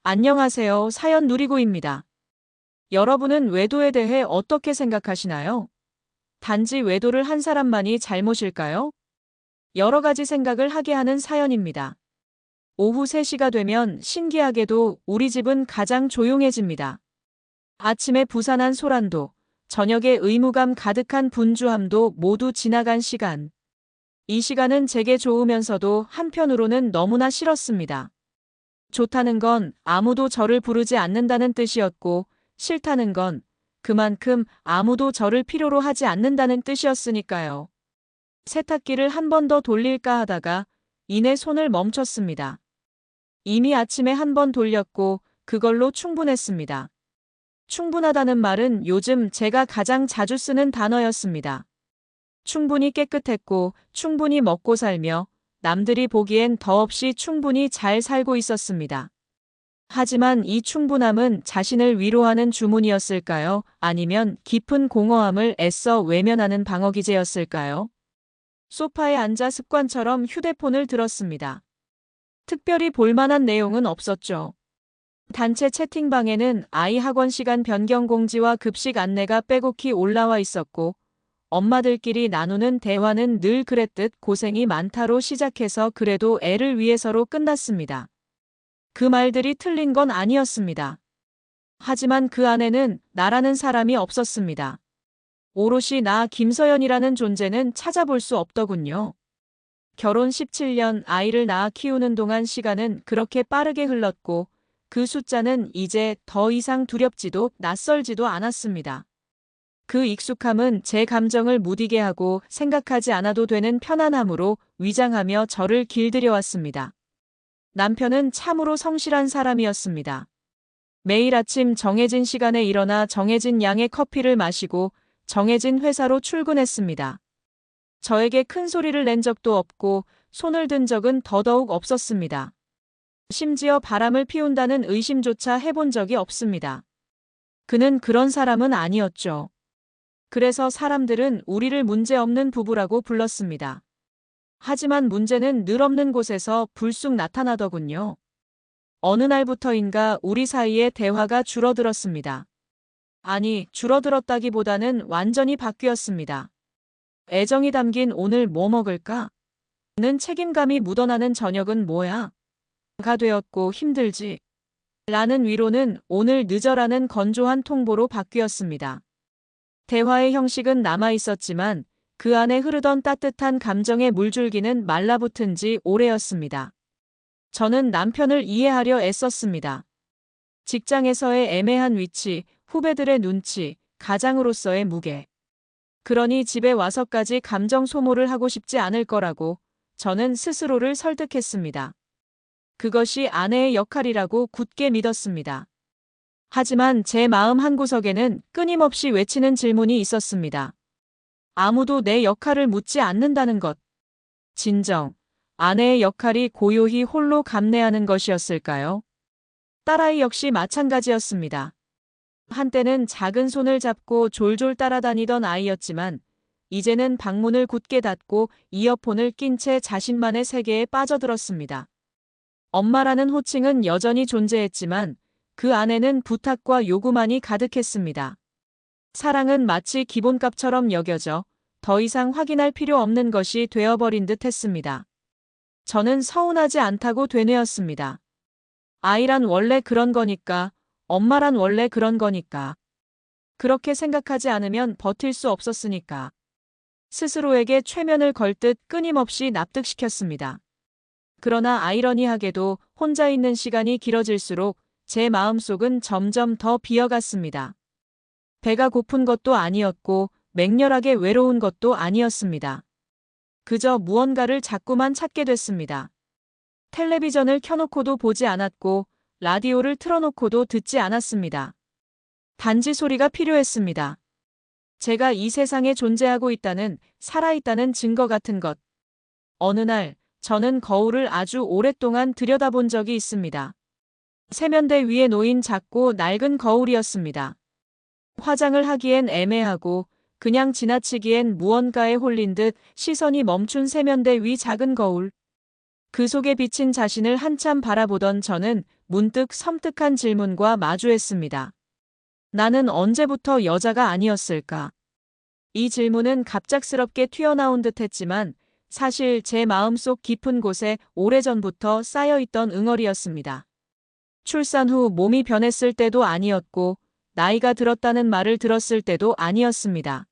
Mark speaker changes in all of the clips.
Speaker 1: 안녕하세요. 사연 누리고입니다. 여러분은 외도에 대해 어떻게 생각하시나요? 단지 외도를 한 사람만이 잘못일까요? 여러 가지 생각을 하게 하는 사연입니다. 오후 3시가 되면 신기하게도 우리 집은 가장 조용해집니다. 아침에 부산한 소란도, 저녁에 의무감 가득한 분주함도 모두 지나간 시간. 이 시간은 제게 좋으면서도 한편으로는 너무나 싫었습니다. 좋다는 건 아무도 저를 부르지 않는다는 뜻이었고, 싫다는 건 그만큼 아무도 저를 필요로 하지 않는다는 뜻이었으니까요. 세탁기를 한 번 더 돌릴까 하다가 이내 손을 멈췄습니다. 이미 아침에 한 번 돌렸고 그걸로 충분했습니다. 충분하다는 말은 요즘 제가 가장 자주 쓰는 단어였습니다. 충분히 깨끗했고 충분히 먹고 살며 남들이 보기엔 더없이 충분히 잘 살고 있었습니다. 하지만 이 충분함은 자신을 위로하는 주문이었을까요? 아니면 깊은 공허함을 애써 외면하는 방어기제였을까요? 소파에 앉아 습관처럼 휴대폰을 들었습니다. 특별히 볼만한 내용은 없었죠. 단체 채팅방에는 아이 학원 시간 변경 공지와 급식 안내가 빼곡히 올라와 있었고, 엄마들끼리 나누는 대화는 늘 그랬듯 고생이 많다로 시작해서 그래도 애를 위해서로 끝났습니다. 그 말들이 틀린 건 아니었습니다. 하지만 그 안에는 나라는 사람이 없었습니다. 오롯이 나 김서연이라는 존재는 찾아볼 수 없더군요. 결혼 17년 아이를 낳아 키우는 동안 시간은 그렇게 빠르게 흘렀고 그 숫자는 이제 더 이상 두렵지도 낯설지도 않았습니다. 그 익숙함은 제 감정을 무디게 하고 생각하지 않아도 되는 편안함으로 위장하며 저를 길들여왔습니다. 남편은 참으로 성실한 사람이었습니다. 매일 아침 정해진 시간에 일어나 정해진 양의 커피를 마시고 정해진 회사로 출근했습니다. 저에게 큰 소리를 낸 적도 없고 손을 든 적은 더더욱 없었습니다. 심지어 바람을 피운다는 의심조차 해본 적이 없습니다. 그는 그런 사람은 아니었죠. 그래서 사람들은 우리를 문제없는 부부라고 불렀습니다. 하지만 문제는 늘 없는 곳에서 불쑥 나타나더군요. 어느 날부터인가 우리 사이의 대화가 줄어들었습니다. 아니, 줄어들었다기보다는 완전히 바뀌었습니다. 애정이 담긴 오늘 뭐 먹을까? 는 책임감이 묻어나는 저녁은 뭐야? 가 되었고 힘들지. 라는 위로는 오늘 늦어라는 건조한 통보로 바뀌었습니다. 대화의 형식은 남아 있었지만 그 안에 흐르던 따뜻한 감정의 물줄기는 말라붙은 지 오래였습니다. 저는 남편을 이해하려 애썼습니다. 직장에서의 애매한 위치, 후배들의 눈치, 가장으로서의 무게. 그러니 집에 와서까지 감정 소모를 하고 싶지 않을 거라고 저는 스스로를 설득했습니다. 그것이 아내의 역할이라고 굳게 믿었습니다. 하지만 제 마음 한구석에는 끊임없이 외치는 질문이 있었습니다. 아무도 내 역할을 묻지 않는다는 것. 진정, 아내의 역할이 고요히 홀로 감내하는 것이었을까요? 딸아이 역시 마찬가지였습니다. 한때는 작은 손을 잡고 졸졸 따라다니던 아이였지만 이제는 방문을 굳게 닫고 이어폰을 낀 채 자신만의 세계에 빠져들었습니다. 엄마라는 호칭은 여전히 존재했지만 그 안에는 부탁과 요구만이 가득했습니다. 사랑은 마치 기본값처럼 여겨져 더 이상 확인할 필요 없는 것이 되어버린 듯 했습니다. 저는 서운하지 않다고 되뇌었습니다. 아이란 원래 그런 거니까, 엄마란 원래 그런 거니까. 그렇게 생각하지 않으면 버틸 수 없었으니까. 스스로에게 최면을 걸 듯 끊임없이 납득시켰습니다. 그러나 아이러니하게도 혼자 있는 시간이 길어질수록 제 마음속은 점점 더 비어갔습니다. 배가 고픈 것도 아니었고 맹렬하게 외로운 것도 아니었습니다. 그저 무언가를 자꾸만 찾게 됐습니다. 텔레비전을 켜놓고도 보지 않았고 라디오를 틀어놓고도 듣지 않았습니다. 단지 소리가 필요했습니다. 제가 이 세상에 존재하고 있다는, 살아있다는 증거 같은 것. 어느 날 저는 거울을 아주 오랫동안 들여다본 적이 있습니다. 세면대 위에 놓인 작고 낡은 거울이었습니다. 화장을 하기엔 애매하고 그냥 지나치기엔 무언가에 홀린 듯 시선이 멈춘 세면대 위 작은 거울. 그 속에 비친 자신을 한참 바라보던 저는 문득 섬뜩한 질문과 마주했습니다. 나는 언제부터 여자가 아니었을까? 이 질문은 갑작스럽게 튀어나온 듯 했지만 사실 제 마음속 깊은 곳에 오래전부터 쌓여있던 응어리였습니다. 출산 후 몸이 변했을 때도 아니었고 나이가 들었다는 말을 들었을 때도 아니었습니다.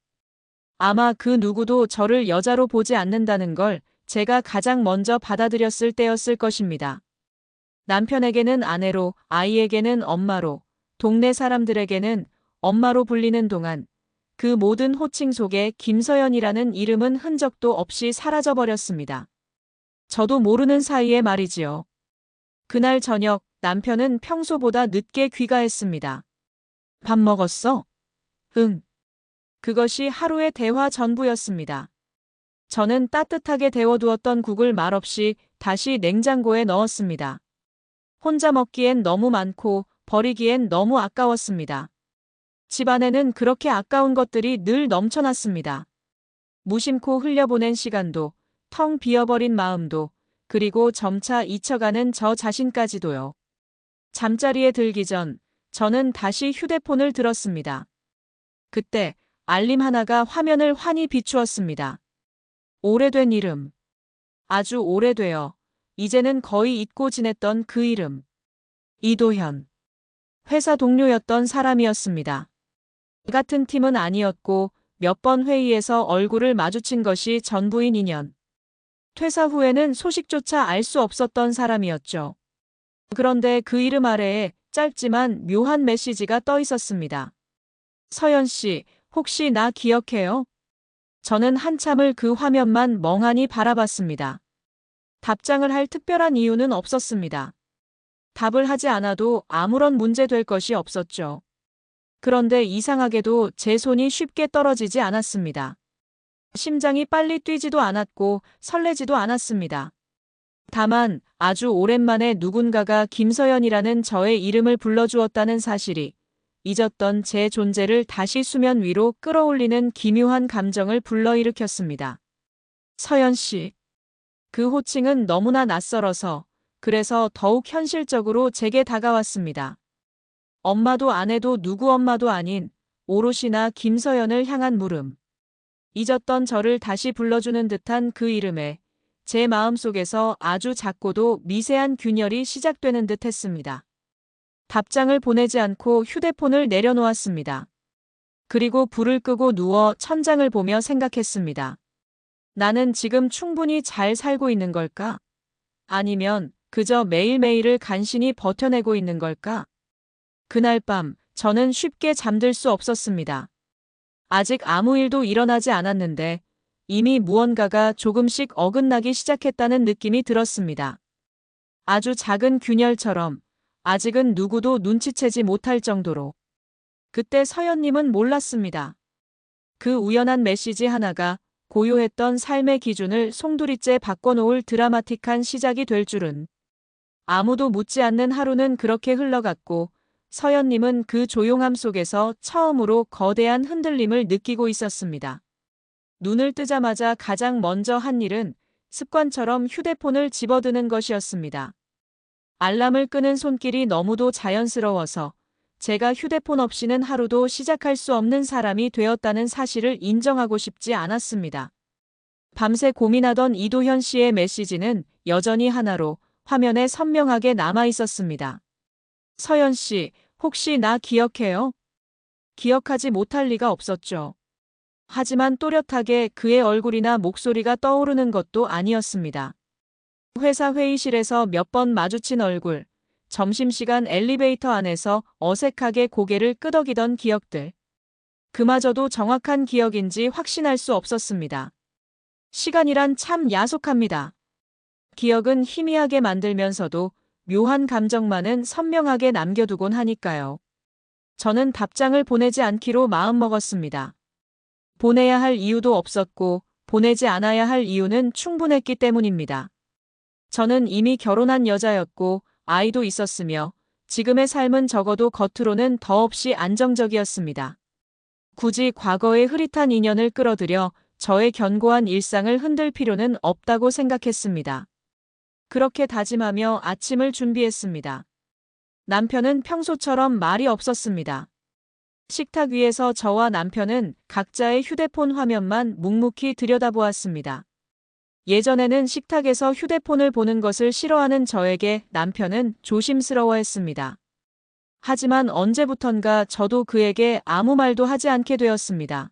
Speaker 1: 아마 그 누구도 저를 여자로 보지 않는다는 걸 제가 가장 먼저 받아들였을 때였을 것입니다. 남편에게는 아내로, 아이에게는 엄마로, 동네 사람들에게는 엄마로 불리는 동안 그 모든 호칭 속에 김서연이라는 이름은 흔적도 없이 사라져버렸습니다. 저도 모르는 사이에 말이지요. 그날 저녁 남편은 평소보다 늦게 귀가했습니다. 밥 먹었어? 응. 그것이 하루의 대화 전부였습니다. 저는 따뜻하게 데워두었던 국을 말없이 다시 냉장고에 넣었습니다. 혼자 먹기엔 너무 많고 버리기엔 너무 아까웠습니다. 집안에는 그렇게 아까운 것들이 늘 넘쳐났습니다. 무심코 흘려보낸 시간도, 텅 비어버린 마음도, 그리고 점차 잊혀가는 저 자신까지도요. 잠자리에 들기 전 저는 다시 휴대폰을 들었습니다. 그때 알림 하나가 화면을 환히 비추었습니다. 오래된 이름. 아주 오래되어 이제는 거의 잊고 지냈던 그 이름. 이도현. 회사 동료였던 사람이었습니다. 같은 팀은 아니었고 몇 번 회의에서 얼굴을 마주친 것이 전부인 인연. 퇴사 후에는 소식조차 알 수 없었던 사람이었죠. 그런데 그 이름 아래에 짧지만 묘한 메시지가 떠 있었습니다. 서연 씨, 혹시 나 기억해요? 저는 한참을 그 화면만 멍하니 바라봤습니다. 답장을 할 특별한 이유는 없었습니다. 답을 하지 않아도 아무런 문제 될 것이 없었죠. 그런데 이상하게도 제 손이 쉽게 떨어지지 않았습니다. 심장이 빨리 뛰지도 않았고 설레지도 않았습니다. 다만 아주 오랜만에 누군가가 김서연이라는 저의 이름을 불러주었다는 사실이 잊었던 제 존재를 다시 수면 위로 끌어올리는 기묘한 감정을 불러일으켰습니다. 서연 씨. 그 호칭은 너무나 낯설어서 그래서 더욱 현실적으로 제게 다가왔습니다. 엄마도 아내도 누구 엄마도 아닌 오롯이나 김서연을 향한 물음. 잊었던 저를 다시 불러주는 듯한 그 이름에 제 마음속에서 아주 작고도 미세한 균열이 시작되는 듯 했습니다. 답장을 보내지 않고 휴대폰을 내려놓았습니다. 그리고 불을 끄고 누워 천장을 보며 생각했습니다. 나는 지금 충분히 잘 살고 있는 걸까? 아니면 그저 매일매일을 간신히 버텨내고 있는 걸까? 그날 밤 저는 쉽게 잠들 수 없었습니다. 아직 아무 일도 일어나지 않았는데 이미 무언가가 조금씩 어긋나기 시작했다는 느낌이 들었습니다. 아주 작은 균열처럼 아직은 누구도 눈치채지 못할 정도로. 그때 서연님은 몰랐습니다. 그 우연한 메시지 하나가 고요했던 삶의 기준을 송두리째 바꿔놓을 드라마틱한 시작이 될 줄은. 아무도 묻지 않는 하루는 그렇게 흘러갔고 서연님은 그 조용함 속에서 처음으로 거대한 흔들림을 느끼고 있었습니다. 눈을 뜨자마자 가장 먼저 한 일은 습관처럼 휴대폰을 집어드는 것이었습니다. 알람을 끄는 손길이 너무도 자연스러워서 제가 휴대폰 없이는 하루도 시작할 수 없는 사람이 되었다는 사실을 인정하고 싶지 않았습니다. 밤새 고민하던 이도현 씨의 메시지는 여전히 하나로 화면에 선명하게 남아 있었습니다. 서연 씨, 혹시 나 기억해요? 기억하지 못할 리가 없었죠. 하지만 또렷하게 그의 얼굴이나 목소리가 떠오르는 것도 아니었습니다. 회사 회의실에서 몇 번 마주친 얼굴, 점심시간 엘리베이터 안에서 어색하게 고개를 끄덕이던 기억들. 그마저도 정확한 기억인지 확신할 수 없었습니다. 시간이란 참 야속합니다. 기억은 희미하게 만들면서도 묘한 감정만은 선명하게 남겨두곤 하니까요. 저는 답장을 보내지 않기로 마음먹었습니다. 보내야 할 이유도 없었고 보내지 않아야 할 이유는 충분했기 때문입니다. 저는 이미 결혼한 여자였고 아이도 있었으며 지금의 삶은 적어도 겉으로는 더없이 안정적이었습니다. 굳이 과거의 흐릿한 인연을 끌어들여 저의 견고한 일상을 흔들 필요는 없다고 생각했습니다. 그렇게 다짐하며 아침을 준비했습니다. 남편은 평소처럼 말이 없었습니다. 식탁 위에서 저와 남편은 각자의 휴대폰 화면만 묵묵히 들여다보았습니다. 예전에는 식탁에서 휴대폰을 보는 것을 싫어하는 저에게 남편은 조심스러워했습니다. 하지만 언제부턴가 저도 그에게 아무 말도 하지 않게 되었습니다.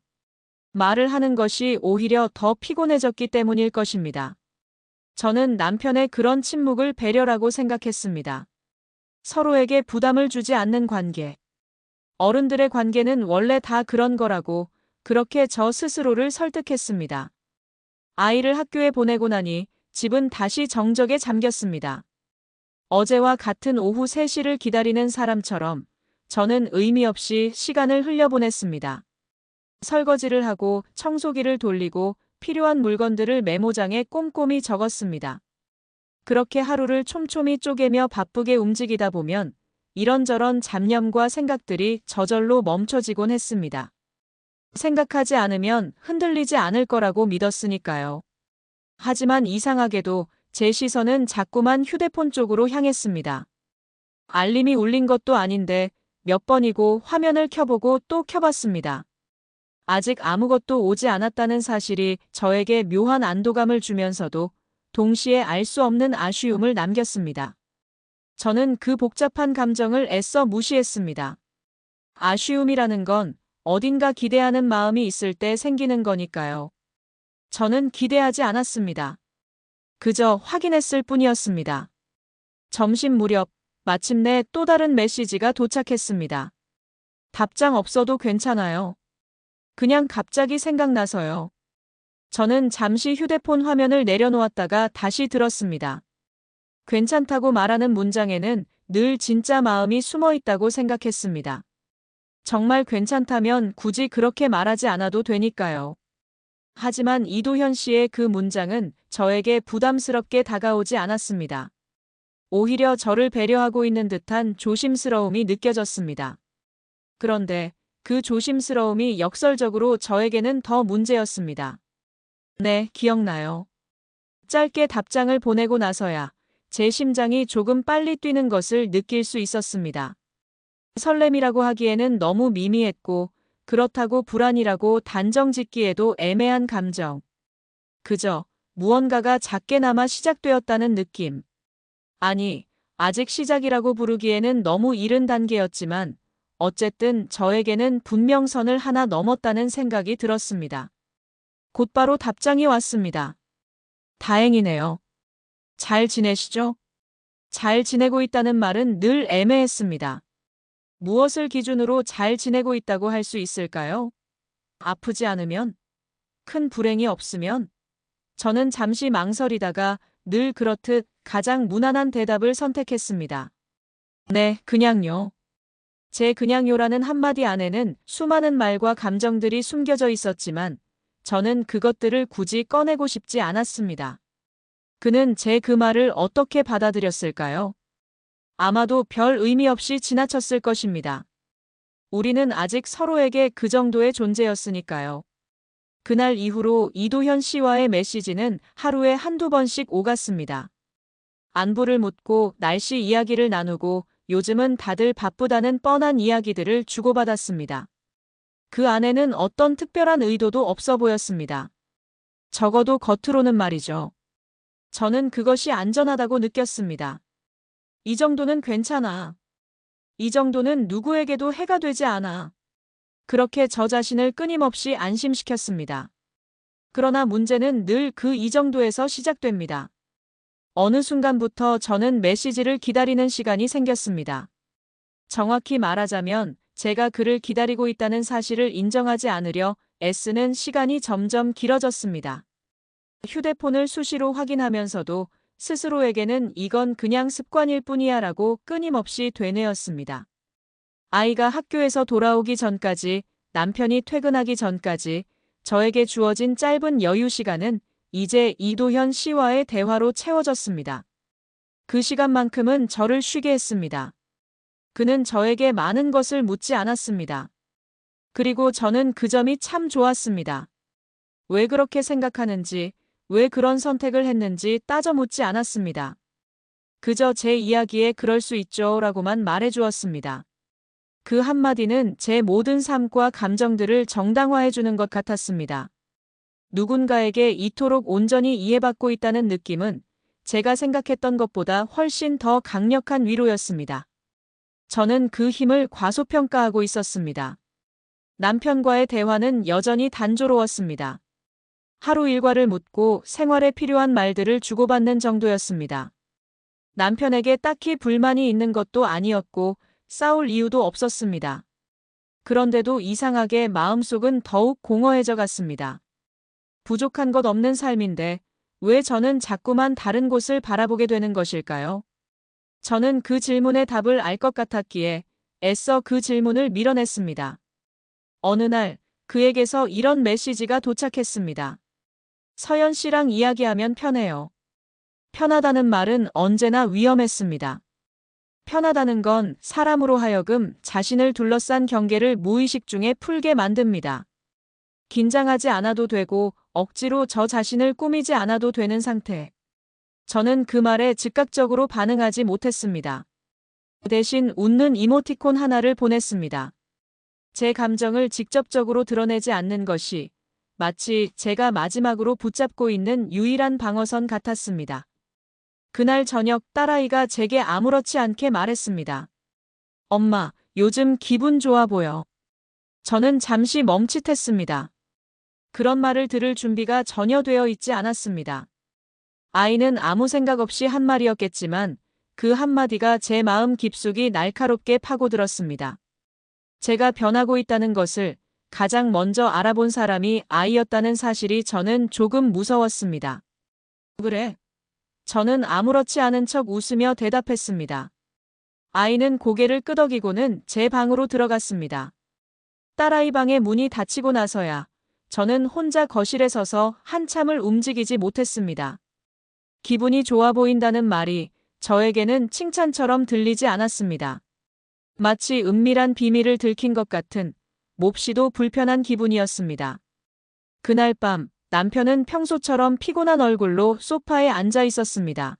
Speaker 1: 말을 하는 것이 오히려 더 피곤해졌기 때문일 것입니다. 저는 남편의 그런 침묵을 배려라고 생각했습니다. 서로에게 부담을 주지 않는 관계. 어른들의 관계는 원래 다 그런 거라고 그렇게 저 스스로를 설득했습니다. 아이를 학교에 보내고 나니 집은 다시 정적에 잠겼습니다. 어제와 같은 오후 3시를 기다리는 사람처럼 저는 의미 없이 시간을 흘려보냈습니다. 설거지를 하고 청소기를 돌리고 필요한 물건들을 메모장에 꼼꼼히 적었습니다. 그렇게 하루를 촘촘히 쪼개며 바쁘게 움직이다 보면 이런저런 잡념과 생각들이 저절로 멈춰지곤 했습니다. 생각하지 않으면 흔들리지 않을 거라고 믿었으니까요. 하지만 이상하게도 제 시선은 자꾸만 휴대폰 쪽으로 향했습니다. 알림이 울린 것도 아닌데 몇 번이고 화면을 켜보고 또 켜봤습니다. 아직 아무것도 오지 않았다는 사실이 저에게 묘한 안도감을 주면서도 동시에 알 수 없는 아쉬움을 남겼습니다. 저는 그 복잡한 감정을 애써 무시했습니다. 아쉬움이라는 건 어딘가 기대하는 마음이 있을 때 생기는 거니까요. 저는 기대하지 않았습니다. 그저 확인했을 뿐이었습니다. 점심 무렵 마침내 또 다른 메시지가 도착했습니다. 답장 없어도 괜찮아요. 그냥 갑자기 생각나서요. 저는 잠시 휴대폰 화면을 내려놓았다가 다시 들었습니다. 괜찮다고 말하는 문장에는 늘 진짜 마음이 숨어 있다고 생각했습니다. 정말 괜찮다면 굳이 그렇게 말하지 않아도 되니까요. 하지만 이도현 씨의 그 문장은 저에게 부담스럽게 다가오지 않았습니다. 오히려 저를 배려하고 있는 듯한 조심스러움이 느껴졌습니다. 그런데 그 조심스러움이 역설적으로 저에게는 더 문제였습니다. 네, 기억나요. 짧게 답장을 보내고 나서야 제 심장이 조금 빨리 뛰는 것을 느낄 수 있었습니다. 설렘이라고 하기에는 너무 미미했고 그렇다고 불안이라고 단정 짓기에도 애매한 감정. 그저 무언가가 작게나마 시작되었다는 느낌. 아니, 아직 시작이라고 부르기에는 너무 이른 단계였지만 어쨌든 저에게는 분명 선을 하나 넘었다는 생각이 들었습니다. 곧바로 답장이 왔습니다. 다행이네요. 잘 지내시죠? 잘 지내고 있다는 말은 늘 애매했습니다. 무엇을 기준으로 잘 지내고 있다고 할 수 있을까요? 아프지 않으면? 큰 불행이 없으면? 저는 잠시 망설이다가 늘 그렇듯 가장 무난한 대답을 선택했습니다. 네, 그냥요. 제 그냥요라는 한마디 안에는 수많은 말과 감정들이 숨겨져 있었지만 저는 그것들을 굳이 꺼내고 싶지 않았습니다. 그는 제 그 말을 어떻게 받아들였을까요? 아마도 별 의미 없이 지나쳤을 것입니다. 우리는 아직 서로에게 그 정도의 존재였으니까요. 그날 이후로 이도현 씨와의 메시지는 하루에 한두 번씩 오갔습니다. 안부를 묻고 날씨 이야기를 나누고 요즘은 다들 바쁘다는 뻔한 이야기들을 주고받았습니다. 그 안에는 어떤 특별한 의도도 없어 보였습니다. 적어도 겉으로는 말이죠. 저는 그것이 안전하다고 느꼈습니다. 이 정도는 괜찮아. 이 정도는 누구에게도 해가 되지 않아. 그렇게 저 자신을 끊임없이 안심시켰습니다. 그러나 문제는 늘 그 이 정도에서 시작됩니다. 어느 순간부터 저는 메시지를 기다리는 시간이 생겼습니다. 정확히 말하자면 제가 그를 기다리고 있다는 사실을 인정하지 않으려 애쓰는 시간이 점점 길어졌습니다. 휴대폰을 수시로 확인하면서도 스스로에게는 이건 그냥 습관일 뿐이야 라고 끊임없이 되뇌었습니다. 아이가 학교에서 돌아오기 전까지, 남편이 퇴근하기 전까지 저에게 주어진 짧은 여유 시간은 이제 이도현 씨와의 대화로 채워졌습니다. 그 시간만큼은 저를 쉬게 했습니다. 그는 저에게 많은 것을 묻지 않았습니다. 그리고 저는 그 점이 참 좋았습니다. 왜 그렇게 생각하는지, 왜 그런 선택을 했는지 따져 묻지 않았습니다. 그저 제 이야기에 그럴 수 있죠 라고만 말해주었습니다. 그 한마디는 제 모든 삶과 감정들을 정당화해주는 것 같았습니다. 누군가에게 이토록 온전히 이해받고 있다는 느낌은 제가 생각했던 것보다 훨씬 더 강력한 위로였습니다. 저는 그 힘을 과소평가하고 있었습니다. 남편과의 대화는 여전히 단조로웠습니다. 하루 일과를 묻고 생활에 필요한 말들을 주고받는 정도였습니다. 남편에게 딱히 불만이 있는 것도 아니었고 싸울 이유도 없었습니다. 그런데도 이상하게 마음속은 더욱 공허해져 갔습니다. 부족한 것 없는 삶인데 왜 저는 자꾸만 다른 곳을 바라보게 되는 것일까요? 저는 그 질문의 답을 알 것 같았기에 애써 그 질문을 밀어냈습니다. 어느 날 그에게서 이런 메시지가 도착했습니다. 서연 씨랑 이야기하면 편해요. 편하다는 말은 언제나 위험했습니다. 편하다는 건 사람으로 하여금 자신을 둘러싼 경계를 무의식 중에 풀게 만듭니다. 긴장하지 않아도 되고 억지로 저 자신을 꾸미지 않아도 되는 상태. 저는 그 말에 즉각적으로 반응하지 못했습니다. 대신 웃는 이모티콘 하나를 보냈습니다. 제 감정을 직접적으로 드러내지 않는 것이 마치 제가 마지막으로 붙잡고 있는 유일한 방어선 같았습니다. 그날 저녁 딸아이가 제게 아무렇지 않게 말했습니다. 엄마, 요즘 기분 좋아 보여. 저는 잠시 멈칫했습니다. 그런 말을 들을 준비가 전혀 되어 있지 않았습니다. 아이는 아무 생각 없이 한 말이었겠지만 그 한마디가 제 마음 깊숙이 날카롭게 파고들었습니다. 제가 변하고 있다는 것을 가장 먼저 알아본 사람이 아이였다는 사실이 저는 조금 무서웠습니다. 그래? 저는 아무렇지 않은 척 웃으며 대답했습니다. 아이는 고개를 끄덕이고는 제 방으로 들어갔습니다. 딸아이 방의 문이 닫히고 나서야 저는 혼자 거실에 서서 한참을 움직이지 못했습니다. 기분이 좋아 보인다는 말이 저에게는 칭찬처럼 들리지 않았습니다. 마치 은밀한 비밀을 들킨 것 같은 몹시도 불편한 기분이었습니다. 그날 밤 남편은 평소처럼 피곤한 얼굴로 소파에 앉아 있었습니다.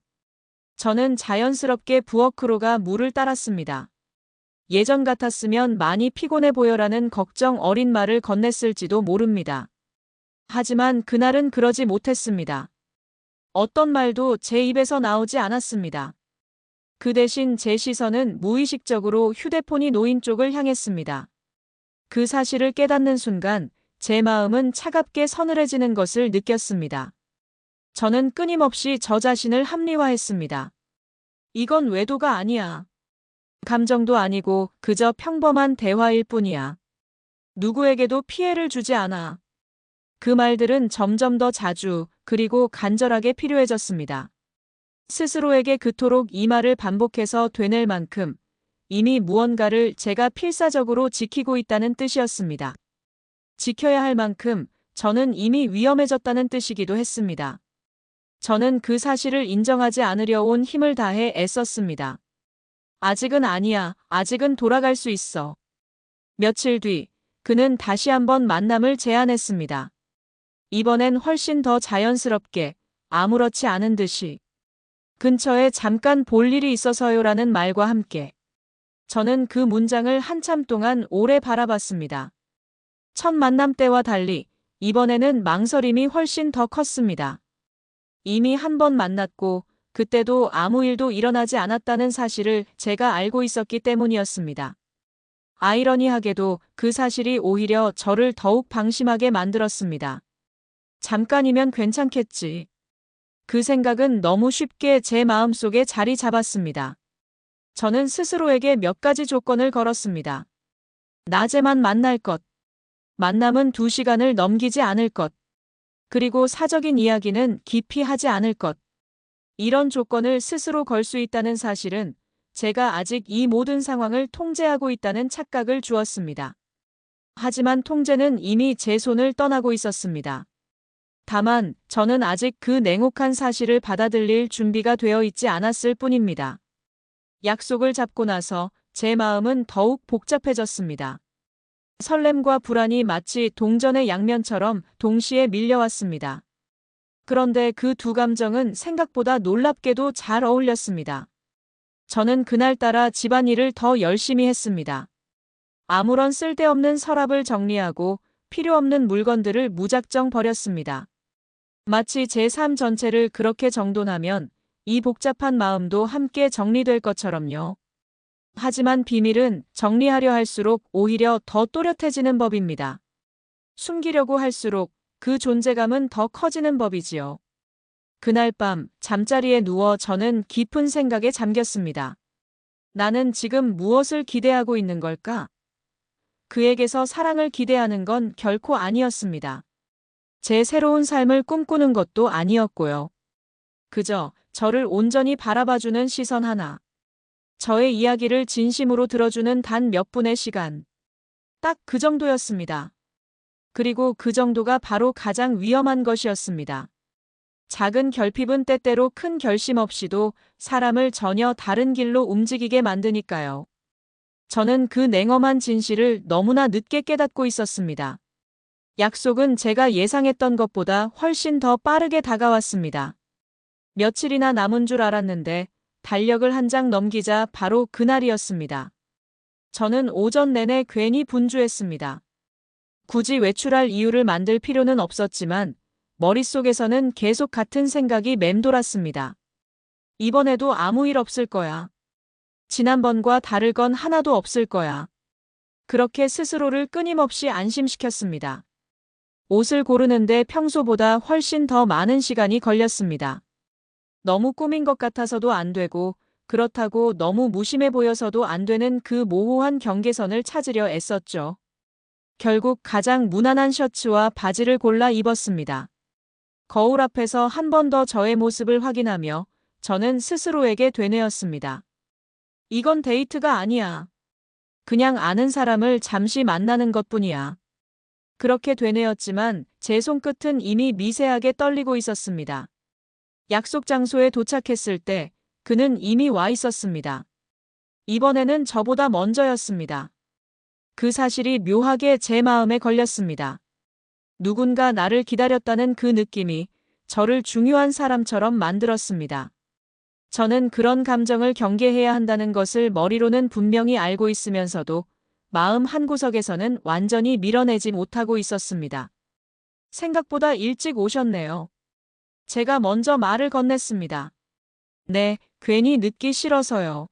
Speaker 1: 저는 자연스럽게 부엌으로 물을 따랐습니다. 예전 같았으면 많이 피곤해 보여라는 걱정 어린 말을 건넸을지도 모릅니다. 하지만 그날은 그러지 못했습니다. 어떤 말도 제 입에서 나오지 않았습니다. 그 대신 제 시선은 무의식적으로 휴대폰이 놓인 쪽을 향했습니다. 그 사실을 깨닫는 순간 제 마음은 차갑게 서늘해지는 것을 느꼈습니다. 저는 끊임없이 저 자신을 합리화했습니다. 이건 외도가 아니야. 감정도 아니고 그저 평범한 대화일 뿐이야. 누구에게도 피해를 주지 않아. 그 말들은 점점 더 자주 그리고 간절하게 필요해졌습니다. 스스로에게 그토록 이 말을 반복해서 되뇌일 만큼 이미 무언가를 제가 필사적으로 지키고 있다는 뜻이었습니다. 지켜야 할 만큼 저는 이미 위험해졌다는 뜻이기도 했습니다. 저는 그 사실을 인정하지 않으려 온 힘을 다해 애썼습니다. 아직은 아니야. 아직은 돌아갈 수 있어. 며칠 뒤 그는 다시 한번 만남을 제안했습니다. 이번엔 훨씬 더 자연스럽게 아무렇지 않은 듯이 근처에 잠깐 볼 일이 있어서요라는 말과 함께 저는 그 문장을 한참 동안 오래 바라봤습니다. 첫 만남 때와 달리 이번에는 망설임이 훨씬 더 컸습니다. 이미 한 번 만났고 그때도 아무 일도 일어나지 않았다는 사실을 제가 알고 있었기 때문이었습니다. 아이러니하게도 그 사실이 오히려 저를 더욱 방심하게 만들었습니다. 잠깐이면 괜찮겠지. 그 생각은 너무 쉽게 제 마음속에 자리 잡았습니다. 저는 스스로에게 몇 가지 조건을 걸었습니다. 낮에만 만날 것. 만남은 2시간을 넘기지 않을 것. 그리고 사적인 이야기는 깊이 하지 않을 것. 이런 조건을 스스로 걸 수 있다는 사실은 제가 아직 이 모든 상황을 통제하고 있다는 착각을 주었습니다. 하지만 통제는 이미 제 손을 떠나고 있었습니다. 다만 저는 아직 그 냉혹한 사실을 받아들일 준비가 되어 있지 않았을 뿐입니다. 약속을 잡고 나서 제 마음은 더욱 복잡해졌습니다. 설렘과 불안이 마치 동전의 양면처럼 동시에 밀려왔습니다. 그런데 그 두 감정은 생각보다 놀랍게도 잘 어울렸습니다. 저는 그날따라 집안일을 더 열심히 했습니다. 아무런 쓸데없는 서랍을 정리하고 필요 없는 물건들을 무작정 버렸습니다. 마치 제 삶 전체를 그렇게 정돈하면 이 복잡한 마음도 함께 정리될 것처럼요. 하지만 비밀은 정리하려 할수록 오히려 더 또렷해지는 법입니다. 숨기려고 할수록 그 존재감은 더 커지는 법이지요. 그날 밤 잠자리에 누워 저는 깊은 생각에 잠겼습니다. 나는 지금 무엇을 기대하고 있는 걸까? 그에게서 사랑을 기대하는 건 결코 아니었습니다. 제 새로운 삶을 꿈꾸는 것도 아니었고요. 그저 저를 온전히 바라봐주는 시선 하나. 저의 이야기를 진심으로 들어주는 단 몇 분의 시간. 딱 그 정도였습니다. 그리고 그 정도가 바로 가장 위험한 것이었습니다. 작은 결핍은 때때로 큰 결심 없이도 사람을 전혀 다른 길로 움직이게 만드니까요. 저는 그 냉엄한 진실을 너무나 늦게 깨닫고 있었습니다. 약속은 제가 예상했던 것보다 훨씬 더 빠르게 다가왔습니다. 며칠이나 남은 줄 알았는데 달력을 한 장 넘기자 바로 그날이었습니다. 저는 오전 내내 괜히 분주했습니다. 굳이 외출할 이유를 만들 필요는 없었지만 머릿속에서는 계속 같은 생각이 맴돌았습니다. 이번에도 아무 일 없을 거야. 지난번과 다를 건 하나도 없을 거야. 그렇게 스스로를 끊임없이 안심시켰습니다. 옷을 고르는데 평소보다 훨씬 더 많은 시간이 걸렸습니다. 너무 꾸민 것 같아서도 안 되고 그렇다고 너무 무심해 보여서도 안 되는 그 모호한 경계선을 찾으려 애썼죠. 결국 가장 무난한 셔츠와 바지를 골라 입었습니다. 거울 앞에서 한 번 더 저의 모습을 확인하며 저는 스스로에게 되뇌었습니다. 이건 데이트가 아니야. 그냥 아는 사람을 잠시 만나는 것뿐이야. 그렇게 되뇌었지만 제 손끝은 이미 미세하게 떨리고 있었습니다. 약속 장소에 도착했을 때 그는 이미 와 있었습니다. 이번에는 저보다 먼저였습니다. 그 사실이 묘하게 제 마음에 걸렸습니다. 누군가 나를 기다렸다는 그 느낌이 저를 중요한 사람처럼 만들었습니다. 저는 그런 감정을 경계해야 한다는 것을 머리로는 분명히 알고 있으면서도 마음 한구석에서는 완전히 밀어내지 못하고 있었습니다. 생각보다 일찍 오셨네요. 제가 먼저 말을 건넸습니다. 네, 괜히 늦기 싫어서요.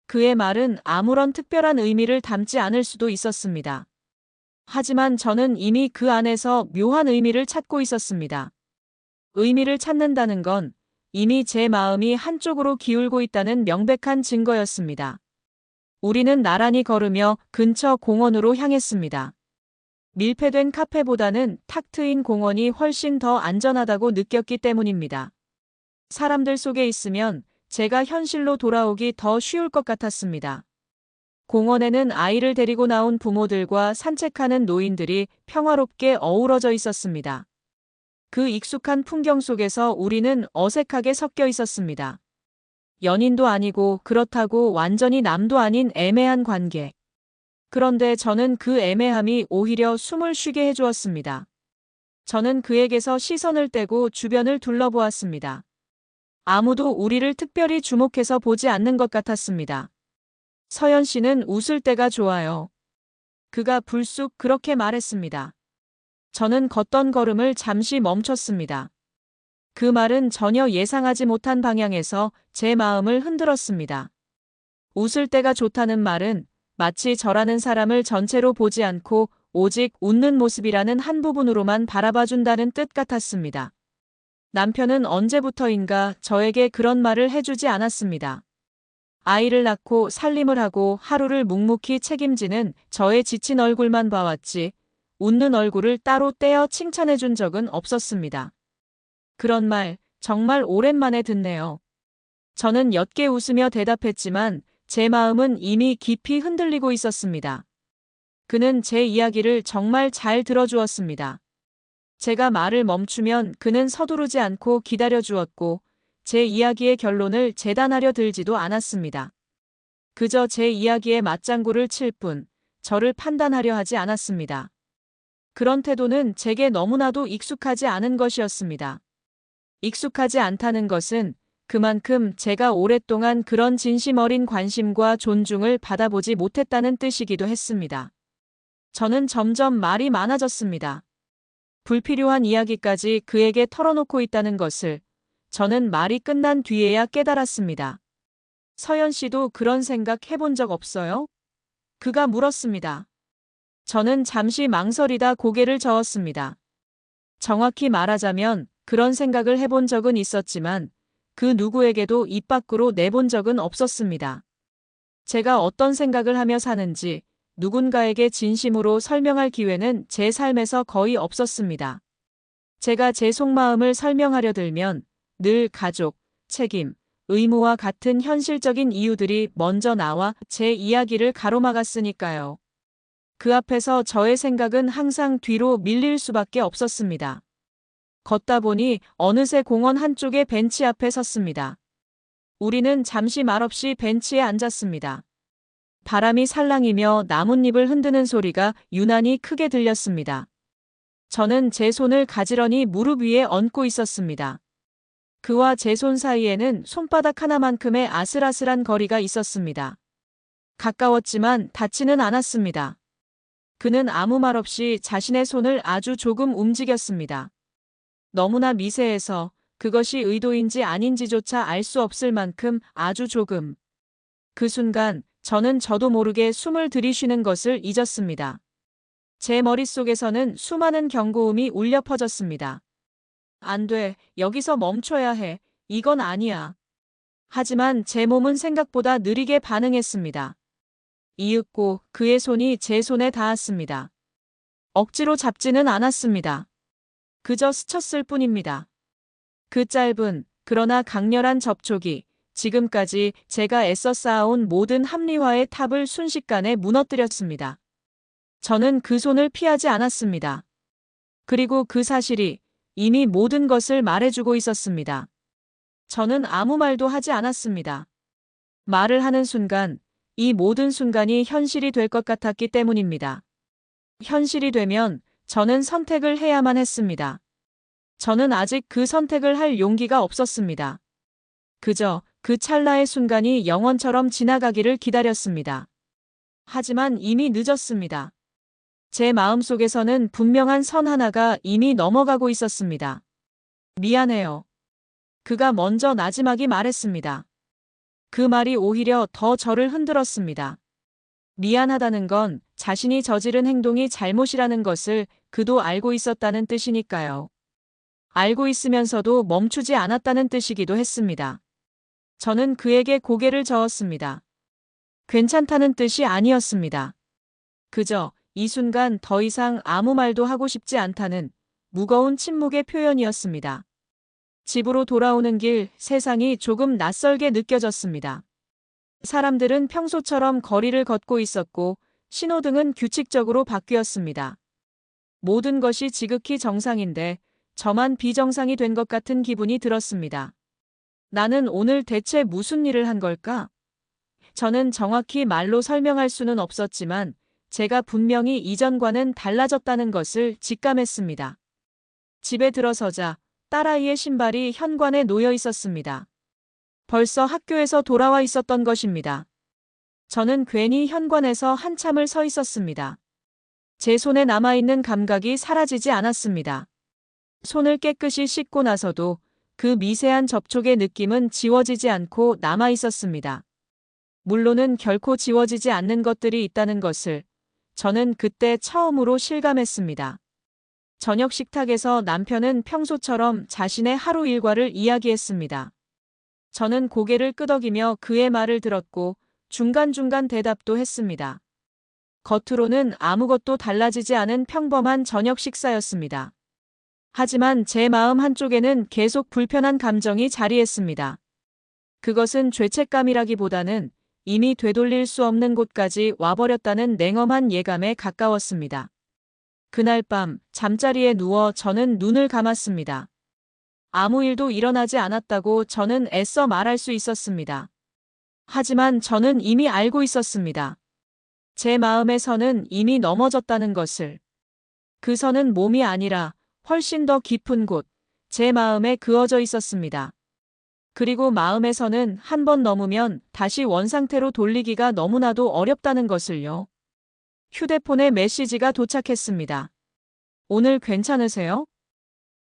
Speaker 1: 그의 말은 아무런 특별한 의미를 담지 않을 수도 있었습니다. 하지만 저는 이미 그 안에서 묘한 의미를 찾고 있었습니다. 의미를 찾는다는 건 이미 제 마음이 한쪽으로 기울고 있다는 명백한 증거였습니다. 우리는 나란히 걸으며 근처 공원으로 향했습니다. 밀폐된 카페보다는 탁 트인 공원이 훨씬 더 안전하다고 느꼈기 때문입니다. 사람들 속에 있으면 제가 현실로 돌아오기 더 쉬울 것 같았습니다. 공원에는 아이를 데리고 나온 부모들과 산책하는 노인들이 평화롭게 어우러져 있었습니다. 그 익숙한 풍경 속에서 우리는 어색하게 섞여 있었습니다. 연인도 아니고 그렇다고 완전히 남도 아닌 애매한 관계. 그런데 저는 그 애매함이 오히려 숨을 쉬게 해주었습니다. 저는 그에게서 시선을 떼고 주변을 둘러보았습니다. 아무도 우리를 특별히 주목해서 보지 않는 것 같았습니다. 서연 씨는 웃을 때가 좋아요. 그가 불쑥 그렇게 말했습니다. 저는 걷던 걸음을 잠시 멈췄습니다. 그 말은 전혀 예상하지 못한 방향에서 제 마음을 흔들었습니다. 웃을 때가 좋다는 말은 마치 저라는 사람을 전체로 보지 않고 오직 웃는 모습이라는 한 부분으로만 바라봐준다는 뜻 같았습니다. 남편은 언제부터인가 저에게 그런 말을 해주지 않았습니다. 아이를 낳고 살림을 하고 하루를 묵묵히 책임지는 저의 지친 얼굴만 봐왔지 웃는 얼굴을 따로 떼어 칭찬해준 적은 없었습니다. 그런 말 정말 오랜만에 듣네요. 저는 옅게 웃으며 대답했지만 제 마음은 이미 깊이 흔들리고 있었습니다. 그는 제 이야기를 정말 잘 들어주었습니다. 제가 말을 멈추면 그는 서두르지 않고 기다려주었고 제 이야기의 결론을 재단하려 들지도 않았습니다. 그저 제 이야기에 맞장구를 칠 뿐 저를 판단하려 하지 않았습니다. 그런 태도는 제게 너무나도 익숙하지 않은 것이었습니다. 익숙하지 않다는 것은 그만큼 제가 오랫동안 그런 진심 어린 관심과 존중을 받아보지 못했다는 뜻이기도 했습니다. 저는 점점 말이 많아졌습니다. 불필요한 이야기까지 그에게 털어놓고 있다는 것을 저는 말이 끝난 뒤에야 깨달았습니다. 서연 씨도 그런 생각 해본 적 없어요? 그가 물었습니다. 저는 잠시 망설이다 고개를 저었습니다. 정확히 말하자면 그런 생각을 해본 적은 있었지만 그 누구에게도 입 밖으로 내본 적은 없었습니다. 제가 어떤 생각을 하며 사는지 누군가에게 진심으로 설명할 기회는 제 삶에서 거의 없었습니다. 제가 제 속마음을 설명하려 들면 늘 가족, 책임, 의무와 같은 현실적인 이유들이 먼저 나와 제 이야기를 가로막았으니까요. 그 앞에서 저의 생각은 항상 뒤로 밀릴 수밖에 없었습니다. 걷다 보니 어느새 공원 한쪽의 벤치 앞에 섰습니다. 우리는 잠시 말없이 벤치에 앉았습니다. 바람이 살랑이며 나뭇잎을 흔드는 소리가 유난히 크게 들렸습니다. 저는 제 손을 가지런히 무릎 위에 얹고 있었습니다. 그와 제 손 사이에는 손바닥 하나만큼의 아슬아슬한 거리가 있었습니다. 가까웠지만 닿지는 않았습니다. 그는 아무 말 없이 자신의 손을 아주 조금 움직였습니다. 너무나 미세해서 그것이 의도인지 아닌지조차 알 수 없을 만큼 아주 조금. 그 순간 저는 저도 모르게 숨을 들이쉬는 것을 잊었습니다. 제 머릿속에서는 수많은 경고음이 울려 퍼졌습니다. 안 돼, 여기서 멈춰야 해. 이건 아니야. 하지만 제 몸은 생각보다 느리게 반응했습니다. 이윽고 그의 손이 제 손에 닿았습니다. 억지로 잡지는 않았습니다. 그저 스쳤을 뿐입니다. 그 짧은 그러나 강렬한 접촉이 지금까지 제가 애써 쌓아온 모든 합리화의 탑을 순식간에 무너뜨렸습니다. 저는 그 손을 피하지 않았습니다. 그리고 그 사실이 이미 모든 것을 말해주고 있었습니다. 저는 아무 말도 하지 않았습니다. 말을 하는 순간, 이 모든 순간이 현실이 될 것 같았기 때문입니다. 현실이 되면 저는 선택을 해야만 했습니다. 저는 아직 그 선택을 할 용기가 없었습니다. 그저 그 찰나의 순간이 영원처럼 지나가기를 기다렸습니다. 하지만 이미 늦었습니다. 제 마음속에서는 분명한 선 하나가 이미 넘어가고 있었습니다. 미안해요. 그가 먼저 나지막이 말했습니다. 그 말이 오히려 더 저를 흔들었습니다. 미안하다는 건 자신이 저지른 행동이 잘못이라는 것을 그도 알고 있었다는 뜻이니까요. 알고 있으면서도 멈추지 않았다는 뜻이기도 했습니다. 저는 그에게 고개를 저었습니다. 괜찮다는 뜻이 아니었습니다. 그저 이 순간 더 이상 아무 말도 하고 싶지 않다는 무거운 침묵의 표현이었습니다. 집으로 돌아오는 길 세상이 조금 낯설게 느껴졌습니다. 사람들은 평소처럼 거리를 걷고 있었고 신호등은 규칙적으로 바뀌었습니다. 모든 것이 지극히 정상인데 저만 비정상이 된 것 같은 기분이 들었습니다. 나는 오늘 대체 무슨 일을 한 걸까? 저는 정확히 말로 설명할 수는 없었지만 제가 분명히 이전과는 달라졌다는 것을 직감했습니다. 집에 들어서자 딸아이의 신발이 현관에 놓여 있었습니다. 벌써 학교에서 돌아와 있었던 것입니다. 저는 괜히 현관에서 한참을 서 있었습니다. 제 손에 남아있는 감각이 사라지지 않았습니다. 손을 깨끗이 씻고 나서도 그 미세한 접촉의 느낌은 지워지지 않고 남아 있었습니다. 물론은 결코 지워지지 않는 것들이 있다는 것을 저는 그때 처음으로 실감했습니다. 저녁 식탁에서 남편은 평소처럼 자신의 하루 일과를 이야기했습니다. 저는 고개를 끄덕이며 그의 말을 들었고 중간중간 대답도 했습니다. 겉으로는 아무것도 달라지지 않은 평범한 저녁 식사였습니다. 하지만 제 마음 한쪽에는 계속 불편한 감정이 자리했습니다. 그것은 죄책감이라기보다는 이미 되돌릴 수 없는 곳까지 와버렸다는 냉엄한 예감에 가까웠습니다. 그날 밤 잠자리에 누워 저는 눈을 감았습니다. 아무 일도 일어나지 않았다고 저는 애써 말할 수 있었습니다. 하지만 저는 이미 알고 있었습니다. 제 마음의 선은 이미 넘어졌다는 것을. 그 선은 몸이 아니라 훨씬 더 깊은 곳, 제 마음에 그어져 있었습니다. 그리고 마음에서는 한 번 넘으면 다시 원상태로 돌리기가 너무나도 어렵다는 것을요. 휴대폰에 메시지가 도착했습니다. 오늘 괜찮으세요?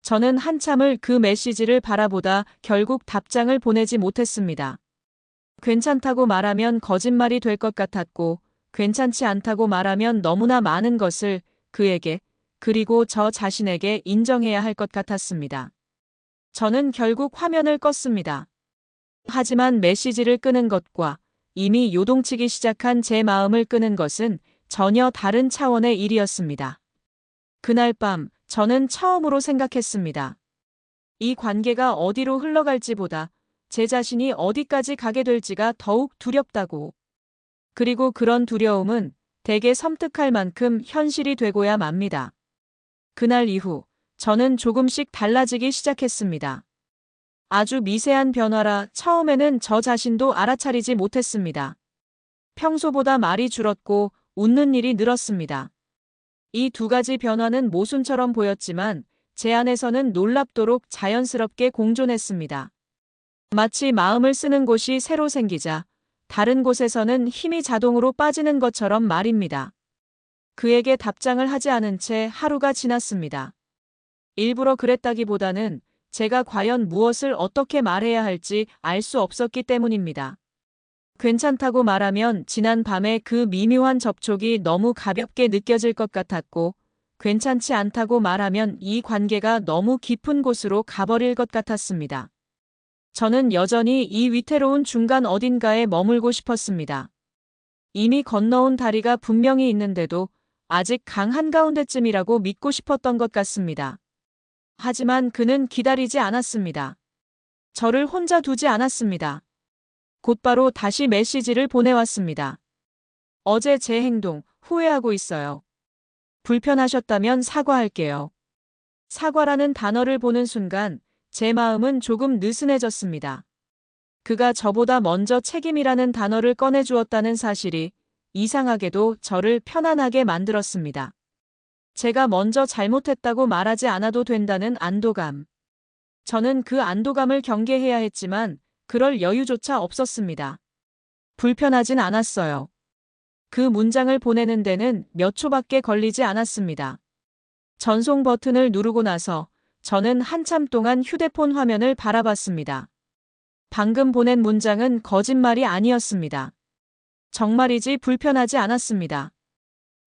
Speaker 1: 저는 한참을 그 메시지를 바라보다 결국 답장을 보내지 못했습니다. 괜찮다고 말하면 거짓말이 될 것 같았고, 괜찮지 않다고 말하면 너무나 많은 것을 그에게, 그리고 저 자신에게 인정해야 할 것 같았습니다. 저는 결국 화면을 껐습니다. 하지만 메시지를 끄는 것과 이미 요동치기 시작한 제 마음을 끄는 것은 전혀 다른 차원의 일이었습니다. 그날 밤 저는 처음으로 생각했습니다. 이 관계가 어디로 흘러갈지보다 제 자신이 어디까지 가게 될지가 더욱 두렵다고. 그리고 그런 두려움은 대개 섬뜩할 만큼 현실이 되고야 맙니다. 그날 이후 저는 조금씩 달라지기 시작했습니다. 아주 미세한 변화라 처음에는 저 자신도 알아차리지 못했습니다. 평소보다 말이 줄었고 웃는 일이 늘었습니다. 이 두 가지 변화는 모순처럼 보였지만 제 안에서는 놀랍도록 자연스럽게 공존했습니다. 마치 마음을 쓰는 곳이 새로 생기자 다른 곳에서는 힘이 자동으로 빠지는 것처럼 말입니다. 그에게 답장을 하지 않은 채 하루가 지났습니다. 일부러 그랬다기보다는 제가 과연 무엇을 어떻게 말해야 할지 알 수 없었기 때문입니다. 괜찮다고 말하면 지난 밤에 그 미묘한 접촉이 너무 가볍게 느껴질 것 같았고, 괜찮지 않다고 말하면 이 관계가 너무 깊은 곳으로 가버릴 것 같았습니다. 저는 여전히 이 위태로운 중간 어딘가에 머물고 싶었습니다. 이미 건너온 다리가 분명히 있는데도 아직 강 한가운데쯤이라고 믿고 싶었던 것 같습니다. 하지만 그는 기다리지 않았습니다. 저를 혼자 두지 않았습니다. 곧바로 다시 메시지를 보내왔습니다. 어제 제 행동 후회하고 있어요. 불편하셨다면 사과할게요. 사과라는 단어를 보는 순간 제 마음은 조금 느슨해졌습니다. 그가 저보다 먼저 책임이라는 단어를 꺼내주었다는 사실이 이상하게도 저를 편안하게 만들었습니다. 제가 먼저 잘못했다고 말하지 않아도 된다는 안도감. 저는 그 안도감을 경계해야 했지만 그럴 여유조차 없었습니다. 불편하진 않았어요. 그 문장을 보내는 데는 몇 초밖에 걸리지 않았습니다. 전송 버튼을 누르고 나서 저는 한참 동안 휴대폰 화면을 바라봤습니다. 방금 보낸 문장은 거짓말이 아니었습니다. 정말이지 불편하지 않았습니다.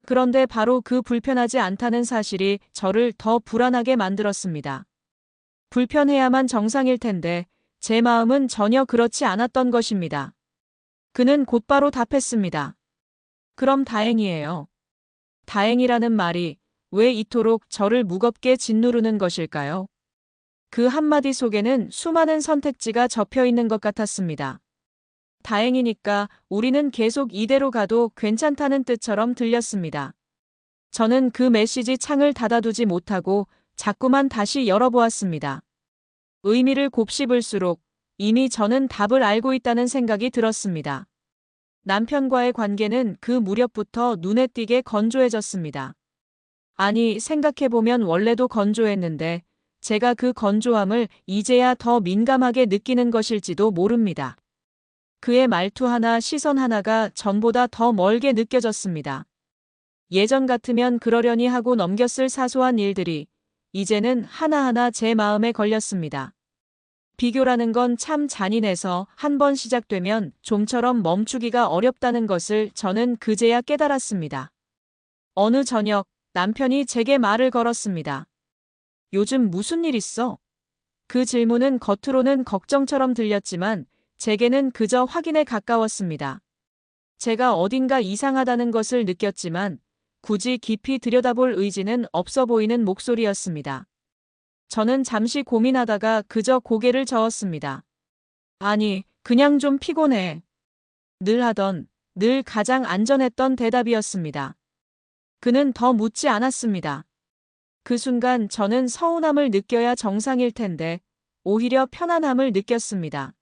Speaker 1: 그런데 바로 그 불편하지 않다는 사실이 저를 더 불안하게 만들었습니다. 불편해야만 정상일 텐데 제 마음은 전혀 그렇지 않았던 것입니다. 그는 곧바로 답했습니다. 그럼 다행이에요. 다행이라는 말이 왜 이토록 저를 무겁게 짓누르는 것일까요? 그 한마디 속에는 수많은 선택지가 접혀 있는 것 같았습니다. 다행이니까 우리는 계속 이대로 가도 괜찮다는 뜻처럼 들렸습니다. 저는 그 메시지 창을 닫아두지 못하고 자꾸만 다시 열어보았습니다. 의미를 곱씹을수록 이미 저는 답을 알고 있다는 생각이 들었습니다. 남편과의 관계는 그 무렵부터 눈에 띄게 건조해졌습니다. 아니, 생각해보면 원래도 건조했는데 제가 그 건조함을 이제야 더 민감하게 느끼는 것일지도 모릅니다. 그의 말투 하나, 시선 하나가 전보다 더 멀게 느껴졌습니다. 예전 같으면 그러려니 하고 넘겼을 사소한 일들이 이제는 하나하나 제 마음에 걸렸습니다. 비교라는 건 참 잔인해서 한 번 시작되면 좀처럼 멈추기가 어렵다는 것을 저는 그제야 깨달았습니다. 어느 저녁 남편이 제게 말을 걸었습니다. 요즘 무슨 일 있어? 그 질문은 겉으로는 걱정처럼 들렸지만 제게는 그저 확인에 가까웠습니다. 제가 어딘가 이상하다는 것을 느꼈지만 굳이 깊이 들여다볼 의지는 없어 보이는 목소리였습니다. 저는 잠시 고민하다가 그저 고개를 저었습니다. 아니, 그냥 좀 피곤해. 늘 하던, 늘 가장 안전했던 대답이었습니다. 그는 더 묻지 않았습니다. 그 순간 저는 서운함을 느껴야 정상일 텐데 오히려 편안함을 느꼈습니다.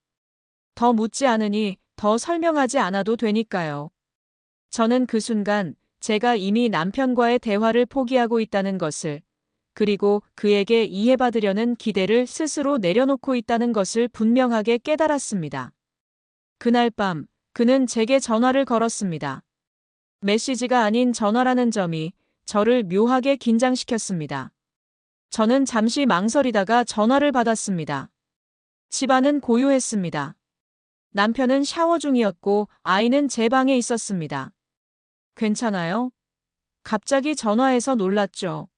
Speaker 1: 더 묻지 않으니 더 설명하지 않아도 되니까요. 저는 그 순간 제가 이미 남편과의 대화를 포기하고 있다는 것을, 그리고 그에게 이해받으려는 기대를 스스로 내려놓고 있다는 것을 분명하게 깨달았습니다. 그날 밤, 그는 제게 전화를 걸었습니다. 메시지가 아닌 전화라는 점이 저를 묘하게 긴장시켰습니다. 저는 잠시 망설이다가 전화를 받았습니다. 집안은 고요했습니다. 남편은 샤워 중이었고 아이는 제 방에 있었습니다. 괜찮아요? 갑자기 전화해서 놀랐죠.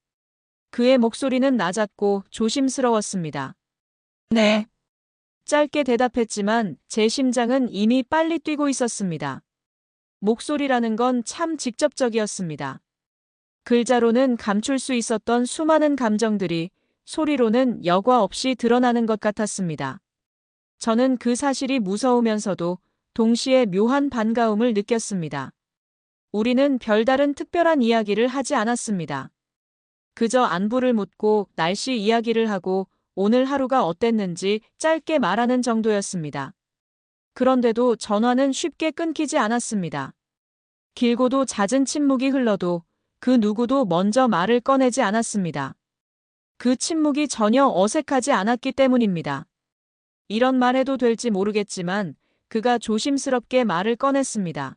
Speaker 1: 그의 목소리는 낮았고 조심스러웠습니다. 네. 짧게 대답했지만 제 심장은 이미 빨리 뛰고 있었습니다. 목소리라는 건 참 직접적이었습니다. 글자로는 감출 수 있었던 수많은 감정들이 소리로는 여과 없이 드러나는 것 같았습니다. 저는 그 사실이 무서우면서도 동시에 묘한 반가움을 느꼈습니다. 우리는 별다른 특별한 이야기를 하지 않았습니다. 그저 안부를 묻고 날씨 이야기를 하고 오늘 하루가 어땠는지 짧게 말하는 정도였습니다. 그런데도 전화는 쉽게 끊기지 않았습니다. 길고도 잦은 침묵이 흘러도 그 누구도 먼저 말을 꺼내지 않았습니다. 그 침묵이 전혀 어색하지 않았기 때문입니다. 이런 말 해도 될지 모르겠지만 그가 조심스럽게 말을 꺼냈습니다.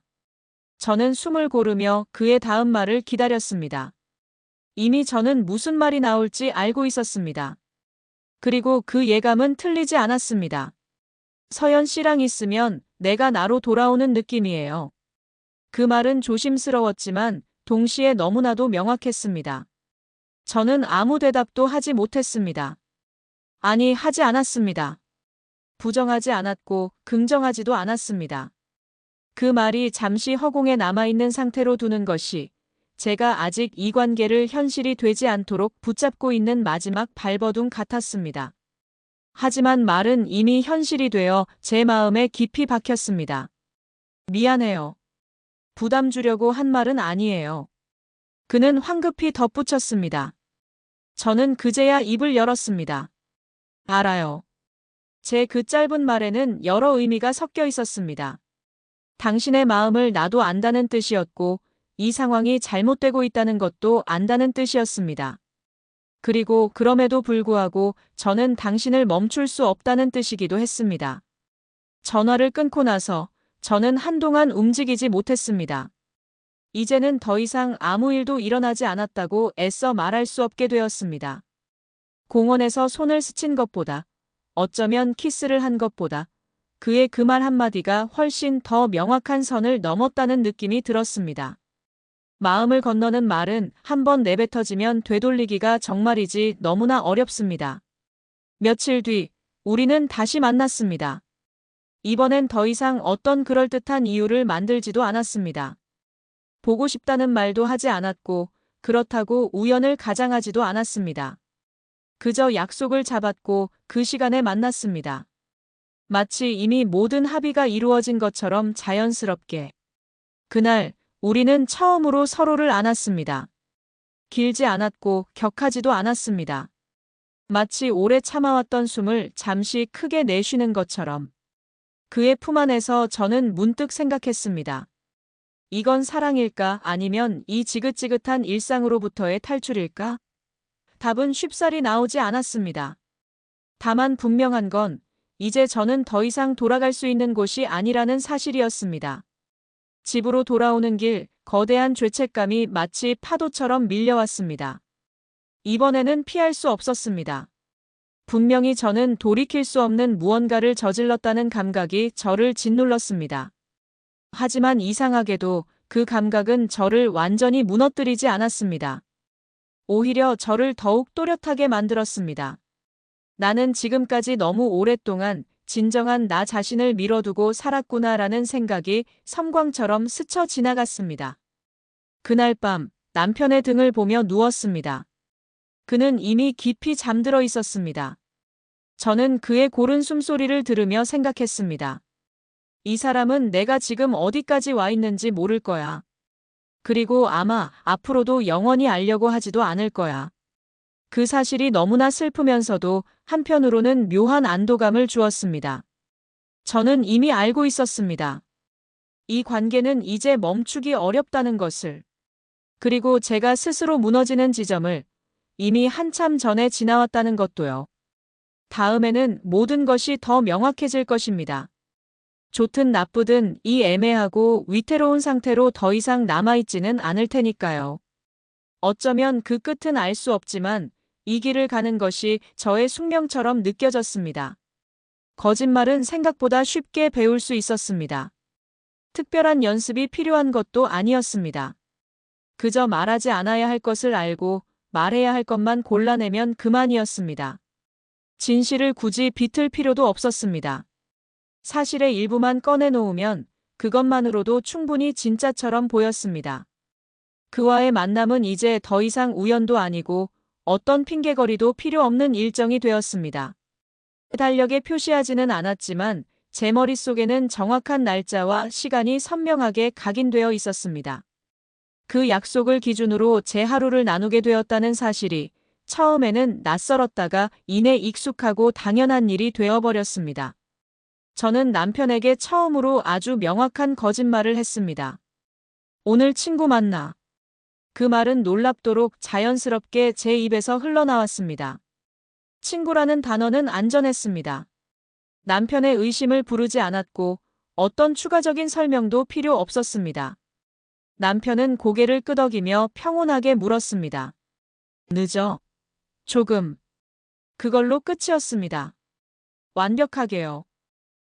Speaker 1: 저는 숨을 고르며 그의 다음 말을 기다렸습니다. 이미 저는 무슨 말이 나올지 알고 있었습니다. 그리고 그 예감은 틀리지 않았습니다. 서연 씨랑 있으면 내가 나로 돌아오는 느낌이에요. 그 말은 조심스러웠지만 동시에 너무나도 명확했습니다. 저는 아무 대답도 하지 못했습니다. 아니, 하지 않았습니다. 부정하지 않았고 긍정하지도 않았습니다. 그 말이 잠시 허공에 남아있는 상태로 두는 것이 제가 아직 이 관계를 현실이 되지 않도록 붙잡고 있는 마지막 발버둥 같았습니다. 하지만 말은 이미 현실이 되어 제 마음에 깊이 박혔습니다. 미안해요. 부담 주려고 한 말은 아니에요. 그는 황급히 덧붙였습니다. 저는 그제야 입을 열었습니다. 알아요. 제 그 짧은 말에는 여러 의미가 섞여 있었습니다. 당신의 마음을 나도 안다는 뜻이었고 이 상황이 잘못되고 있다는 것도 안다는 뜻이었습니다. 그리고 그럼에도 불구하고 저는 당신을 멈출 수 없다는 뜻이기도 했습니다. 전화를 끊고 나서 저는 한동안 움직이지 못했습니다. 이제는 더 이상 아무 일도 일어나지 않았다고 애써 말할 수 없게 되었습니다. 공원에서 손을 스친 것보다, 어쩌면 키스를 한 것보다 그의 그 말 한마디가 훨씬 더 명확한 선을 넘었다는 느낌이 들었습니다. 마음을 건너는 말은 한번 내뱉어지면 되돌리기가 정말이지 너무나 어렵습니다. 며칠 뒤 우리는 다시 만났습니다. 이번엔 더 이상 어떤 그럴듯한 이유를 만들지도 않았습니다. 보고 싶다는 말도 하지 않았고 그렇다고 우연을 가장하지도 않았습니다. 그저 약속을 잡았고 그 시간에 만났습니다. 마치 이미 모든 합의가 이루어진 것처럼 자연스럽게. 그날 우리는 처음으로 서로를 안았습니다. 길지 않았고 격하지도 않았습니다. 마치 오래 참아왔던 숨을 잠시 크게 내쉬는 것처럼. 그의 품 안에서 저는 문득 생각했습니다. 이건 사랑일까 아니면 이 지긋지긋한 일상으로부터의 탈출일까? 답은 쉽사리 나오지 않았습니다. 다만 분명한 건 이제 저는 더 이상 돌아갈 수 있는 곳이 아니라는 사실이었습니다. 집으로 돌아오는 길, 거대한 죄책감이 마치 파도처럼 밀려왔습니다. 이번에는 피할 수 없었습니다. 분명히 저는 돌이킬 수 없는 무언가를 저질렀다는 감각이 저를 짓눌렀습니다. 하지만 이상하게도 그 감각은 저를 완전히 무너뜨리지 않았습니다. 오히려 저를 더욱 또렷하게 만들었습니다. 나는 지금까지 너무 오랫동안 진정한 나 자신을 밀어두고 살았구나라는 생각이 섬광처럼 스쳐 지나갔습니다. 그날 밤 남편의 등을 보며 누웠습니다. 그는 이미 깊이 잠들어 있었습니다. 저는 그의 고른 숨소리를 들으며 생각했습니다. 이 사람은 내가 지금 어디까지 와 있는지 모를 거야. 그리고 아마 앞으로도 영원히 알려고 하지도 않을 거야. 그 사실이 너무나 슬프면서도 한편으로는 묘한 안도감을 주었습니다. 저는 이미 알고 있었습니다. 이 관계는 이제 멈추기 어렵다는 것을. 그리고 제가 스스로 무너지는 지점을, 이미 한참 전에 지나왔다는 것도요. 다음에는 모든 것이 더 명확해질 것입니다. 좋든 나쁘든 이 애매하고 위태로운 상태로 더 이상 남아있지는 않을 테니까요. 어쩌면 그 끝은 알 수 없지만 이 길을 가는 것이 저의 숙명처럼 느껴졌습니다. 거짓말은 생각보다 쉽게 배울 수 있었습니다. 특별한 연습이 필요한 것도 아니었습니다. 그저 말하지 않아야 할 것을 알고 말해야 할 것만 골라내면 그만이었습니다. 진실을 굳이 비틀 필요도 없었습니다. 사실의 일부만 꺼내놓으면 그것만으로도 충분히 진짜처럼 보였습니다. 그와의 만남은 이제 더 이상 우연도 아니고 어떤 핑계거리도 필요 없는 일정이 되었습니다. 달력에 표시하지는 않았지만 제 머릿속에는 정확한 날짜와 시간이 선명하게 각인되어 있었습니다. 그 약속을 기준으로 제 하루를 나누게 되었다는 사실이 처음에는 낯설었다가 이내 익숙하고 당연한 일이 되어버렸습니다. 저는 남편에게 처음으로 아주 명확한 거짓말을 했습니다. 오늘 친구 만나. 그 말은 놀랍도록 자연스럽게 제 입에서 흘러나왔습니다. 친구라는 단어는 안전했습니다. 남편의 의심을 부르지 않았고 어떤 추가적인 설명도 필요 없었습니다. 남편은 고개를 끄덕이며 평온하게 물었습니다. 늦어. 조금. 그걸로 끝이었습니다. 완벽하게요.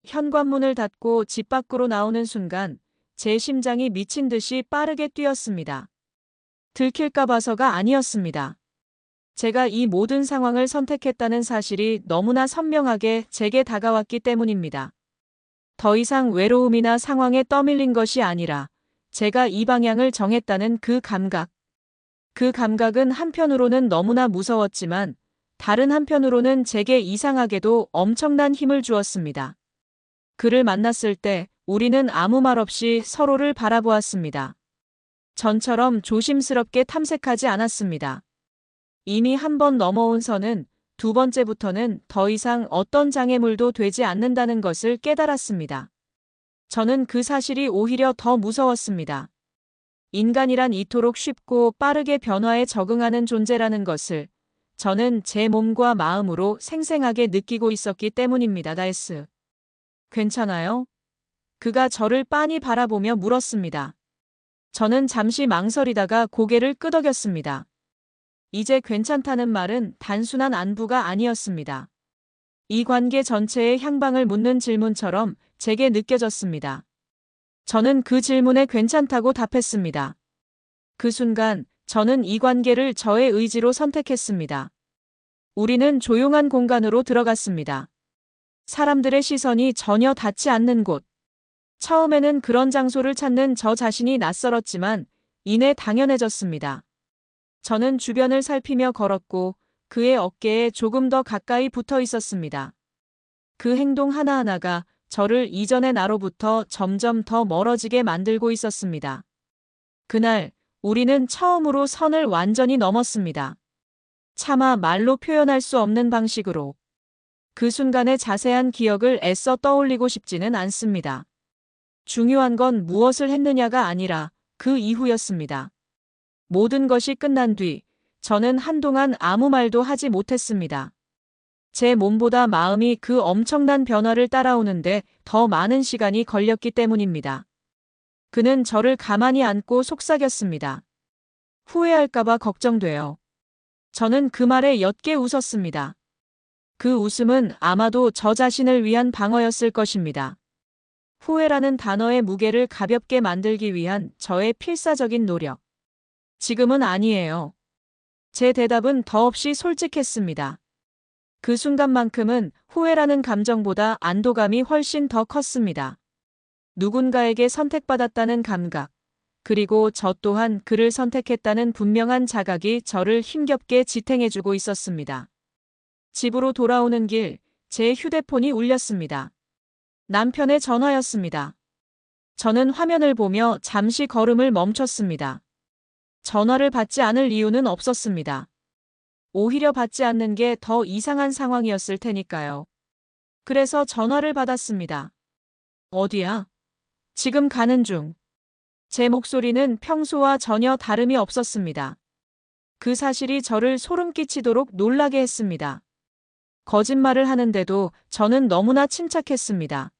Speaker 1: 현관문을 닫고 집 밖으로 나오는 순간 제 심장이 미친 듯이 빠르게 뛰었습니다. 들킬까 봐서가 아니었습니다. 제가 이 모든 상황을 선택했다는 사실이 너무나 선명하게 제게 다가왔기 때문입니다. 더 이상 외로움이나 상황에 떠밀린 것이 아니라 제가 이 방향을 정했다는 그 감각. 그 감각은 한편으로는 너무나 무서웠지만 다른 한편으로는 제게 이상하게도 엄청난 힘을 주었습니다. 그를 만났을 때 우리는 아무 말 없이 서로를 바라보았습니다. 전처럼 조심스럽게 탐색하지 않았습니다. 이미 한 번 넘어온 선은 두 번째부터는 더 이상 어떤 장애물도 되지 않는다는 것을 깨달았습니다. 저는 그 사실이 오히려 더 무서웠습니다. 인간이란 이토록 쉽고 빠르게 변화에 적응하는 존재라는 것을 저는 제 몸과 마음으로 생생하게 느끼고 있었기 때문입니다. 다이스. 괜찮아요? 그가 저를 빤히 바라보며 물었습니다. 저는 잠시 망설이다가 고개를 끄덕였습니다. 이제 괜찮다는 말은 단순한 안부가 아니었습니다. 이 관계 전체의 향방을 묻는 질문처럼 제게 느껴졌습니다. 저는 그 질문에 괜찮다고 답했습니다. 그 순간 저는 이 관계를 저의 의지로 선택했습니다. 우리는 조용한 공간으로 들어갔습니다. 사람들의 시선이 전혀 닿지 않는 곳. 처음에는 그런 장소를 찾는 저 자신이 낯설었지만 이내 당연해졌습니다. 저는 주변을 살피며 걸었고 그의 어깨에 조금 더 가까이 붙어 있었습니다. 그 행동 하나하나가 저를 이전의 나로부터 점점 더 멀어지게 만들고 있었습니다. 그날 우리는 처음으로 선을 완전히 넘었습니다. 차마 말로 표현할 수 없는 방식으로. 그 순간의 자세한 기억을 애써 떠올리고 싶지는 않습니다. 중요한 건 무엇을 했느냐가 아니라 그 이후였습니다. 모든 것이 끝난 뒤 저는 한동안 아무 말도 하지 못했습니다. 제 몸보다 마음이 그 엄청난 변화를 따라오는데 더 많은 시간이 걸렸기 때문입니다. 그는 저를 가만히 안고 속삭였습니다. 후회할까봐 걱정돼요. 저는 그 말에 옅게 웃었습니다. 그 웃음은 아마도 저 자신을 위한 방어였을 것입니다. 후회라는 단어의 무게를 가볍게 만들기 위한 저의 필사적인 노력. 지금은 아니에요. 제 대답은 더없이 솔직했습니다. 그 순간만큼은 후회라는 감정보다 안도감이 훨씬 더 컸습니다. 누군가에게 선택받았다는 감각, 그리고 저 또한 그를 선택했다는 분명한 자각이 저를 힘겹게 지탱해주고 있었습니다. 집으로 돌아오는 길, 제 휴대폰이 울렸습니다. 남편의 전화였습니다. 저는 화면을 보며 잠시 걸음을 멈췄습니다. 전화를 받지 않을 이유는 없었습니다. 오히려 받지 않는 게 더 이상한 상황이었을 테니까요. 그래서 전화를 받았습니다. 어디야? 지금 가는 중. 제 목소리는 평소와 전혀 다름이 없었습니다. 그 사실이 저를 소름 끼치도록 놀라게 했습니다. 거짓말을 하는데도 저는 너무나 침착했습니다.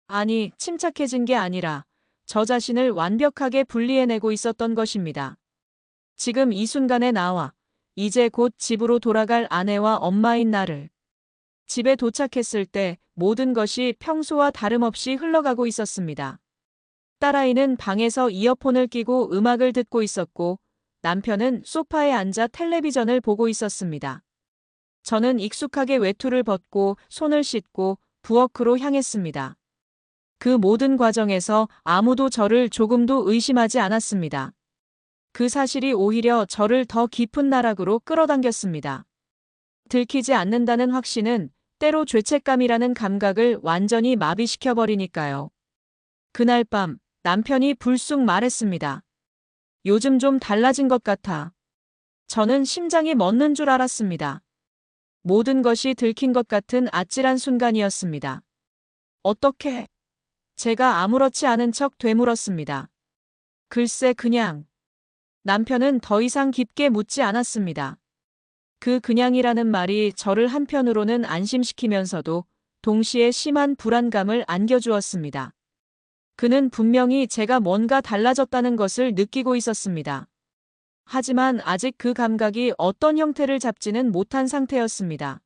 Speaker 1: 아니, 침착해진 게 아니라 저 자신을 완벽하게 분리해내고 있었던 것입니다. 지금 이 순간에 나와 이제 곧 집으로 돌아갈 아내와 엄마인 나를 집에 도착했을 때 모든 것이 평소와 다름없이 흘러가고 있었습니다. 딸아이는 방에서 이어폰을 끼고 음악을 듣고 있었고 남편은 소파에 앉아 텔레비전을 보고 있었습니다. 저는 익숙하게 외투를 벗고 손을 씻고 부엌으로 향했습니다. 그 모든 과정에서 아무도 저를 조금도 의심하지 않았습니다. 그 사실이 오히려 저를 더 깊은 나락으로 끌어당겼습니다. 들키지 않는다는 확신은 때로 죄책감이라는 감각을 완전히 마비시켜버리니까요. 그날 밤 남편이 불쑥 말했습니다. 요즘 좀 달라진 것 같아. 저는 심장이 멎는 줄 알았습니다. 모든 것이 들킨 것 같은 아찔한 순간이었습니다. 어떻게? 제가 아무렇지 않은 척 되물었습니다. 글쎄 그냥. 남편은 더 이상 깊게 묻지 않았습니다. 그 그냥이라는 말이 저를 한편으로는 안심시키면서도 동시에 심한 불안감을 안겨주었습니다. 그는 분명히 제가 뭔가 달라졌다는 것을 느끼고 있었습니다. 하지만 아직 그 감각이 어떤 형태를 잡지는 못한 상태였습니다.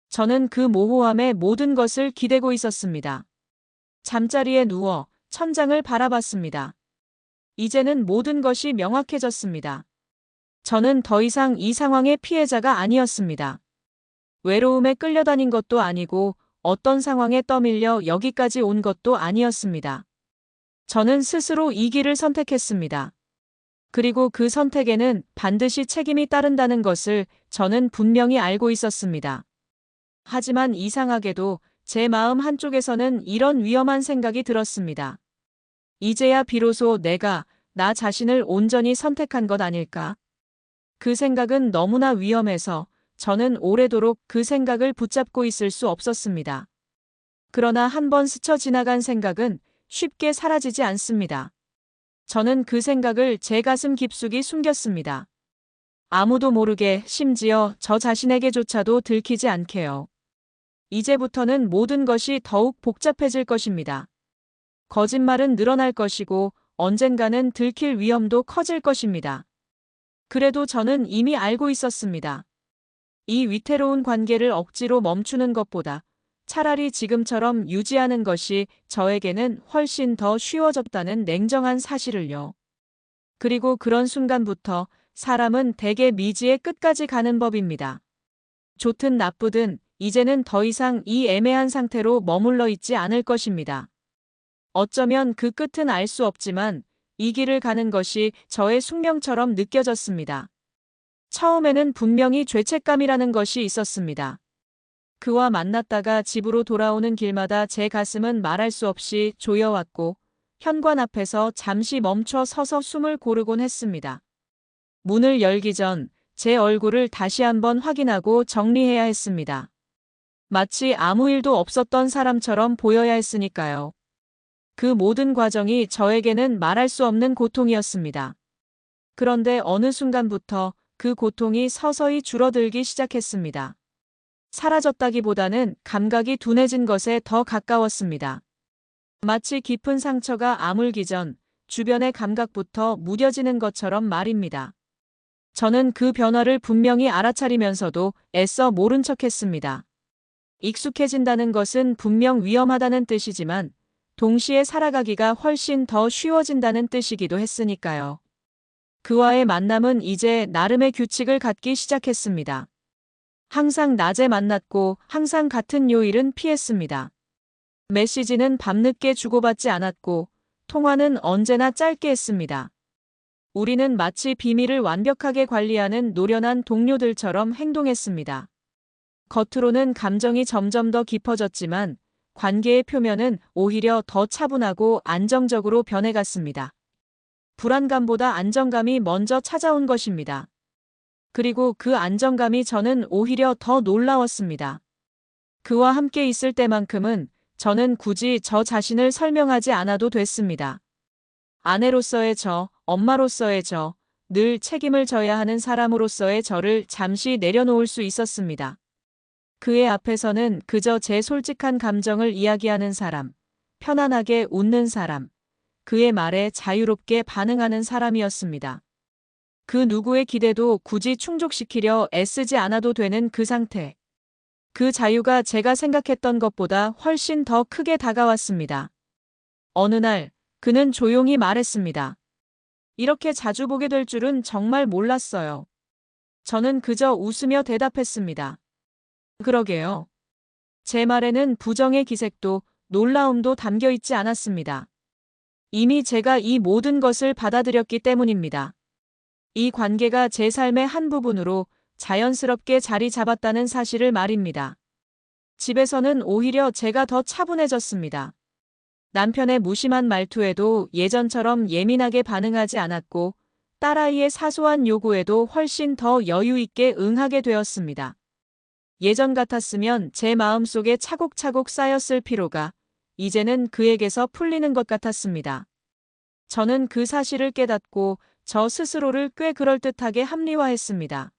Speaker 1: 저는 그 모호함에 모든 것을 기대고 있었습니다. 잠자리에 누워 천장을 바라봤습니다. 이제는 모든 것이 명확해졌습니다. 저는 더 이상 이 상황의 피해자가 아니었습니다. 외로움에 끌려다닌 것도 아니고 어떤 상황에 떠밀려 여기까지 온 것도 아니었습니다. 저는 스스로 이 길을 선택했습니다. 그리고 그 선택에는 반드시 책임이 따른다는 것을 저는 분명히 알고 있었습니다. 하지만 이상하게도 제 마음 한쪽에서는 이런 위험한 생각이 들었습니다. 이제야 비로소 내가 나 자신을 온전히 선택한 것 아닐까? 그 생각은 너무나 위험해서 저는 오래도록 그 생각을 붙잡고 있을 수 없었습니다. 그러나 한번 스쳐 지나간 생각은 쉽게 사라지지 않습니다. 저는 그 생각을 제 가슴 깊숙이 숨겼습니다. 아무도 모르게 심지어 저 자신에게조차도 들키지 않게요. 이제부터는 모든 것이 더욱 복잡해질 것입니다. 거짓말은 늘어날 것이고 언젠가는 들킬 위험도 커질 것입니다. 그래도 저는 이미 알고 있었습니다. 이 위태로운 관계를 억지로 멈추는 것보다 차라리 지금처럼 유지하는 것이 저에게는 훨씬 더 쉬워졌다는 냉정한 사실을요. 그리고 그런 순간부터 사람은 대개 미지의 끝까지 가는 법입니다. 좋든 나쁘든 이제는 더 이상 이 애매한 상태로 머물러 있지 않을 것입니다. 어쩌면 그 끝은 알 수 없지만 이 길을 가는 것이 저의 숙명처럼 느껴졌습니다. 처음에는 분명히 죄책감이라는 것이 있었습니다. 그와 만났다가 집으로 돌아오는 길마다 제 가슴은 말할 수 없이 조여왔고 현관 앞에서 잠시 멈춰 서서 숨을 고르곤 했습니다. 문을 열기 전 제 얼굴을 다시 한번 확인하고 정리해야 했습니다. 마치 아무 일도 없었던 사람처럼 보여야 했으니까요. 그 모든 과정이 저에게는 말할 수 없는 고통이었습니다. 그런데 어느 순간부터 그 고통이 서서히 줄어들기 시작했습니다. 사라졌다기보다는 감각이 둔해진 것에 더 가까웠습니다. 마치 깊은 상처가 아물기 전 주변의 감각부터 무뎌지는 것처럼 말입니다. 저는 그 변화를 분명히 알아차리면서도 애써 모른 척했습니다. 익숙해진다는 것은 분명 위험하다는 뜻이지만 동시에 살아가기가 훨씬 더 쉬워진다는 뜻이기도 했으니까요. 그와의 만남은 이제 나름의 규칙을 갖기 시작했습니다. 항상 낮에 만났고 항상 같은 요일은 피했습니다. 메시지는 밤늦게 주고받지 않았고 통화는 언제나 짧게 했습니다. 우리는 마치 비밀을 완벽하게 관리하는 노련한 동료들처럼 행동했습니다. 겉으로는 감정이 점점 더 깊어졌지만 관계의 표면은 오히려 더 차분하고 안정적으로 변해갔습니다. 불안감보다 안정감이 먼저 찾아온 것입니다. 그리고 그 안정감이 저는 오히려 더 놀라웠습니다. 그와 함께 있을 때만큼은 저는 굳이 저 자신을 설명하지 않아도 됐습니다. 아내로서의 저, 엄마로서의 저, 늘 책임을 져야 하는 사람으로서의 저를 잠시 내려놓을 수 있었습니다. 그의 앞에서는 그저 제 솔직한 감정을 이야기하는 사람, 편안하게 웃는 사람, 그의 말에 자유롭게 반응하는 사람이었습니다. 그 누구의 기대도 굳이 충족시키려 애쓰지 않아도 되는 그 상태. 그 자유가 제가 생각했던 것보다 훨씬 더 크게 다가왔습니다. 어느 날, 그는 조용히 말했습니다. 이렇게 자주 보게 될 줄은 정말 몰랐어요. 저는 그저 웃으며 대답했습니다. 그러게요. 제 말에는 부정의 기색도 놀라움도 담겨 있지 않았습니다. 이미 제가 이 모든 것을 받아들였기 때문입니다. 이 관계가 제 삶의 한 부분으로 자연스럽게 자리 잡았다는 사실을 말입니다. 집에서는 오히려 제가 더 차분해졌습니다. 남편의 무심한 말투에도 예전처럼 예민하게 반응하지 않았고 딸아이의 사소한 요구에도 훨씬 더 여유 있게 응하게 되었습니다. 예전 같았으면 제 마음속에 차곡차곡 쌓였을 피로가 이제는 그에게서 풀리는 것 같았습니다. 저는 그 사실을 깨닫고 저 스스로를 꽤 그럴듯하게 합리화했습니다.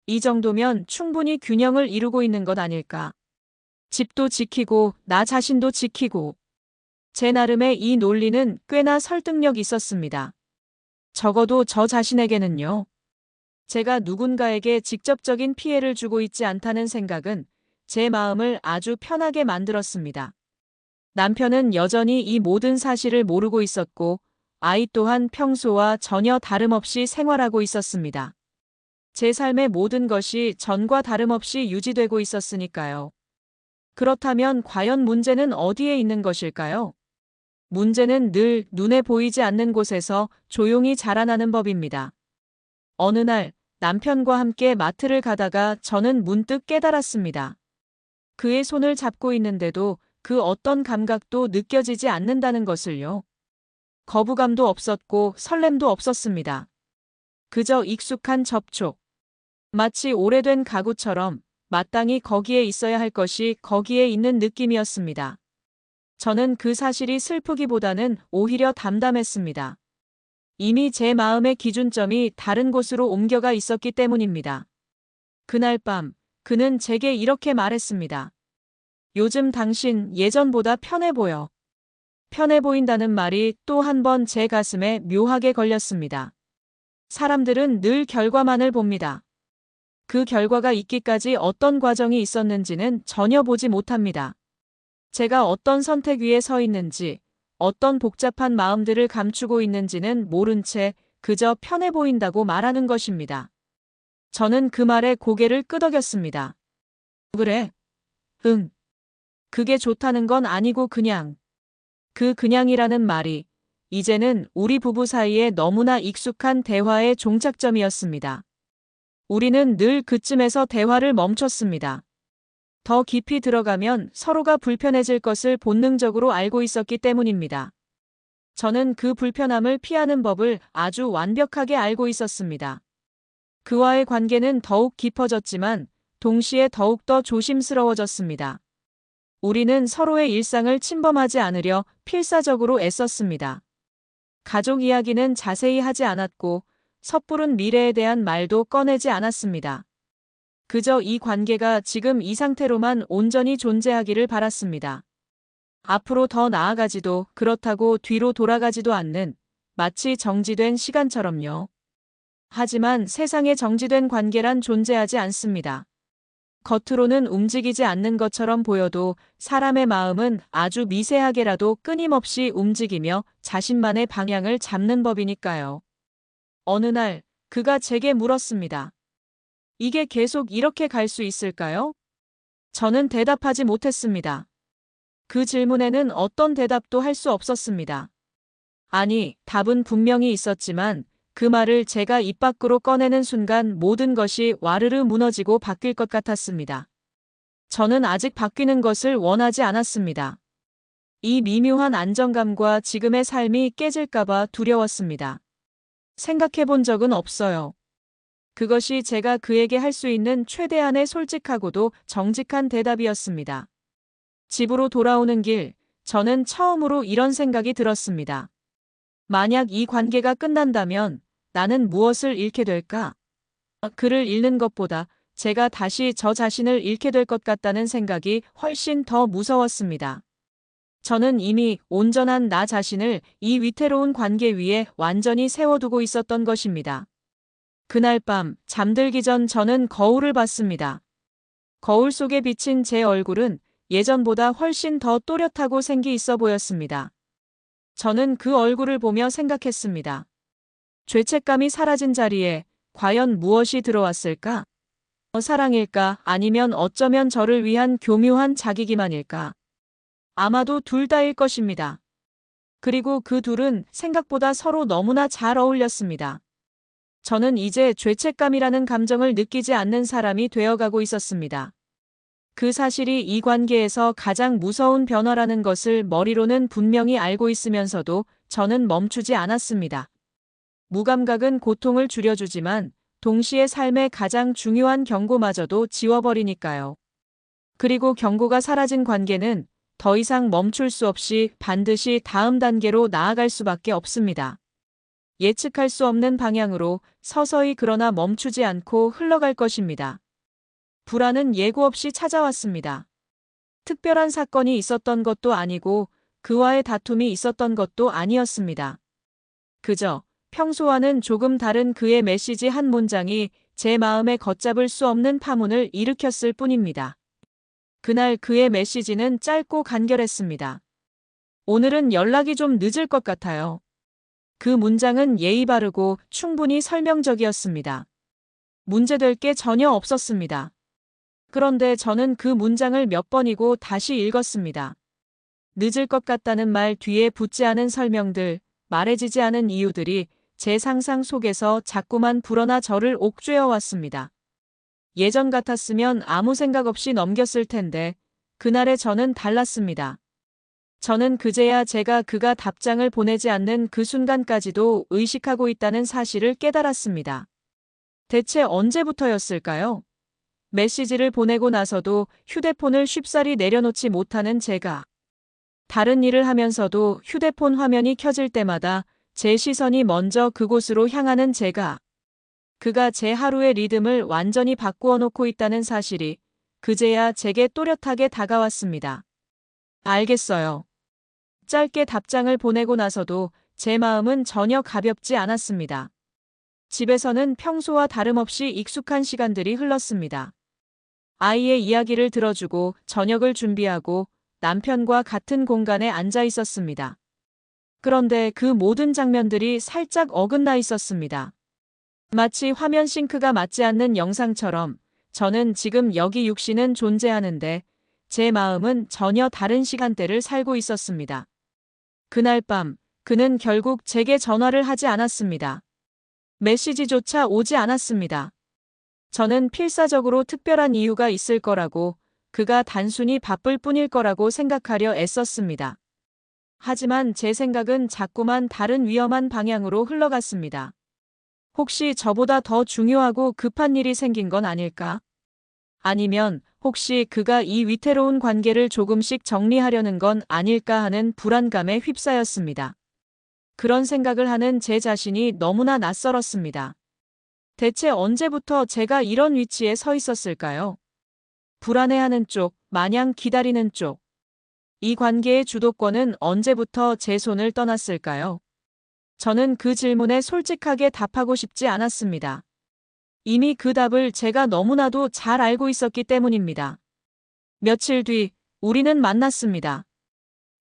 Speaker 1: 이 정도면 충분히 균형을 이루고 있는 것 아닐까. 집도 지키고 나 자신도 지키고. 제 나름의 이 논리는 꽤나 설득력 있었습니다. 적어도 저 자신에게는요. 제가 누군가에게 직접적인 피해를 주고 있지 않다는 생각은 제 마음을 아주 편하게 만들었습니다. 남편은 여전히 이 모든 사실을 모르고 있었고 아이 또한 평소와 전혀 다름없이 생활하고 있었습니다. 제 삶의 모든 것이 전과 다름없이 유지되고 있었으니까요. 그렇다면 과연 문제는 어디에 있는 것일까요? 문제는 늘 눈에 보이지 않는 곳에서 조용히 자라나는 법입니다. 어느 날 남편과 함께 마트를 가다가 저는 문득 깨달았습니다. 그의 손을 잡고 있는데도 그 어떤 감각도 느껴지지 않는다는 것을요. 거부감도 없었고 설렘도 없었습니다. 그저 익숙한 접촉. 마치 오래된 가구처럼 마땅히 거기에 있어야 할 것이 거기에 있는 느낌이었습니다. 저는 그 사실이 슬프기보다는 오히려 담담했습니다. 이미 제 마음의 기준점이 다른 곳으로 옮겨가 있었기 때문입니다. 그날 밤, 그는 제게 이렇게 말했습니다. 요즘 당신 예전보다 편해 보여. 편해 보인다는 말이 또 한 번 제 가슴에 묘하게 걸렸습니다. 사람들은 늘 결과만을 봅니다. 그 결과가 있기까지 어떤 과정이 있었는지는 전혀 보지 못합니다. 제가 어떤 선택 위에 서 있는지, 어떤 복잡한 마음들을 감추고 있는지는 모른 채 그저 편해 보인다고 말하는 것입니다. 저는 그 말에 고개를 끄덕였습니다. 그래? 응. 그게 좋다는 건 아니고 그냥. 그 그냥이라는 말이 이제는 우리 부부 사이에 너무나 익숙한 대화의 종착점이었습니다. 우리는 늘 그쯤에서 대화를 멈췄습니다. 더 깊이 들어가면 서로가 불편해질 것을 본능적으로 알고 있었기 때문입니다. 저는 그 불편함을 피하는 법을 아주 완벽하게 알고 있었습니다. 그와의 관계는 더욱 깊어졌지만 동시에 더욱더 조심스러워졌습니다. 우리는 서로의 일상을 침범하지 않으려 필사적으로 애썼습니다. 가족 이야기는 자세히 하지 않았고 섣부른 미래에 대한 말도 꺼내지 않았습니다. 그저 이 관계가 지금 이 상태로만 온전히 존재하기를 바랐습니다. 앞으로 더 나아가지도 그렇다고 뒤로 돌아가지도 않는 마치 정지된 시간처럼요. 하지만 세상에 정지된 관계란 존재하지 않습니다. 겉으로는 움직이지 않는 것처럼 보여도 사람의 마음은 아주 미세하게라도 끊임없이 움직이며 자신만의 방향을 잡는 법이니까요. 어느 날 그가 제게 물었습니다. 이게 계속 이렇게 갈 수 있을까요? 저는 대답하지 못했습니다. 그 질문에는 어떤 대답도 할 수 없었습니다. 아니, 답은 분명히 있었지만 그 말을 제가 입 밖으로 꺼내는 순간 모든 것이 와르르 무너지고 바뀔 것 같았습니다. 저는 아직 바뀌는 것을 원하지 않았습니다. 이 미묘한 안정감과 지금의 삶이 깨질까봐 두려웠습니다. 생각해 본 적은 없어요. 그것이 제가 그에게 할 수 있는 최대한의 솔직하고도 정직한 대답이었습니다. 집으로 돌아오는 길, 저는 처음으로 이런 생각이 들었습니다. 만약 이 관계가 끝난다면 나는 무엇을 잃게 될까? 글을 읽는 것보다 제가 다시 저 자신을 잃게 될 것 같다는 생각이 훨씬 더 무서웠습니다. 저는 이미 온전한 나 자신을 이 위태로운 관계 위에 완전히 세워두고 있었던 것입니다. 그날 밤 잠들기 전 저는 거울을 봤습니다. 거울 속에 비친 제 얼굴은 예전보다 훨씬 더 또렷하고 생기 있어 보였습니다. 저는 그 얼굴을 보며 생각했습니다. 죄책감이 사라진 자리에 과연 무엇이 들어왔을까? 사랑일까? 아니면 어쩌면 저를 위한 교묘한 자기기만일까? 아마도 둘 다일 것입니다. 그리고 그 둘은 생각보다 서로 너무나 잘 어울렸습니다. 저는 이제 죄책감이라는 감정을 느끼지 않는 사람이 되어가고 있었습니다. 그 사실이 이 관계에서 가장 무서운 변화라는 것을 머리로는 분명히 알고 있으면서도 저는 멈추지 않았습니다. 무감각은 고통을 줄여주지만 동시에 삶의 가장 중요한 경고마저도 지워버리니까요. 그리고 경고가 사라진 관계는 더 이상 멈출 수 없이 반드시 다음 단계로 나아갈 수밖에 없습니다. 예측할 수 없는 방향으로 서서히 그러나 멈추지 않고 흘러갈 것입니다. 불안은 예고 없이 찾아왔습니다. 특별한 사건이 있었던 것도 아니고 그와의 다툼이 있었던 것도 아니었습니다. 그저 평소와는 조금 다른 그의 메시지 한 문장이 제 마음에 걷잡을 수 없는 파문을 일으켰을 뿐입니다. 그날 그의 메시지는 짧고 간결했습니다. 오늘은 연락이 좀 늦을 것 같아요. 그 문장은 예의 바르고 충분히 설명적이었습니다. 문제될 게 전혀 없었습니다. 그런데 저는 그 문장을 몇 번이고 다시 읽었습니다. 늦을 것 같다는 말 뒤에 붙지 않은 설명들, 말해지지 않은 이유들이 제 상상 속에서 자꾸만 불어나 저를 옥죄어 왔습니다. 예전 같았으면 아무 생각 없이 넘겼을 텐데 그날의 저는 달랐습니다. 저는 그제야 제가 그가 답장을 보내지 않는 그 순간까지도 의식하고 있다는 사실을 깨달았습니다. 대체 언제부터였을까요? 메시지를 보내고 나서도 휴대폰을 쉽사리 내려놓지 못하는 제가. 다른 일을 하면서도 휴대폰 화면이 켜질 때마다 제 시선이 먼저 그곳으로 향하는 제가. 그가 제 하루의 리듬을 완전히 바꾸어 놓고 있다는 사실이 그제야 제게 또렷하게 다가왔습니다. 알겠어요. 짧게 답장을 보내고 나서도 제 마음은 전혀 가볍지 않았습니다. 집에서는 평소와 다름없이 익숙한 시간들이 흘렀습니다. 아이의 이야기를 들어주고 저녁을 준비하고 남편과 같은 공간에 앉아 있었습니다. 그런데 그 모든 장면들이 살짝 어긋나 있었습니다. 마치 화면 싱크가 맞지 않는 영상처럼 저는 지금 여기 육신은 존재하는데 제 마음은 전혀 다른 시간대를 살고 있었습니다. 그날 밤 그는 결국 제게 전화를 하지 않았습니다. 메시지조차 오지 않았습니다. 저는 필사적으로 특별한 이유가 있을 거라고 그가 단순히 바쁠 뿐일 거라고 생각하려 애썼습니다. 하지만 제 생각은 자꾸만 다른 위험한 방향으로 흘러갔습니다. 혹시 저보다 더 중요하고 급한 일이 생긴 건 아닐까? 아니면 혹시 그가 이 위태로운 관계를 조금씩 정리하려는 건 아닐까 하는 불안감에 휩싸였습니다. 그런 생각을 하는 제 자신이 너무나 낯설었습니다. 대체 언제부터 제가 이런 위치에 서 있었을까요? 불안해하는 쪽, 마냥 기다리는 쪽. 이 관계의 주도권은 언제부터 제 손을 떠났을까요? 저는 그 질문에 솔직하게 답하고 싶지 않았습니다. 이미 그 답을 제가 너무나도 잘 알고 있었기 때문입니다. 며칠 뒤 우리는 만났습니다.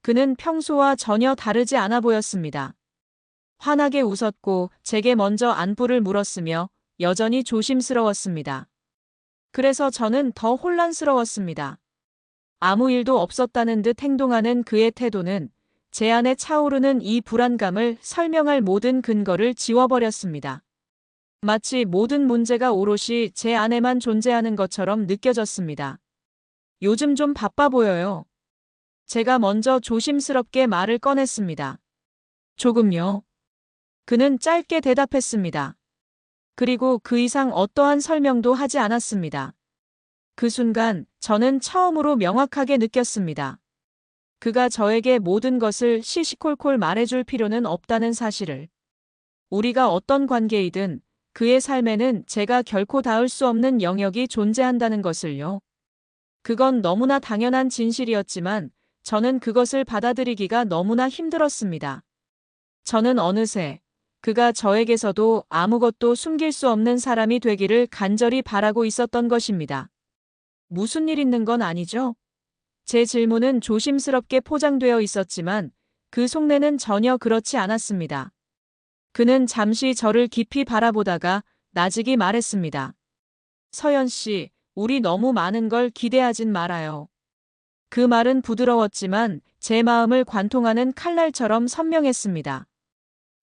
Speaker 1: 그는 평소와 전혀 다르지 않아 보였습니다. 환하게 웃었고 제게 먼저 안부를 물었으며 여전히 조심스러웠습니다. 그래서 저는 더 혼란스러웠습니다. 아무 일도 없었다는 듯 행동하는 그의 태도는 제 안에 차오르는 이 불안감을 설명할 모든 근거를 지워버렸습니다. 마치 모든 문제가 오롯이 제 안에만 존재하는 것처럼 느껴졌습니다. 요즘 좀 바빠 보여요. 제가 먼저 조심스럽게 말을 꺼냈습니다. 조금요. 그는 짧게 대답했습니다. 그리고 그 이상 어떠한 설명도 하지 않았습니다. 그 순간 저는 처음으로 명확하게 느꼈습니다. 그가 저에게 모든 것을 시시콜콜 말해줄 필요는 없다는 사실을. 우리가 어떤 관계이든 그의 삶에는 제가 결코 닿을 수 없는 영역이 존재한다는 것을요. 그건 너무나 당연한 진실이었지만 저는 그것을 받아들이기가 너무나 힘들었습니다. 저는 어느새 그가 저에게서도 아무것도 숨길 수 없는 사람이 되기를 간절히 바라고 있었던 것입니다. 무슨 일 있는 건 아니죠? 제 질문은 조심스럽게 포장되어 있었지만 그 속내는 전혀 그렇지 않았습니다. 그는 잠시 저를 깊이 바라보다가 나직이 말했습니다. 서연 씨, 우리 너무 많은 걸 기대하진 말아요. 그 말은 부드러웠지만 제 마음을 관통하는 칼날처럼 선명했습니다.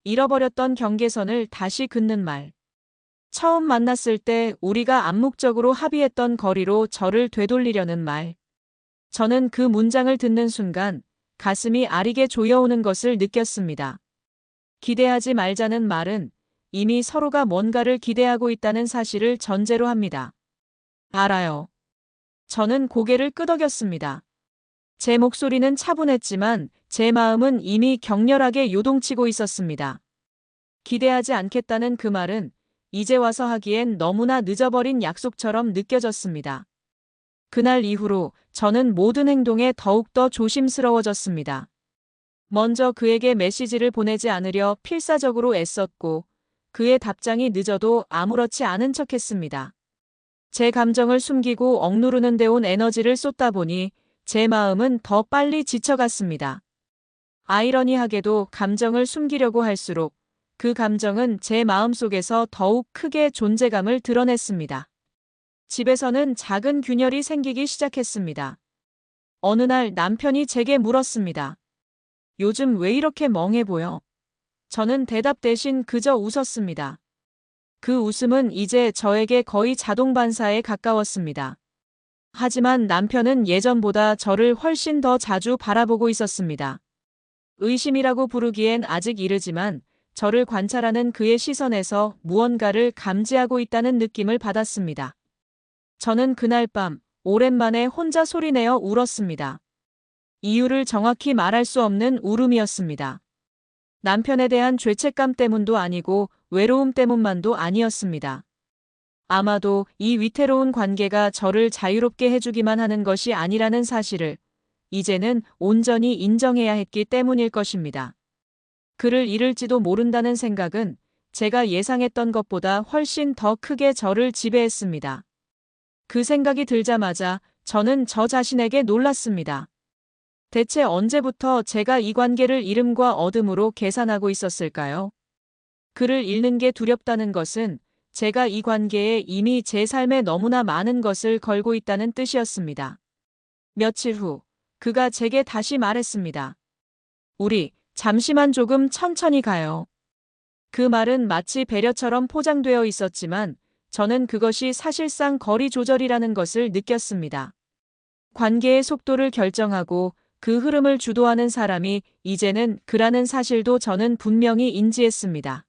Speaker 1: 잃어버렸던 경계선을 다시 긋는 말. 처음 만났을 때 우리가 암묵적으로 합의했던 거리로 저를 되돌리려는 말. 저는 그 문장을 듣는 순간 가슴이 아리게 조여오는 것을 느꼈습니다. 기대하지 말자는 말은 이미 서로가 뭔가를 기대하고 있다는 사실을 전제로 합니다. 알아요. 저는 고개를 끄덕였습니다. 제 목소리는 차분했지만 제 마음은 이미 격렬하게 요동치고 있었습니다. 기대하지 않겠다는 그 말은 이제 와서 하기엔 너무나 늦어버린 약속처럼 느껴졌습니다. 그날 이후로 저는 모든 행동에 더욱더 조심스러워졌습니다. 먼저 그에게 메시지를 보내지 않으려 필사적으로 애썼고 그의 답장이 늦어도 아무렇지 않은 척했습니다. 제 감정을 숨기고 억누르는 데 온 에너지를 쏟다 보니 제 마음은 더 빨리 지쳐갔습니다. 아이러니하게도 감정을 숨기려고 할수록 그 감정은 제 마음속에서 더욱 크게 존재감을 드러냈습니다. 집에서는 작은 균열이 생기기 시작했습니다. 어느 날 남편이 제게 물었습니다. 요즘 왜 이렇게 멍해 보여? 저는 대답 대신 그저 웃었습니다. 그 웃음은 이제 저에게 거의 자동 반사에 가까웠습니다. 하지만 남편은 예전보다 저를 훨씬 더 자주 바라보고 있었습니다. 의심이라고 부르기엔 아직 이르지만 저를 관찰하는 그의 시선에서 무언가를 감지하고 있다는 느낌을 받았습니다. 저는 그날 밤 오랜만에 혼자 소리내어 울었습니다. 이유를 정확히 말할 수 없는 울음이었습니다. 남편에 대한 죄책감 때문도 아니고 외로움 때문만도 아니었습니다. 아마도 이 위태로운 관계가 저를 자유롭게 해주기만 하는 것이 아니라는 사실을 이제는 온전히 인정해야 했기 때문일 것입니다. 그를 잃을지도 모른다는 생각은 제가 예상했던 것보다 훨씬 더 크게 저를 지배했습니다. 그 생각이 들자마자 저는 저 자신에게 놀랐습니다. 대체 언제부터 제가 이 관계를 잃음과 얻음으로 계산하고 있었을까요? 그를 잃는 게 두렵다는 것은 제가 이 관계에 이미 제 삶에 너무나 많은 것을 걸고 있다는 뜻이었습니다. 며칠 후 그가 제게 다시 말했습니다. 우리 잠시만 조금 천천히 가요. 그 말은 마치 배려처럼 포장되어 있었지만 저는 그것이 사실상 거리 조절이라는 것을 느꼈습니다. 관계의 속도를 결정하고 그 흐름을 주도하는 사람이 이제는 그라는 사실도 저는 분명히 인지했습니다.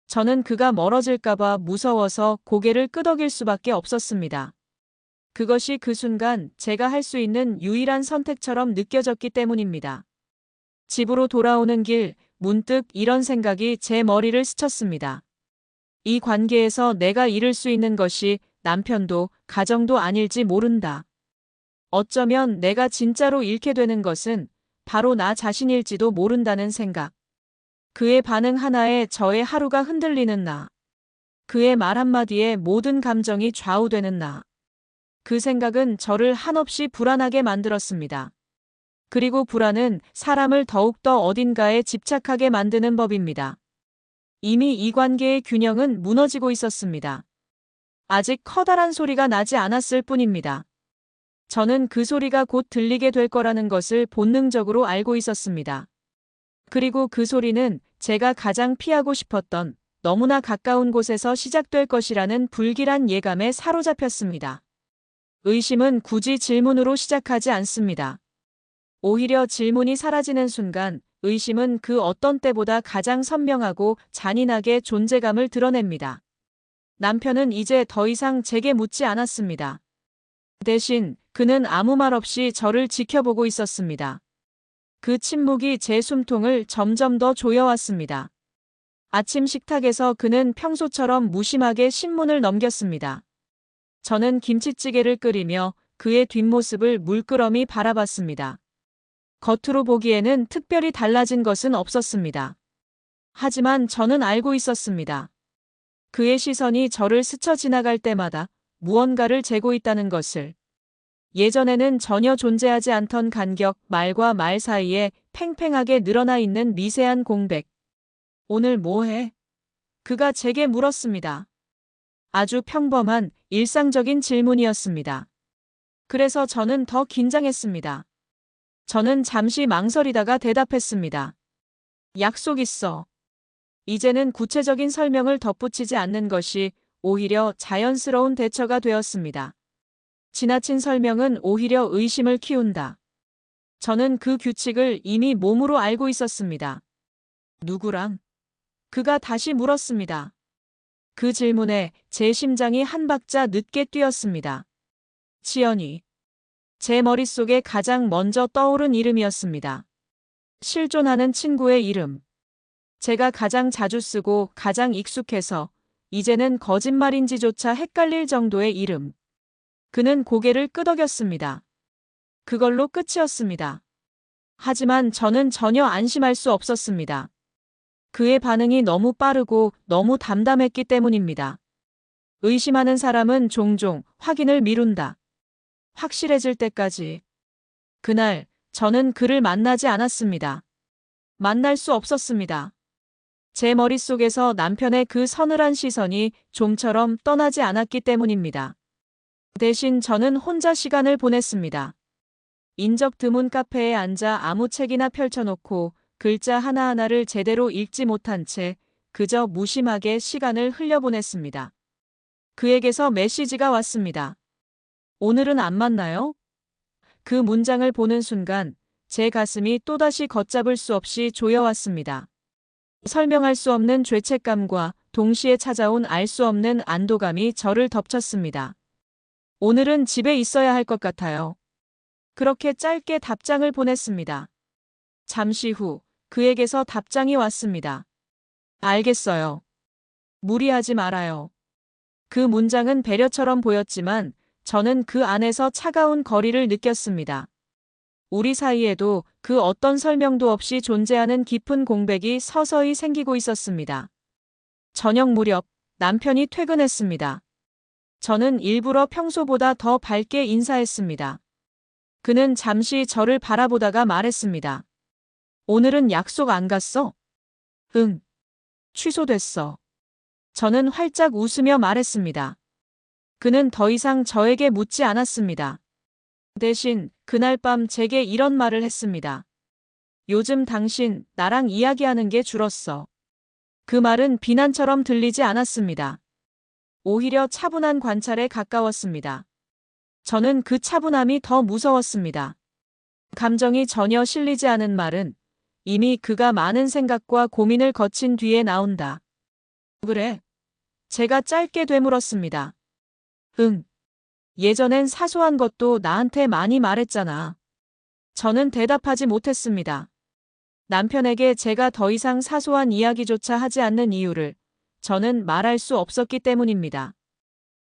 Speaker 1: 저는 그가 멀어질까봐 무서워서 고개를 끄덕일 수밖에 없었습니다. 그것이 그 순간 제가 할 수 있는 유일한 선택처럼 느껴졌기 때문입니다. 집으로 돌아오는 길 문득 이런 생각이 제 머리를 스쳤습니다. 이 관계에서 내가 잃을 수 있는 것이 남편도 가정도 아닐지 모른다. 어쩌면 내가 진짜로 잃게 되는 것은 바로 나 자신일지도 모른다는 생각. 그의 반응 하나에 저의 하루가 흔들리는 나. 그의 말 한마디에 모든 감정이 좌우되는 나. 그 생각은 저를 한없이 불안하게 만들었습니다. 그리고 불안은 사람을 더욱더 어딘가에 집착하게 만드는 법입니다. 이미 이 관계의 균형은 무너지고 있었습니다. 아직 커다란 소리가 나지 않았을 뿐입니다. 저는 그 소리가 곧 들리게 될 거라는 것을 본능적으로 알고 있었습니다. 그리고 그 소리는 제가 가장 피하고 싶었던 너무나 가까운 곳에서 시작될 것이라는 불길한 예감에 사로잡혔습니다. 의심은 굳이 질문으로 시작하지 않습니다. 오히려 질문이 사라지는 순간 의심은 그 어떤 때보다 가장 선명하고 잔인하게 존재감을 드러냅니다. 남편은 이제 더 이상 제게 묻지 않았습니다. 대신 그는 아무 말 없이 저를 지켜보고 있었습니다. 그 침묵이 제 숨통을 점점 더 조여왔습니다. 아침 식탁에서 그는 평소처럼 무심하게 신문을 넘겼습니다. 저는 김치찌개를 끓이며 그의 뒷모습을 물끄러미 바라봤습니다. 겉으로 보기에는 특별히 달라진 것은 없었습니다. 하지만 저는 알고 있었습니다. 그의 시선이 저를 스쳐 지나갈 때마다 무언가를 재고 있다는 것을. 예전에는 전혀 존재하지 않던 간격, 말과 말 사이에 팽팽하게 늘어나 있는 미세한 공백. 오늘 뭐 해? 그가 제게 물었습니다. 아주 평범한 일상적인 질문이었습니다. 그래서 저는 더 긴장했습니다. 저는 잠시 망설이다가 대답했습니다. 약속 있어. 이제는 구체적인 설명을 덧붙이지 않는 것이 오히려 자연스러운 대처가 되었습니다. 지나친 설명은 오히려 의심을 키운다. 저는 그 규칙을 이미 몸으로 알고 있었습니다. 누구랑? 그가 다시 물었습니다. 그 질문에 제 심장이 한 박자 늦게 뛰었습니다. 지연이. 제 머릿속에 가장 먼저 떠오른 이름이었습니다. 실존하는 친구의 이름. 제가 가장 자주 쓰고 가장 익숙해서 이제는 거짓말인지조차 헷갈릴 정도의 이름. 그는 고개를 끄덕였습니다. 그걸로 끝이었습니다. 하지만 저는 전혀 안심할 수 없었습니다. 그의 반응이 너무 빠르고 너무 담담했기 때문입니다. 의심하는 사람은 종종 확인을 미룬다. 확실해질 때까지. 그날 저는 그를 만나지 않았습니다. 만날 수 없었습니다. 제 머릿속에서 남편의 그 서늘한 시선이 좀처럼 떠나지 않았기 때문입니다. 대신 저는 혼자 시간을 보냈습니다. 인적 드문 카페에 앉아 아무 책이나 펼쳐놓고 글자 하나하나를 제대로 읽지 못한 채 그저 무심하게 시간을 흘려보냈습니다. 그에게서 메시지가 왔습니다. 오늘은 안 만나요? 그 문장을 보는 순간 제 가슴이 또다시 걷잡을 수 없이 조여왔습니다. 설명할 수 없는 죄책감과 동시에 찾아온 알 수 없는 안도감이 저를 덮쳤습니다. 오늘은 집에 있어야 할 것 같아요. 그렇게 짧게 답장을 보냈습니다. 잠시 후 그에게서 답장이 왔습니다. 알겠어요. 무리하지 말아요. 그 문장은 배려처럼 보였지만 저는 그 안에서 차가운 거리를 느꼈습니다. 우리 사이에도 그 어떤 설명도 없이 존재하는 깊은 공백이 서서히 생기고 있었습니다. 저녁 무렵 남편이 퇴근했습니다. 저는 일부러 평소보다 더 밝게 인사했습니다. 그는 잠시 저를 바라보다가 말했습니다. 오늘은 약속 안 갔어? 응. 취소됐어. 저는 활짝 웃으며 말했습니다. 그는 더 이상 저에게 묻지 않았습니다. 대신 그날 밤 제게 이런 말을 했습니다. 요즘 당신 나랑 이야기하는 게 줄었어. 그 말은 비난처럼 들리지 않았습니다. 오히려 차분한 관찰에 가까웠습니다. 저는 그 차분함이 더 무서웠습니다. 감정이 전혀 실리지 않은 말은 이미 그가 많은 생각과 고민을 거친 뒤에 나온다. 그래? 제가 짧게 되물었습니다. 응. 예전엔 사소한 것도 나한테 많이 말했잖아. 저는 대답하지 못했습니다. 남편에게 제가 더 이상 사소한 이야기조차 하지 않는 이유를 저는 말할 수 없었기 때문입니다.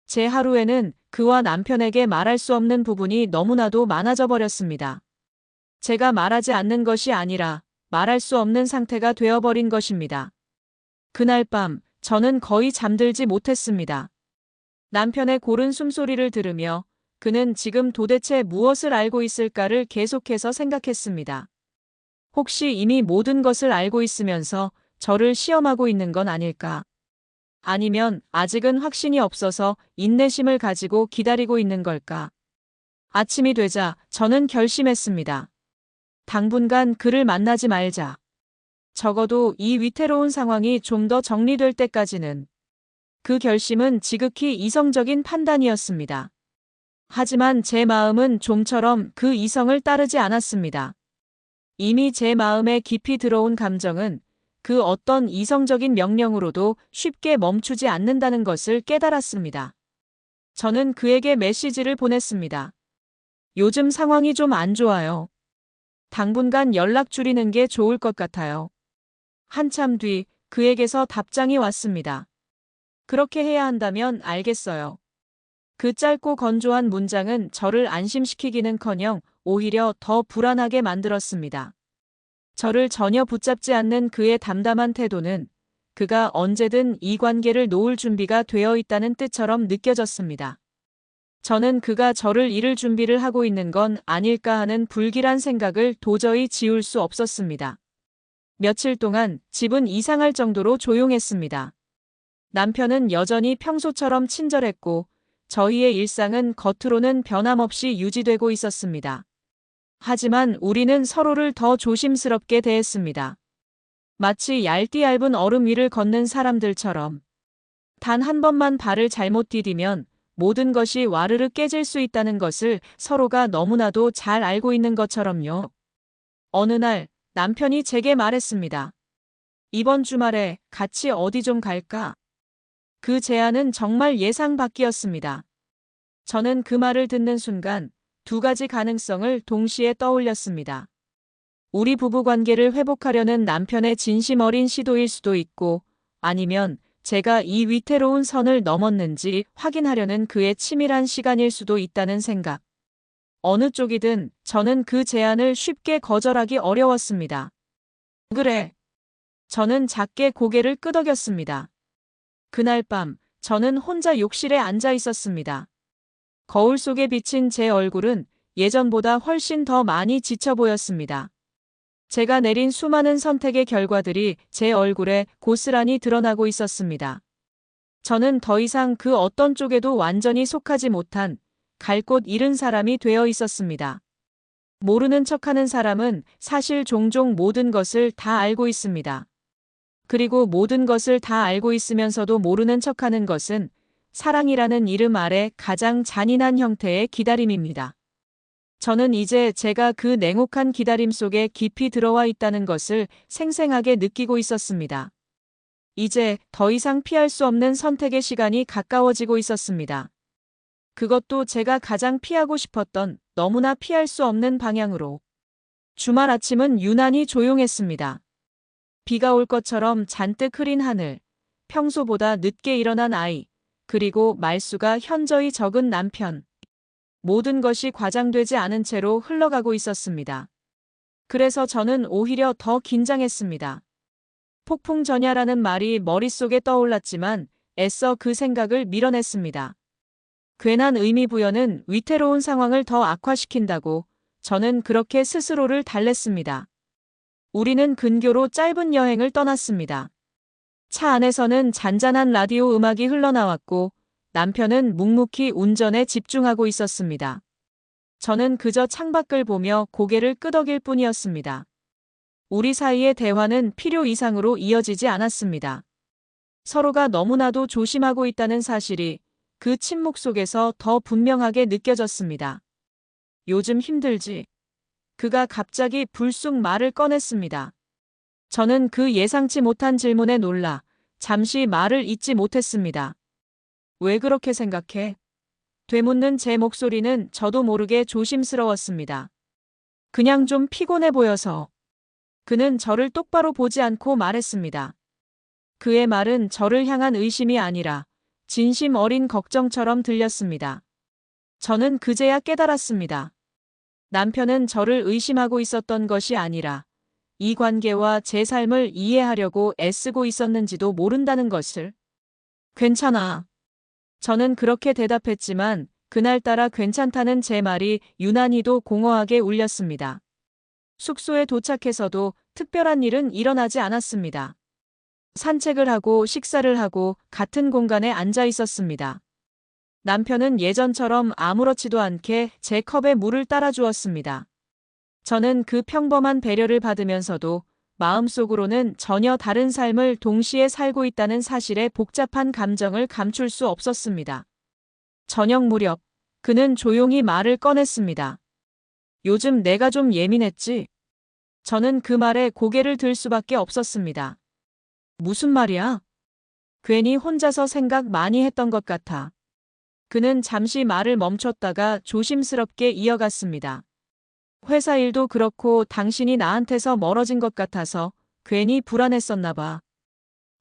Speaker 1: 제 하루에는 그와 남편에게 말할 수 없는 부분이 너무나도 많아져 버렸습니다. 제가 말하지 않는 것이 아니라 말할 수 없는 상태가 되어버린 것입니다. 그날 밤 저는 거의 잠들지 못했습니다. 남편의 고른 숨소리를 들으며 그는 지금 도대체 무엇을 알고 있을까를 계속해서 생각했습니다. 혹시 이미 모든 것을 알고 있으면서 저를 시험하고 있는 건 아닐까? 아니면 아직은 확신이 없어서 인내심을 가지고 기다리고 있는 걸까? 아침이 되자 저는 결심했습니다. 당분간 그를 만나지 말자. 적어도 이 위태로운 상황이 좀 더 정리될 때까지는. 그 결심은 지극히 이성적인 판단이었습니다. 하지만 제 마음은 좀처럼 그 이성을 따르지 않았습니다. 이미 제 마음에 깊이 들어온 감정은 그 어떤 이성적인 명령으로도 쉽게 멈추지 않는다는 것을 깨달았습니다. 저는 그에게 메시지를 보냈습니다. 요즘 상황이 좀 안 좋아요. 당분간 연락 줄이는 게 좋을 것 같아요. 한참 뒤 그에게서 답장이 왔습니다. 그렇게 해야 한다면 알겠어요. 그 짧고 건조한 문장은 저를 안심시키기는커녕 오히려 더 불안하게 만들었습니다. 저를 전혀 붙잡지 않는 그의 담담한 태도는 그가 언제든 이 관계를 놓을 준비가 되어 있다는 뜻처럼 느껴졌습니다. 저는 그가 저를 잃을 준비를 하고 있는 건 아닐까 하는 불길한 생각을 도저히 지울 수 없었습니다. 며칠 동안 집은 이상할 정도로 조용했습니다. 남편은 여전히 평소처럼 친절했고 저희의 일상은 겉으로는 변함없이 유지되고 있었습니다. 하지만 우리는 서로를 더 조심스럽게 대했습니다. 마치 얇디 얇은 얼음 위를 걷는 사람들처럼. 단 한 번만 발을 잘못 디디면 모든 것이 와르르 깨질 수 있다는 것을 서로가 너무나도 잘 알고 있는 것처럼요. 어느 날 남편이 제게 말했습니다. 이번 주말에 같이 어디 좀 갈까? 그 제안은 정말 예상 밖이었습니다. 저는 그 말을 듣는 순간 두 가지 가능성을 동시에 떠올렸습니다. 우리 부부 관계를 회복하려는 남편의 진심 어린 시도일 수도 있고 아니면 제가 이 위태로운 선을 넘었는지 확인하려는 그의 치밀한 시간일 수도 있다는 생각. 어느 쪽이든 저는 그 제안을 쉽게 거절하기 어려웠습니다. 그래. 저는 작게 고개를 끄덕였습니다. 그날 밤 저는 혼자 욕실에 앉아 있었습니다. 거울 속에 비친 제 얼굴은 예전보다 훨씬 더 많이 지쳐 보였습니다. 제가 내린 수많은 선택의 결과들이 제 얼굴에 고스란히 드러나고 있었습니다. 저는 더 이상 그 어떤 쪽에도 완전히 속하지 못한 갈 곳 잃은 사람이 되어 있었습니다. 모르는 척하는 사람은 사실 종종 모든 것을 다 알고 있습니다. 그리고 모든 것을 다 알고 있으면서도 모르는 척하는 것은 사랑이라는 이름 아래 가장 잔인한 형태의 기다림입니다. 저는 이제 제가 그 냉혹한 기다림 속에 깊이 들어와 있다는 것을 생생하게 느끼고 있었습니다. 이제 더 이상 피할 수 없는 선택의 시간이 가까워지고 있었습니다. 그것도 제가 가장 피하고 싶었던 너무나 피할 수 없는 방향으로. 주말 아침은 유난히 조용했습니다. 비가 올 것처럼 잔뜩 흐린 하늘, 평소보다 늦게 일어난 아이, 그리고 말수가 현저히 적은 남편. 모든 것이 과장되지 않은 채로 흘러가고 있었습니다. 그래서 저는 오히려 더 긴장했습니다. 폭풍전야라는 말이 머릿속에 떠올랐지만 애써 그 생각을 밀어냈습니다. 괜한 의미 부여는 위태로운 상황을 더 악화시킨다고 저는 그렇게 스스로를 달랬습니다. 우리는 근교로 짧은 여행을 떠났습니다. 차 안에서는 잔잔한 라디오 음악이 흘러나왔고 남편은 묵묵히 운전에 집중하고 있었습니다. 저는 그저 창밖을 보며 고개를 끄덕일 뿐이었습니다. 우리 사이의 대화는 필요 이상으로 이어지지 않았습니다. 서로가 너무나도 조심하고 있다는 사실이 그 침묵 속에서 더 분명하게 느껴졌습니다. 요즘 힘들지? 그가 갑자기 불쑥 말을 꺼냈습니다. 저는 그 예상치 못한 질문에 놀라 잠시 말을 잇지 못했습니다. 왜 그렇게 생각해? 되묻는 제 목소리는 저도 모르게 조심스러웠습니다. 그냥 좀 피곤해 보여서. 그는 저를 똑바로 보지 않고 말했습니다. 그의 말은 저를 향한 의심이 아니라 진심 어린 걱정처럼 들렸습니다. 저는 그제야 깨달았습니다. 남편은 저를 의심하고 있었던 것이 아니라 이 관계와 제 삶을 이해하려고 애쓰고 있었는지도 모른다는 것을. 괜찮아. 저는 그렇게 대답했지만 그날따라 괜찮다는 제 말이 유난히도 공허하게 울렸습니다. 숙소에 도착해서도 특별한 일은 일어나지 않았습니다. 산책을 하고 식사를 하고 같은 공간에 앉아 있었습니다. 남편은 예전처럼 아무렇지도 않게 제 컵에 물을 따라 주었습니다. 저는 그 평범한 배려를 받으면서도 마음속으로는 전혀 다른 삶을 동시에 살고 있다는 사실에 복잡한 감정을 감출 수 없었습니다. 저녁 무렵, 그는 조용히 말을 꺼냈습니다. 요즘 내가 좀 예민했지? 저는 그 말에 고개를 들 수밖에 없었습니다. 무슨 말이야? 괜히 혼자서 생각 많이 했던 것 같아. 그는 잠시 말을 멈췄다가 조심스럽게 이어갔습니다. 회사 일도 그렇고 당신이 나한테서 멀어진 것 같아서 괜히 불안했었나 봐.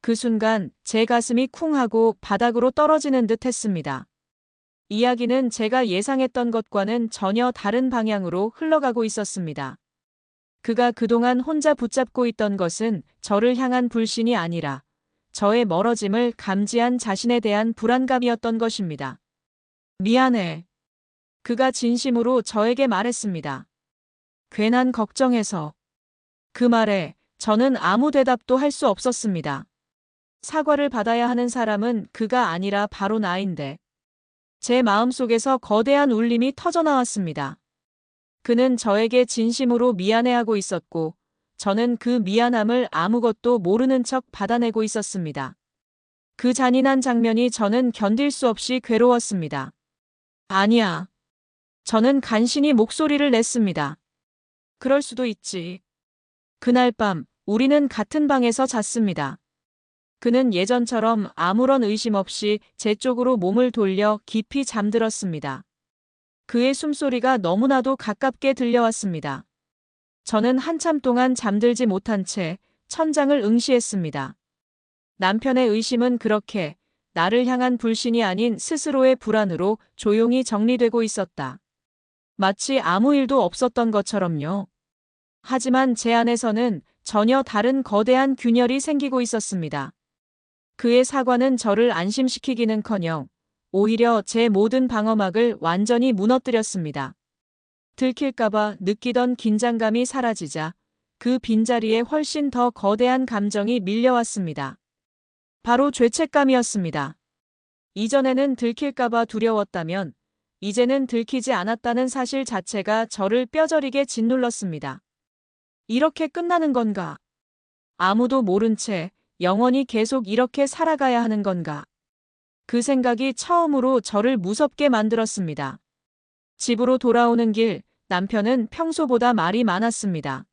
Speaker 1: 그 순간 제 가슴이 쿵 하고 바닥으로 떨어지는 듯 했습니다. 이야기는 제가 예상했던 것과는 전혀 다른 방향으로 흘러가고 있었습니다. 그가 그동안 혼자 붙잡고 있던 것은 저를 향한 불신이 아니라 저의 멀어짐을 감지한 자신에 대한 불안감이었던 것입니다. 미안해. 그가 진심으로 저에게 말했습니다. 괜한 걱정해서. 그 말에 저는 아무 대답도 할 수 없었습니다. 사과를 받아야 하는 사람은 그가 아니라 바로 나인데. 제 마음속에서 거대한 울림이 터져나왔습니다. 그는 저에게 진심으로 미안해하고 있었고, 저는 그 미안함을 아무것도 모르는 척 받아내고 있었습니다. 그 잔인한 장면이 저는 견딜 수 없이 괴로웠습니다. 아니야. 저는 간신히 목소리를 냈습니다. 그럴 수도 있지. 그날 밤, 우리는 같은 방에서 잤습니다. 그는 예전처럼 아무런 의심 없이 제 쪽으로 몸을 돌려 깊이 잠들었습니다. 그의 숨소리가 너무나도 가깝게 들려왔습니다. 저는 한참 동안 잠들지 못한 채 천장을 응시했습니다. 남편의 의심은 그렇게 나를 향한 불신이 아닌 스스로의 불안으로 조용히 정리되고 있었다. 마치 아무 일도 없었던 것처럼요. 하지만 제 안에서는 전혀 다른 거대한 균열이 생기고 있었습니다. 그의 사과는 저를 안심시키기는커녕 오히려 제 모든 방어막을 완전히 무너뜨렸습니다. 들킬까봐 느끼던 긴장감이 사라지자 그 빈자리에 훨씬 더 거대한 감정이 밀려왔습니다. 바로 죄책감이었습니다. 이전에는 들킬까봐 두려웠다면 이제는 들키지 않았다는 사실 자체가 저를 뼈저리게 짓눌렀습니다. 이렇게 끝나는 건가? 아무도 모른 채 영원히 계속 이렇게 살아가야 하는 건가? 그 생각이 처음으로 저를 무섭게 만들었습니다. 집으로 돌아오는 길, 남편은 평소보다 말이 많았습니다.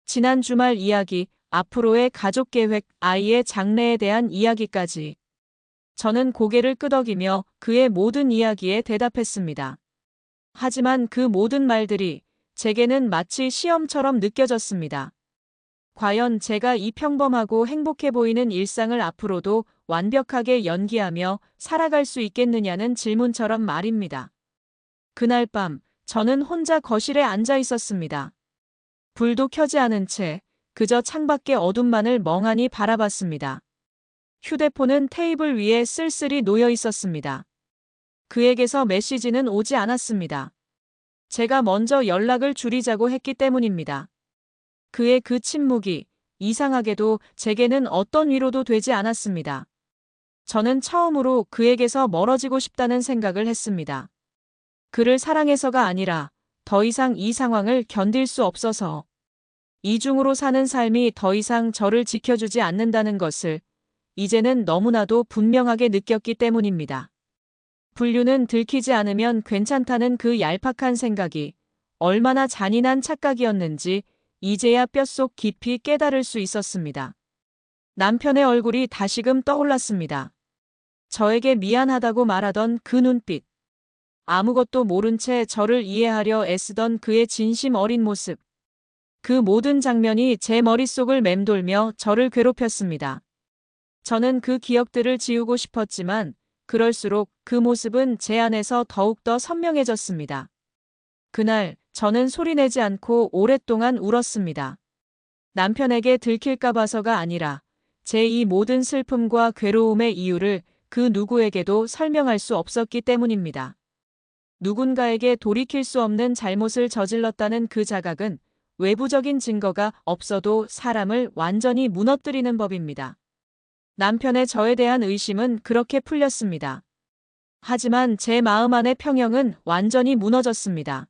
Speaker 1: 지난 주말 이야기, 앞으로의 가족 계획, 아이의 장래에 대한 이야기까지. 저는 고개를 끄덕이며 그의 모든 이야기에 대답했습니다. 하지만 그 모든 말들이 제게는 마치 시험처럼 느껴졌습니다. 과연 제가 이 평범하고 행복해 보이는 일상을 앞으로도 완벽하게 연기하며 살아갈 수 있겠느냐는 질문처럼 말입니다. 그날 밤, 저는 혼자 거실에 앉아 있었습니다. 불도 켜지 않은 채 그저 창밖의 어둠만을 멍하니 바라봤습니다. 휴대폰은 테이블 위에 쓸쓸히 놓여 있었습니다. 그에게서 메시지는 오지 않았습니다. 제가 먼저 연락을 줄이자고 했기 때문입니다. 그의 그 침묵이 이상하게도 제게는 어떤 위로도 되지 않았습니다. 저는 처음으로 그에게서 멀어지고 싶다는 생각을 했습니다. 그를 사랑해서가 아니라 더 이상 이 상황을 견딜 수 없어서 이중으로 사는 삶이 더 이상 저를 지켜주지 않는다는 것을 이제는 너무나도 분명하게 느꼈기 때문입니다. 분류는 들키지 않으면 괜찮다는 그 얄팍한 생각이 얼마나 잔인한 착각이었는지 이제야 뼛속 깊이 깨달을 수 있었습니다. 남편의 얼굴이 다시금 떠올랐습니다. 저에게 미안하다고 말하던 그 눈빛. 아무것도 모른 채 저를 이해하려 애쓰던 그의 진심 어린 모습. 그 모든 장면이 제 머릿속을 맴돌며 저를 괴롭혔습니다. 저는 그 기억들을 지우고 싶었지만 그럴수록 그 모습은 제 안에서 더욱더 선명해졌습니다. 그날 저는 소리내지 않고 오랫동안 울었습니다. 남편에게 들킬까 봐서가 아니라 제 이 모든 슬픔과 괴로움의 이유를 그 누구에게도 설명할 수 없었기 때문입니다. 누군가에게 돌이킬 수 없는 잘못을 저질렀다는 그 자각은 외부적인 증거가 없어도 사람을 완전히 무너뜨리는 법입니다. 남편의 저에 대한 의심은 그렇게 풀렸습니다. 하지만 제 마음 안의 평형은 완전히 무너졌습니다.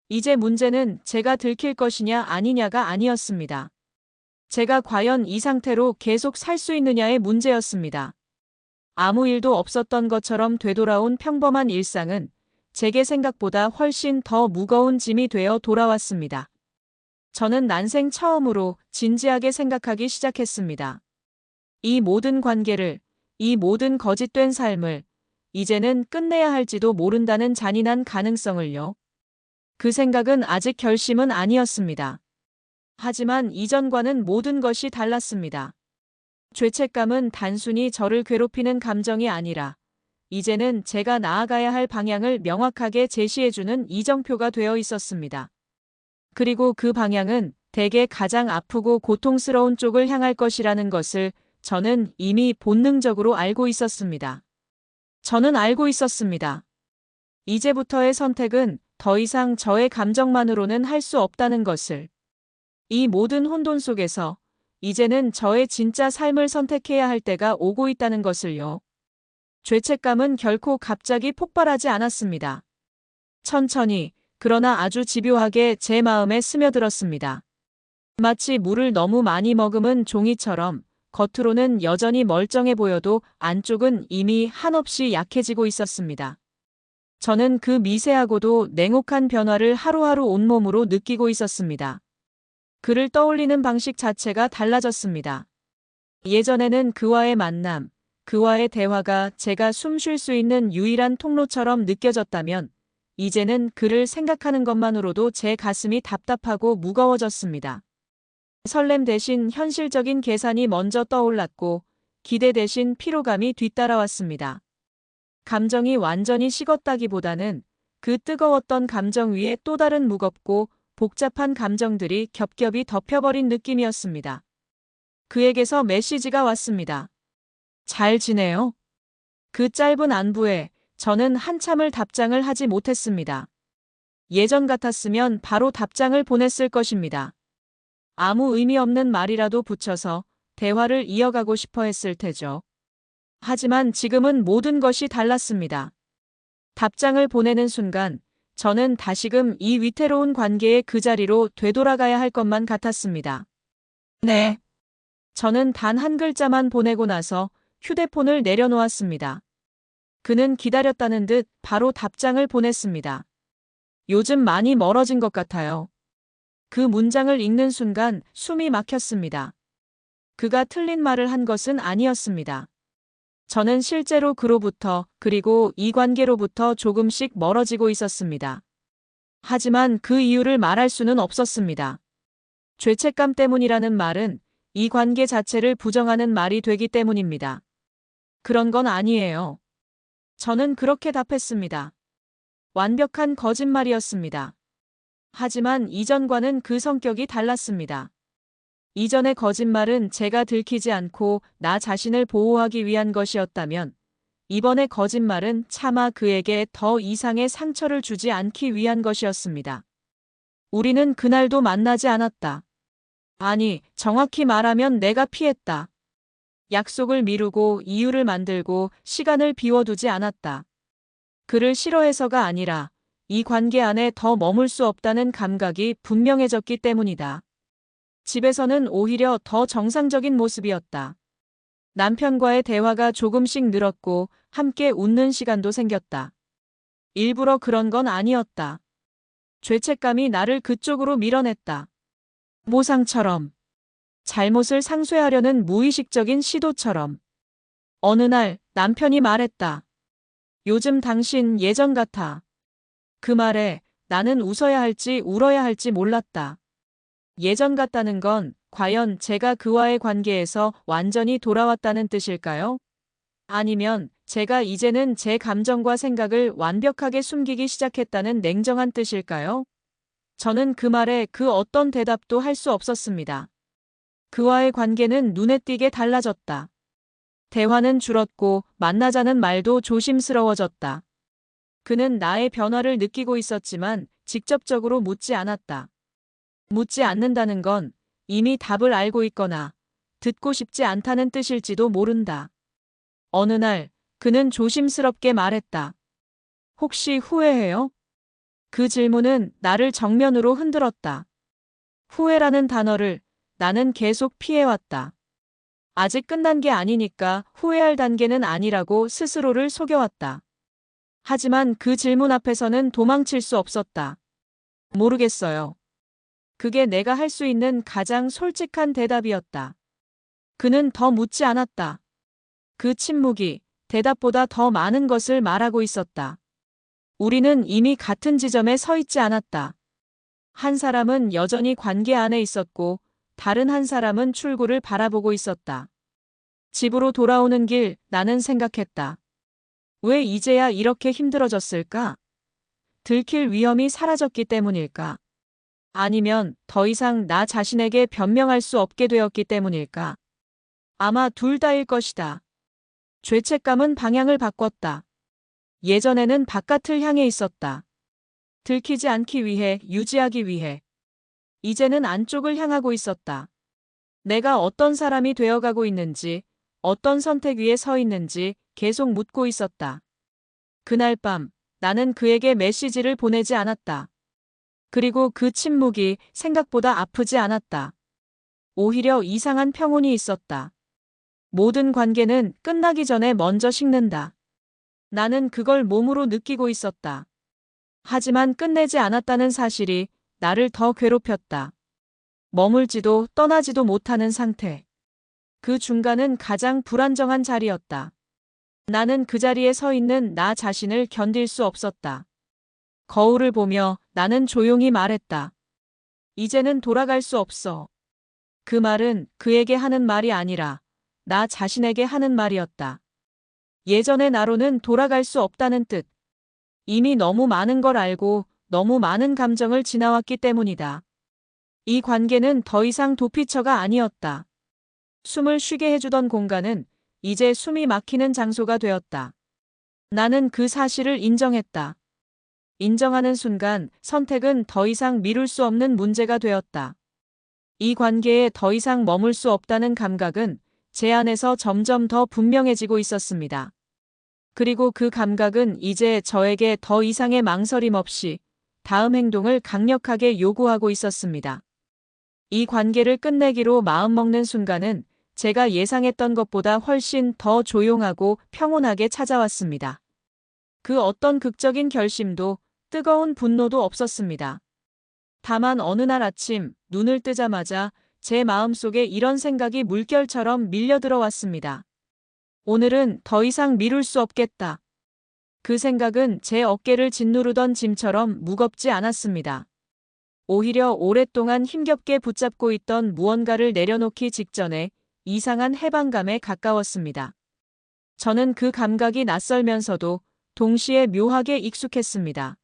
Speaker 1: 이제 문제는 제가 들킬 것이냐 아니냐가 아니었습니다. 제가 과연 이 상태로 계속 살 수 있느냐의 문제였습니다. 아무 일도 없었던 것처럼 되돌아온 평범한 일상은 제게 생각보다 훨씬 더 무거운 짐이 되어 돌아왔습니다. 저는 난생 처음으로 진지하게 생각하기 시작했습니다. 이 모든 관계를, 이 모든 거짓된 삶을 이제는 끝내야 할지도 모른다는 잔인한 가능성을요. 그 생각은 아직 결심은 아니었습니다. 하지만 이전과는 모든 것이 달랐습니다. 죄책감은 단순히 저를 괴롭히는 감정이 아니라 이제는 제가 나아가야 할 방향을 명확하게 제시해주는 이정표가 되어 있었습니다. 그리고 그 방향은 대개 가장 아프고 고통스러운 쪽을 향할 것이라는 것을 저는 이미 본능적으로 알고 있었습니다. 저는 알고 있었습니다. 이제부터의 선택은 더 이상 저의 감정만으로는 할 수 없다는 것을. 이 모든 혼돈 속에서 이제는 저의 진짜 삶을 선택해야 할 때가 오고 있다는 것을요. 죄책감은 결코 갑자기 폭발하지 않았습니다. 천천히, 그러나 아주 집요하게 제 마음에 스며들었습니다. 마치 물을 너무 많이 머금은 종이처럼 겉으로는 여전히 멀쩡해 보여도 안쪽은 이미 한없이 약해지고 있었습니다. 저는 그 미세하고도 냉혹한 변화를 하루하루 온몸으로 느끼고 있었습니다. 그를 떠올리는 방식 자체가 달라졌습니다. 예전에는 그와의 만남, 그와의 대화가 제가 숨 쉴 수 있는 유일한 통로처럼 느껴졌다면, 이제는 그를 생각하는 것만으로도 제 가슴이 답답하고 무거워졌습니다. 설렘 대신 현실적인 계산이 먼저 떠올랐고, 기대 대신 피로감이 뒤따라왔습니다. 감정이 완전히 식었다기보다는 그 뜨거웠던 감정 위에 또 다른 무겁고 복잡한 감정들이 겹겹이 덮여버린 느낌이었습니다. 그에게서 메시지가 왔습니다. 잘 지내요? 그 짧은 안부에 저는 한참을 답장을 하지 못했습니다. 예전 같았으면 바로 답장을 보냈을 것입니다. 아무 의미 없는 말이라도 붙여서 대화를 이어가고 싶어 했을 테죠. 하지만 지금은 모든 것이 달랐습니다. 답장을 보내는 순간 저는 다시금 이 위태로운 관계의 그 자리로 되돌아가야 할 것만 같았습니다. 네. 저는 단 한 글자만 보내고 나서 휴대폰을 내려놓았습니다. 그는 기다렸다는 듯 바로 답장을 보냈습니다. 요즘 많이 멀어진 것 같아요. 그 문장을 읽는 순간 숨이 막혔습니다. 그가 틀린 말을 한 것은 아니었습니다. 저는 실제로 그로부터 그리고 이 관계로부터 조금씩 멀어지고 있었습니다. 하지만 그 이유를 말할 수는 없었습니다. 죄책감 때문이라는 말은 이 관계 자체를 부정하는 말이 되기 때문입니다. 그런 건 아니에요. 저는 그렇게 답했습니다. 완벽한 거짓말이었습니다. 하지만 이전과는 그 성격이 달랐습니다. 이전의 거짓말은 제가 들키지 않고 나 자신을 보호하기 위한 것이었다면, 이번의 거짓말은 차마 그에게 더 이상의 상처를 주지 않기 위한 것이었습니다. 우리는 그날도 만나지 않았다. 아니, 정확히 말하면 내가 피했다. 약속을 미루고 이유를 만들고 시간을 비워두지 않았다. 그를 싫어해서가 아니라 이 관계 안에 더 머물 수 없다는 감각이 분명해졌기 때문이다. 집에서는 오히려 더 정상적인 모습이었다. 남편과의 대화가 조금씩 늘었고 함께 웃는 시간도 생겼다. 일부러 그런 건 아니었다. 죄책감이 나를 그쪽으로 밀어냈다. 모상처럼. 잘못을 상쇄하려는 무의식적인 시도처럼. 어느 날 남편이 말했다. 요즘 당신 예전 같아. 그 말에 나는 웃어야 할지 울어야 할지 몰랐다. 예전 같다는 건 과연 제가 그와의 관계에서 완전히 돌아왔다는 뜻일까요? 아니면 제가 이제는 제 감정과 생각을 완벽하게 숨기기 시작했다는 냉정한 뜻일까요? 저는 그 말에 그 어떤 대답도 할 수 없었습니다. 그와의 관계는 눈에 띄게 달라졌다. 대화는 줄었고 만나자는 말도 조심스러워졌다. 그는 나의 변화를 느끼고 있었지만 직접적으로 묻지 않았다. 묻지 않는다는 건 이미 답을 알고 있거나 듣고 싶지 않다는 뜻일지도 모른다. 어느 날 그는 조심스럽게 말했다. 혹시 후회해요? 그 질문은 나를 정면으로 흔들었다. 후회라는 단어를 나는 계속 피해왔다. 아직 끝난 게 아니니까 후회할 단계는 아니라고 스스로를 속여왔다. 하지만 그 질문 앞에서는 도망칠 수 없었다. 모르겠어요. 그게 내가 할 수 있는 가장 솔직한 대답이었다. 그는 더 묻지 않았다. 그 침묵이 대답보다 더 많은 것을 말하고 있었다. 우리는 이미 같은 지점에 서 있지 않았다. 한 사람은 여전히 관계 안에 있었고 다른 한 사람은 출구를 바라보고 있었다. 집으로 돌아오는 길 나는 생각했다. 왜 이제야 이렇게 힘들어졌을까? 들킬 위험이 사라졌기 때문일까? 아니면 더 이상 나 자신에게 변명할 수 없게 되었기 때문일까? 아마 둘 다일 것이다. 죄책감은 방향을 바꿨다. 예전에는 바깥을 향해 있었다. 들키지 않기 위해, 유지하기 위해. 이제는 안쪽을 향하고 있었다. 내가 어떤 사람이 되어가고 있는지, 어떤 선택 위에 서 있는지 계속 묻고 있었다. 그날 밤, 나는 그에게 메시지를 보내지 않았다. 그리고 그 침묵이 생각보다 아프지 않았다. 오히려 이상한 평온이 있었다. 모든 관계는 끝나기 전에 먼저 식는다. 나는 그걸 몸으로 느끼고 있었다. 하지만 끝내지 않았다는 사실이 나를 더 괴롭혔다. 머물지도 떠나지도 못하는 상태. 그 중간은 가장 불안정한 자리였다. 나는 그 자리에 서 있는 나 자신을 견딜 수 없었다. 거울을 보며 나는 조용히 말했다. 이제는 돌아갈 수 없어. 그 말은 그에게 하는 말이 아니라 나 자신에게 하는 말이었다. 예전의 나로는 돌아갈 수 없다는 뜻. 이미 너무 많은 걸 알고 너무 많은 감정을 지나왔기 때문이다. 이 관계는 더 이상 도피처가 아니었다. 숨을 쉬게 해주던 공간은 이제 숨이 막히는 장소가 되었다. 나는 그 사실을 인정했다. 인정하는 순간 선택은 더 이상 미룰 수 없는 문제가 되었다. 이 관계에 더 이상 머물 수 없다는 감각은 제 안에서 점점 더 분명해지고 있었습니다. 그리고 그 감각은 이제 저에게 더 이상의 망설임 없이 다음 행동을 강력하게 요구하고 있었습니다. 이 관계를 끝내기로 마음먹는 순간은 제가 예상했던 것보다 훨씬 더 조용하고 평온하게 찾아왔습니다. 그 어떤 극적인 결심도 뜨거운 분노도 없었습니다. 다만 어느 날 아침 눈을 뜨자마자 제 마음속에 이런 생각이 물결처럼 밀려들어왔습니다. 오늘은 더 이상 미룰 수 없겠다. 그 생각은 제 어깨를 짓누르던 짐처럼 무겁지 않았습니다. 오히려 오랫동안 힘겹게 붙잡고 있던 무언가를 내려놓기 직전에 이상한 해방감에 가까웠습니다. 저는 그 감각이 낯설면서도 동시에 묘하게 익숙했습니다.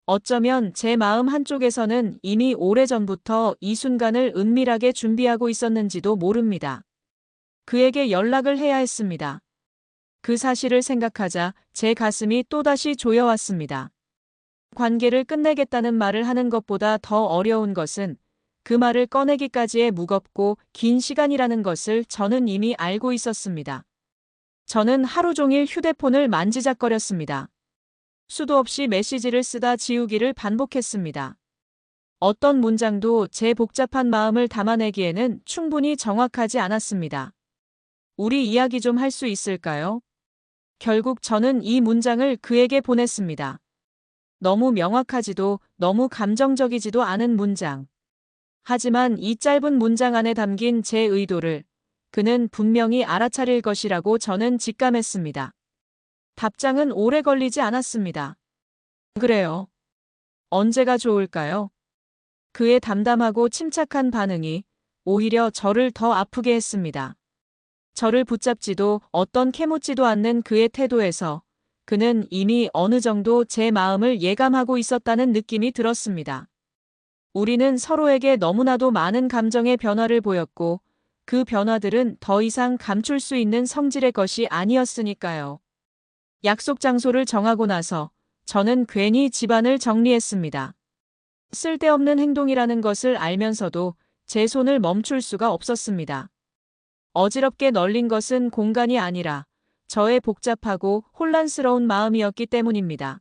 Speaker 1: 어쩌면 제 마음 한쪽에서는 이미 오래전부터 이 순간을 은밀하게 준비하고 있었는지도 모릅니다. 그에게 연락을 해야 했습니다. 그 사실을 생각하자 제 가슴이 또다시 조여왔습니다. 관계를 끝내겠다는 말을 하는 것보다 더 어려운 것은 그 말을 꺼내기까지의 무겁고 긴 시간이라는 것을 저는 이미 알고 있었습니다. 저는 하루 종일 휴대폰을 만지작거렸습니다. 수도 없이 메시지를 쓰다 지우기를 반복했습니다. 어떤 문장도 제 복잡한 마음을 담아내기에는 충분히 정확하지 않았습니다. 우리 이야기 좀 할 수 있을까요? 결국 저는 이 문장을 그에게 보냈습니다. 너무 명확하지도 너무 감정적이지도 않은 문장. 하지만 이 짧은 문장 안에 담긴 제 의도를 그는 분명히 알아차릴 것이라고 저는 직감했습니다. 답장은 오래 걸리지 않았습니다. 그래요. 언제가 좋을까요? 그의 담담하고 침착한 반응이 오히려 저를 더 아프게 했습니다. 저를 붙잡지도 어떤 캐묻지도 않는 그의 태도에서 그는 이미 어느 정도 제 마음을 예감하고 있었다는 느낌이 들었습니다. 우리는 서로에게 너무나도 많은 감정의 변화를 보였고 그 변화들은 더 이상 감출 수 있는 성질의 것이 아니었으니까요. 약속 장소를 정하고 나서 저는 괜히 집안을 정리했습니다. 쓸데없는 행동이라는 것을 알면서도 제 손을 멈출 수가 없었습니다. 어지럽게 널린 것은 공간이 아니라 저의 복잡하고 혼란스러운 마음이었기 때문입니다.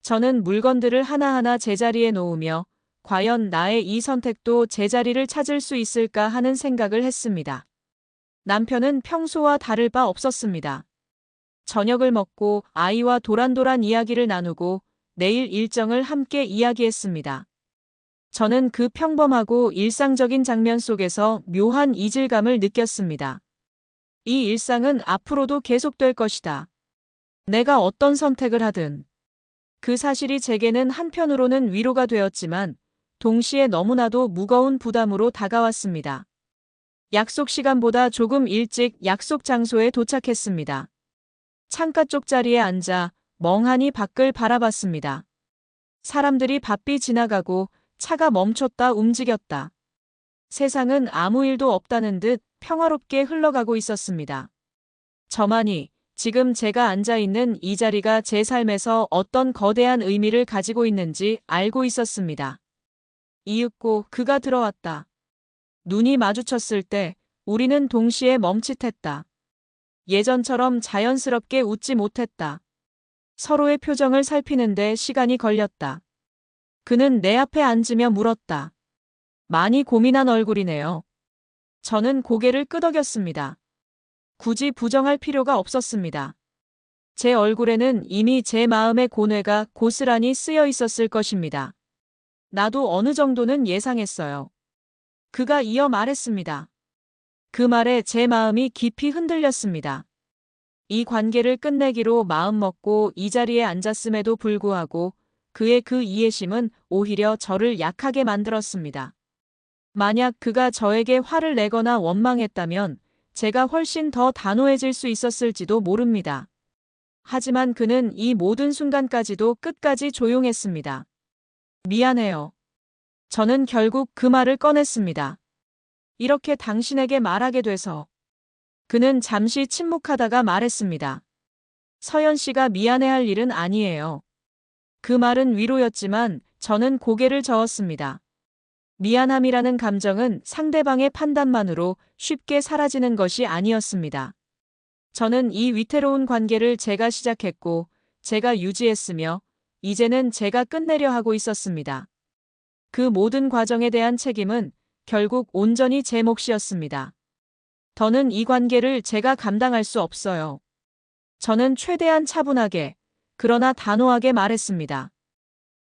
Speaker 1: 저는 물건들을 하나하나 제자리에 놓으며 과연 나의 이 선택도 제자리를 찾을 수 있을까 하는 생각을 했습니다. 남편은 평소와 다를 바 없었습니다. 저녁을 먹고 아이와 도란도란 이야기를 나누고 내일 일정을 함께 이야기했습니다. 저는 그 평범하고 일상적인 장면 속에서 묘한 이질감을 느꼈습니다. 이 일상은 앞으로도 계속될 것이다. 내가 어떤 선택을 하든. 그 사실이 제게는 한편으로는 위로가 되었지만 동시에 너무나도 무거운 부담으로 다가왔습니다. 약속 시간보다 조금 일찍 약속 장소에 도착했습니다. 창가 쪽 자리에 앉아 멍하니 밖을 바라봤습니다. 사람들이 바삐 지나가고 차가 멈췄다 움직였다. 세상은 아무 일도 없다는 듯 평화롭게 흘러가고 있었습니다. 저만이 지금 제가 앉아 있는 이 자리가 제 삶에서 어떤 거대한 의미를 가지고 있는지 알고 있었습니다. 이윽고 그가 들어왔다. 눈이 마주쳤을 때 우리는 동시에 멈칫했다. 예전처럼 자연스럽게 웃지 못했다. 서로의 표정을 살피는데 시간이 걸렸다. 그는 내 앞에 앉으며 물었다. 많이 고민한 얼굴이네요. 저는 고개를 끄덕였습니다. 굳이 부정할 필요가 없었습니다. 제 얼굴에는 이미 제 마음의 고뇌가 고스란히 쓰여 있었을 것입니다. 나도 어느 정도는 예상했어요. 그가 이어 말했습니다. 그 말에 제 마음이 깊이 흔들렸습니다. 이 관계를 끝내기로 마음먹고 이 자리에 앉았음에도 불구하고 그의 그 이해심은 오히려 저를 약하게 만들었습니다. 만약 그가 저에게 화를 내거나 원망했다면 제가 훨씬 더 단호해질 수 있었을지도 모릅니다. 하지만 그는 이 모든 순간까지도 끝까지 조용했습니다. 미안해요. 저는 결국 그 말을 꺼냈습니다. 이렇게 당신에게 말하게 돼서. 그는 잠시 침묵하다가 말했습니다. 서연 씨가 미안해할 일은 아니에요. 그 말은 위로였지만 저는 고개를 저었습니다. 미안함이라는 감정은 상대방의 판단만으로 쉽게 사라지는 것이 아니었습니다. 저는 이 위태로운 관계를 제가 시작했고 제가 유지했으며 이제는 제가 끝내려 하고 있었습니다. 그 모든 과정에 대한 책임은 결국 온전히 제 몫이었습니다. 더는 이 관계를 제가 감당할 수 없어요. 저는 최대한 차분하게 그러나 단호하게 말했습니다.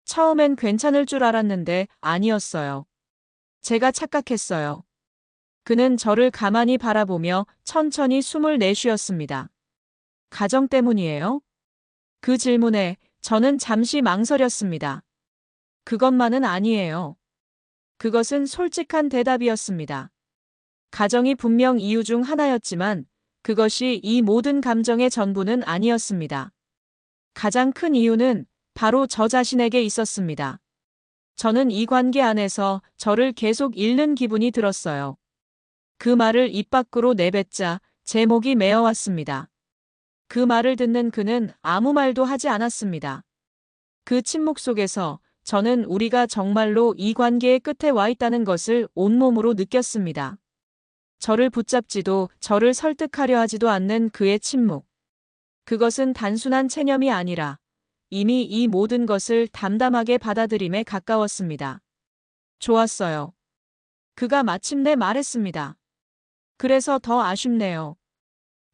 Speaker 1: 처음엔 괜찮을 줄 알았는데 아니었어요. 제가 착각했어요. 그는 저를 가만히 바라보며 천천히 숨을 내쉬었습니다. 가정 때문이에요? 그 질문에 저는 잠시 망설였습니다. 그것만은 아니에요. 그것은 솔직한 대답이었습니다. 가정이 분명 이유 중 하나였지만 그것이 이 모든 감정의 전부는 아니었습니다. 가장 큰 이유는 바로 저 자신에게 있었습니다. 저는 이 관계 안에서 저를 계속 잃는 기분이 들었어요. 그 말을 입 밖으로 내뱉자 제 목이 메어왔습니다. 그 말을 듣는 그는 아무 말도 하지 않았습니다. 그 침묵 속에서 저는 우리가 정말로 이 관계의 끝에 와 있다는 것을 온몸으로 느꼈습니다. 저를 붙잡지도 저를 설득하려 하지도 않는 그의 침묵. 그것은 단순한 체념이 아니라 이미 이 모든 것을 담담하게 받아들임에 가까웠습니다. 좋았어요. 그가 마침내 말했습니다. 그래서 더 아쉽네요.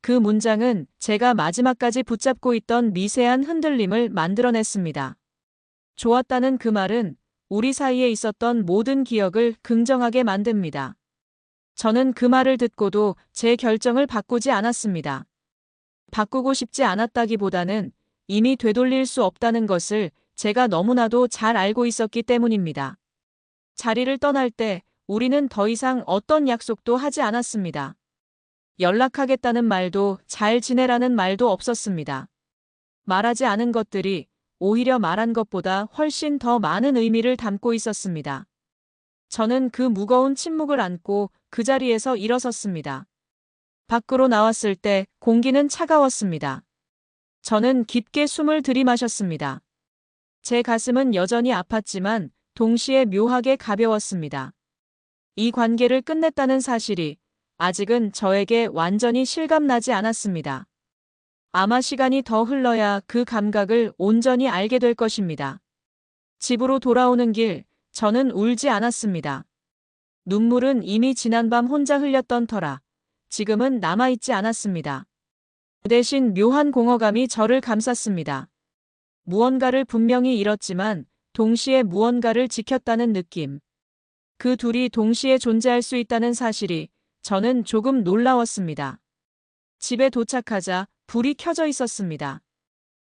Speaker 1: 그 문장은 제가 마지막까지 붙잡고 있던 미세한 흔들림을 만들어냈습니다. 좋았다는 그 말은 우리 사이에 있었던 모든 기억을 긍정하게 만듭니다. 저는 그 말을 듣고도 제 결정을 바꾸지 않았습니다. 바꾸고 싶지 않았다기보다는 이미 되돌릴 수 없다는 것을 제가 너무나도 잘 알고 있었기 때문입니다. 자리를 떠날 때 우리는 더 이상 어떤 약속도 하지 않았습니다. 연락하겠다는 말도 잘 지내라는 말도 없었습니다. 말하지 않은 것들이 오히려 말한 것보다 훨씬 더 많은 의미를 담고 있었습니다. 저는 그 무거운 침묵을 안고 그 자리에서 일어섰습니다. 밖으로 나왔을 때 공기는 차가웠습니다. 저는 깊게 숨을 들이마셨습니다. 제 가슴은 여전히 아팠지만 동시에 묘하게 가벼웠습니다. 이 관계를 끝냈다는 사실이 아직은 저에게 완전히 실감나지 않았습니다. 아마 시간이 더 흘러야 그 감각을 온전히 알게 될 것입니다. 집으로 돌아오는 길, 저는 울지 않았습니다. 눈물은 이미 지난밤 혼자 흘렸던 터라 지금은 남아있지 않았습니다. 대신 묘한 공허감이 저를 감쌌습니다. 무언가를 분명히 잃었지만 동시에 무언가를 지켰다는 느낌. 그 둘이 동시에 존재할 수 있다는 사실이 저는 조금 놀라웠습니다. 집에 도착하자 불이 켜져 있었습니다.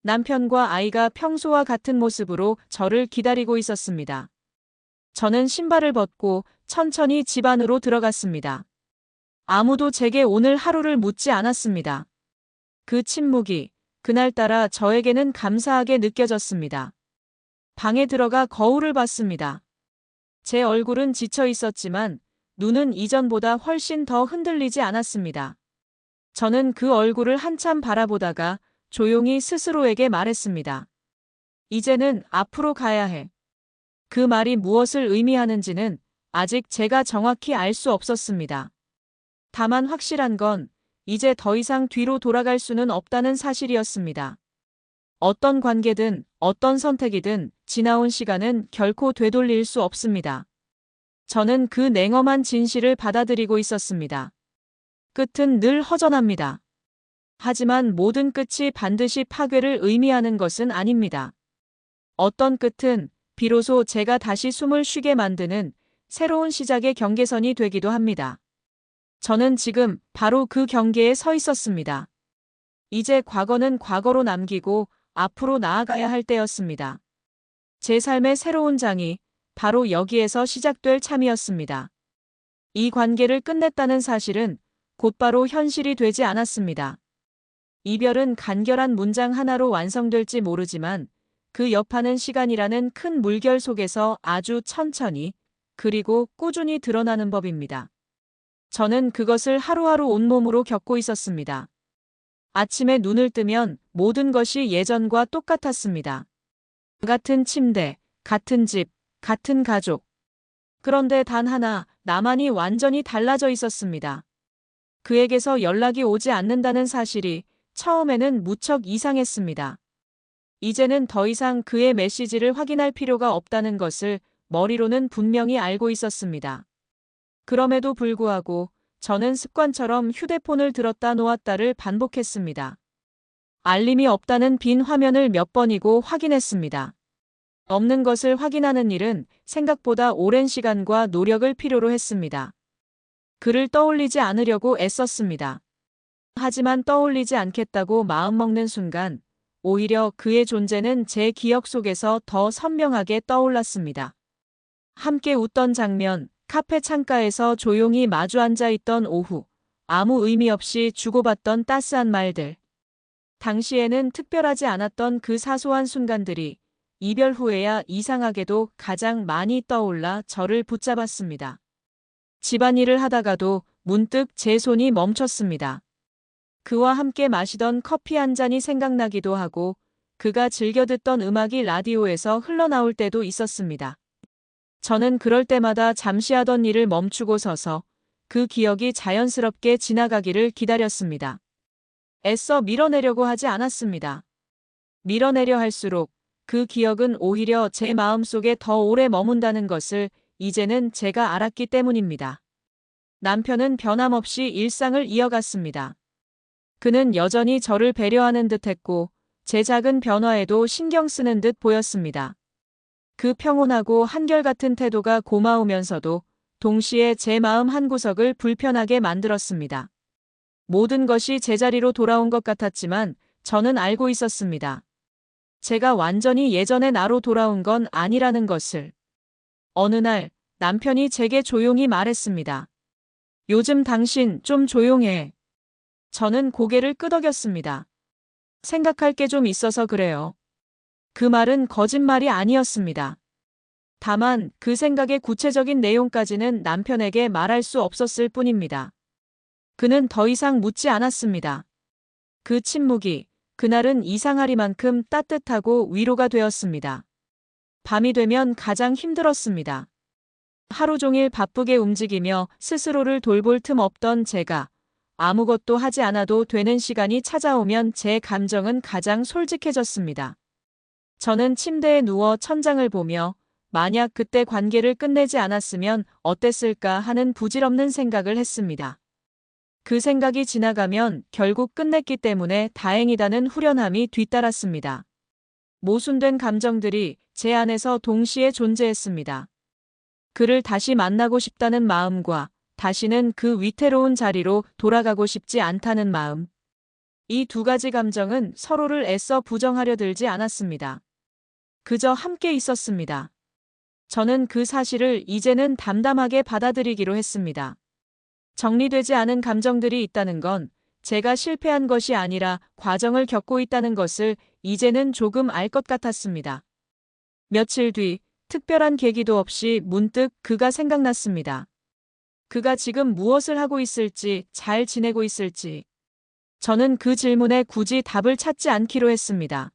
Speaker 1: 남편과 아이가 평소와 같은 모습으로 저를 기다리고 있었습니다. 저는 신발을 벗고 천천히 집 안으로 들어갔습니다. 아무도 제게 오늘 하루를 묻지 않았습니다. 그 침묵이 그날따라 저에게는 감사하게 느껴졌습니다. 방에 들어가 거울을 봤습니다. 제 얼굴은 지쳐 있었지만 눈은 이전보다 훨씬 더 흔들리지 않았습니다. 저는 그 얼굴을 한참 바라보다가 조용히 스스로에게 말했습니다. 이제는 앞으로 가야 해. 그 말이 무엇을 의미하는지는 아직 제가 정확히 알 수 없었습니다. 다만 확실한 건 이제 더 이상 뒤로 돌아갈 수는 없다는 사실이었습니다. 어떤 관계든 어떤 선택이든 지나온 시간은 결코 되돌릴 수 없습니다. 저는 그 냉엄한 진실을 받아들이고 있었습니다. 끝은 늘 허전합니다. 하지만 모든 끝이 반드시 파괴를 의미하는 것은 아닙니다. 어떤 끝은 비로소 제가 다시 숨을 쉬게 만드는 새로운 시작의 경계선이 되기도 합니다. 저는 지금 바로 그 경계에 서 있었습니다. 이제 과거는 과거로 남기고 앞으로 나아가야 할 때였습니다. 제 삶의 새로운 장이 바로 여기에서 시작될 참이었습니다. 이 관계를 끝냈다는 사실은 곧바로 현실이 되지 않았습니다. 이별은 간결한 문장 하나로 완성될지 모르지만 그 여파는 시간이라는 큰 물결 속에서 아주 천천히 그리고 꾸준히 드러나는 법입니다. 저는 그것을 하루하루 온몸으로 겪고 있었습니다. 아침에 눈을 뜨면 모든 것이 예전과 똑같았습니다. 같은 침대, 같은 집, 같은 가족. 그런데 단 하나, 나만이 완전히 달라져 있었습니다. 그에게서 연락이 오지 않는다는 사실이 처음에는 무척 이상했습니다. 이제는 더 이상 그의 메시지를 확인할 필요가 없다는 것을 머리로는 분명히 알고 있었습니다. 그럼에도 불구하고 저는 습관처럼 휴대폰을 들었다 놓았다를 반복했습니다. 알림이 없다는 빈 화면을 몇 번이고 확인했습니다. 없는 것을 확인하는 일은 생각보다 오랜 시간과 노력을 필요로 했습니다. 그를 떠올리지 않으려고 애썼습니다. 하지만 떠올리지 않겠다고 마음먹는 순간 오히려 그의 존재는 제 기억 속에서 더 선명하게 떠올랐습니다. 함께 웃던 장면, 카페 창가에서 조용히 마주 앉아 있던 오후, 아무 의미 없이 주고받던 따스한 말들. 당시에는 특별하지 않았던 그 사소한 순간들이 이별 후에야 이상하게도 가장 많이 떠올라 저를 붙잡았습니다. 집안일을 하다가도 문득 제 손이 멈췄습니다. 그와 함께 마시던 커피 한 잔이 생각나기도 하고 그가 즐겨 듣던 음악이 라디오에서 흘러나올 때도 있었습니다. 저는 그럴 때마다 잠시 하던 일을 멈추고 서서 그 기억이 자연스럽게 지나가기를 기다렸습니다. 애써 밀어내려고 하지 않았습니다. 밀어내려 할수록 그 기억은 오히려 제 마음속에 더 오래 머문다는 것을 이제는 제가 알았기 때문입니다. 남편은 변함없이 일상을 이어갔습니다. 그는 여전히 저를 배려하는 듯 했고 제 작은 변화에도 신경 쓰는 듯 보였습니다. 그 평온하고 한결같은 태도가 고마우면서도 동시에 제 마음 한구석을 불편하게 만들었습니다. 모든 것이 제자리로 돌아온 것 같았지만 저는 알고 있었습니다. 제가 완전히 예전의 나로 돌아온 건 아니라는 것을. 어느 날 남편이 제게 조용히 말했습니다. 요즘 당신 좀 조용해. 저는 고개를 끄덕였습니다. 생각할 게 좀 있어서 그래요. 그 말은 거짓말이 아니었습니다. 다만 그 생각의 구체적인 내용까지는 남편에게 말할 수 없었을 뿐입니다. 그는 더 이상 묻지 않았습니다. 그 침묵이 그날은 이상하리만큼 따뜻하고 위로가 되었습니다. 밤이 되면 가장 힘들었습니다. 하루 종일 바쁘게 움직이며 스스로를 돌볼 틈 없던 제가 아무것도 하지 않아도 되는 시간이 찾아오면 제 감정은 가장 솔직해졌습니다. 저는 침대에 누워 천장을 보며 만약 그때 관계를 끝내지 않았으면 어땠을까 하는 부질없는 생각을 했습니다. 그 생각이 지나가면 결국 끝냈기 때문에 다행이다는 후련함이 뒤따랐습니다. 모순된 감정들이 제 안에서 동시에 존재했습니다. 그를 다시 만나고 싶다는 마음과 다시는 그 위태로운 자리로 돌아가고 싶지 않다는 마음. 이 두 가지 감정은 서로를 애써 부정하려 들지 않았습니다. 그저 함께 있었습니다. 저는 그 사실을 이제는 담담하게 받아들이기로 했습니다. 정리되지 않은 감정들이 있다는 건 제가 실패한 것이 아니라 과정을 겪고 있다는 것을 이제는 조금 알 것 같았습니다. 며칠 뒤 특별한 계기도 없이 문득 그가 생각났습니다. 그가 지금 무엇을 하고 있을지, 잘 지내고 있을지. 저는 그 질문에 굳이 답을 찾지 않기로 했습니다.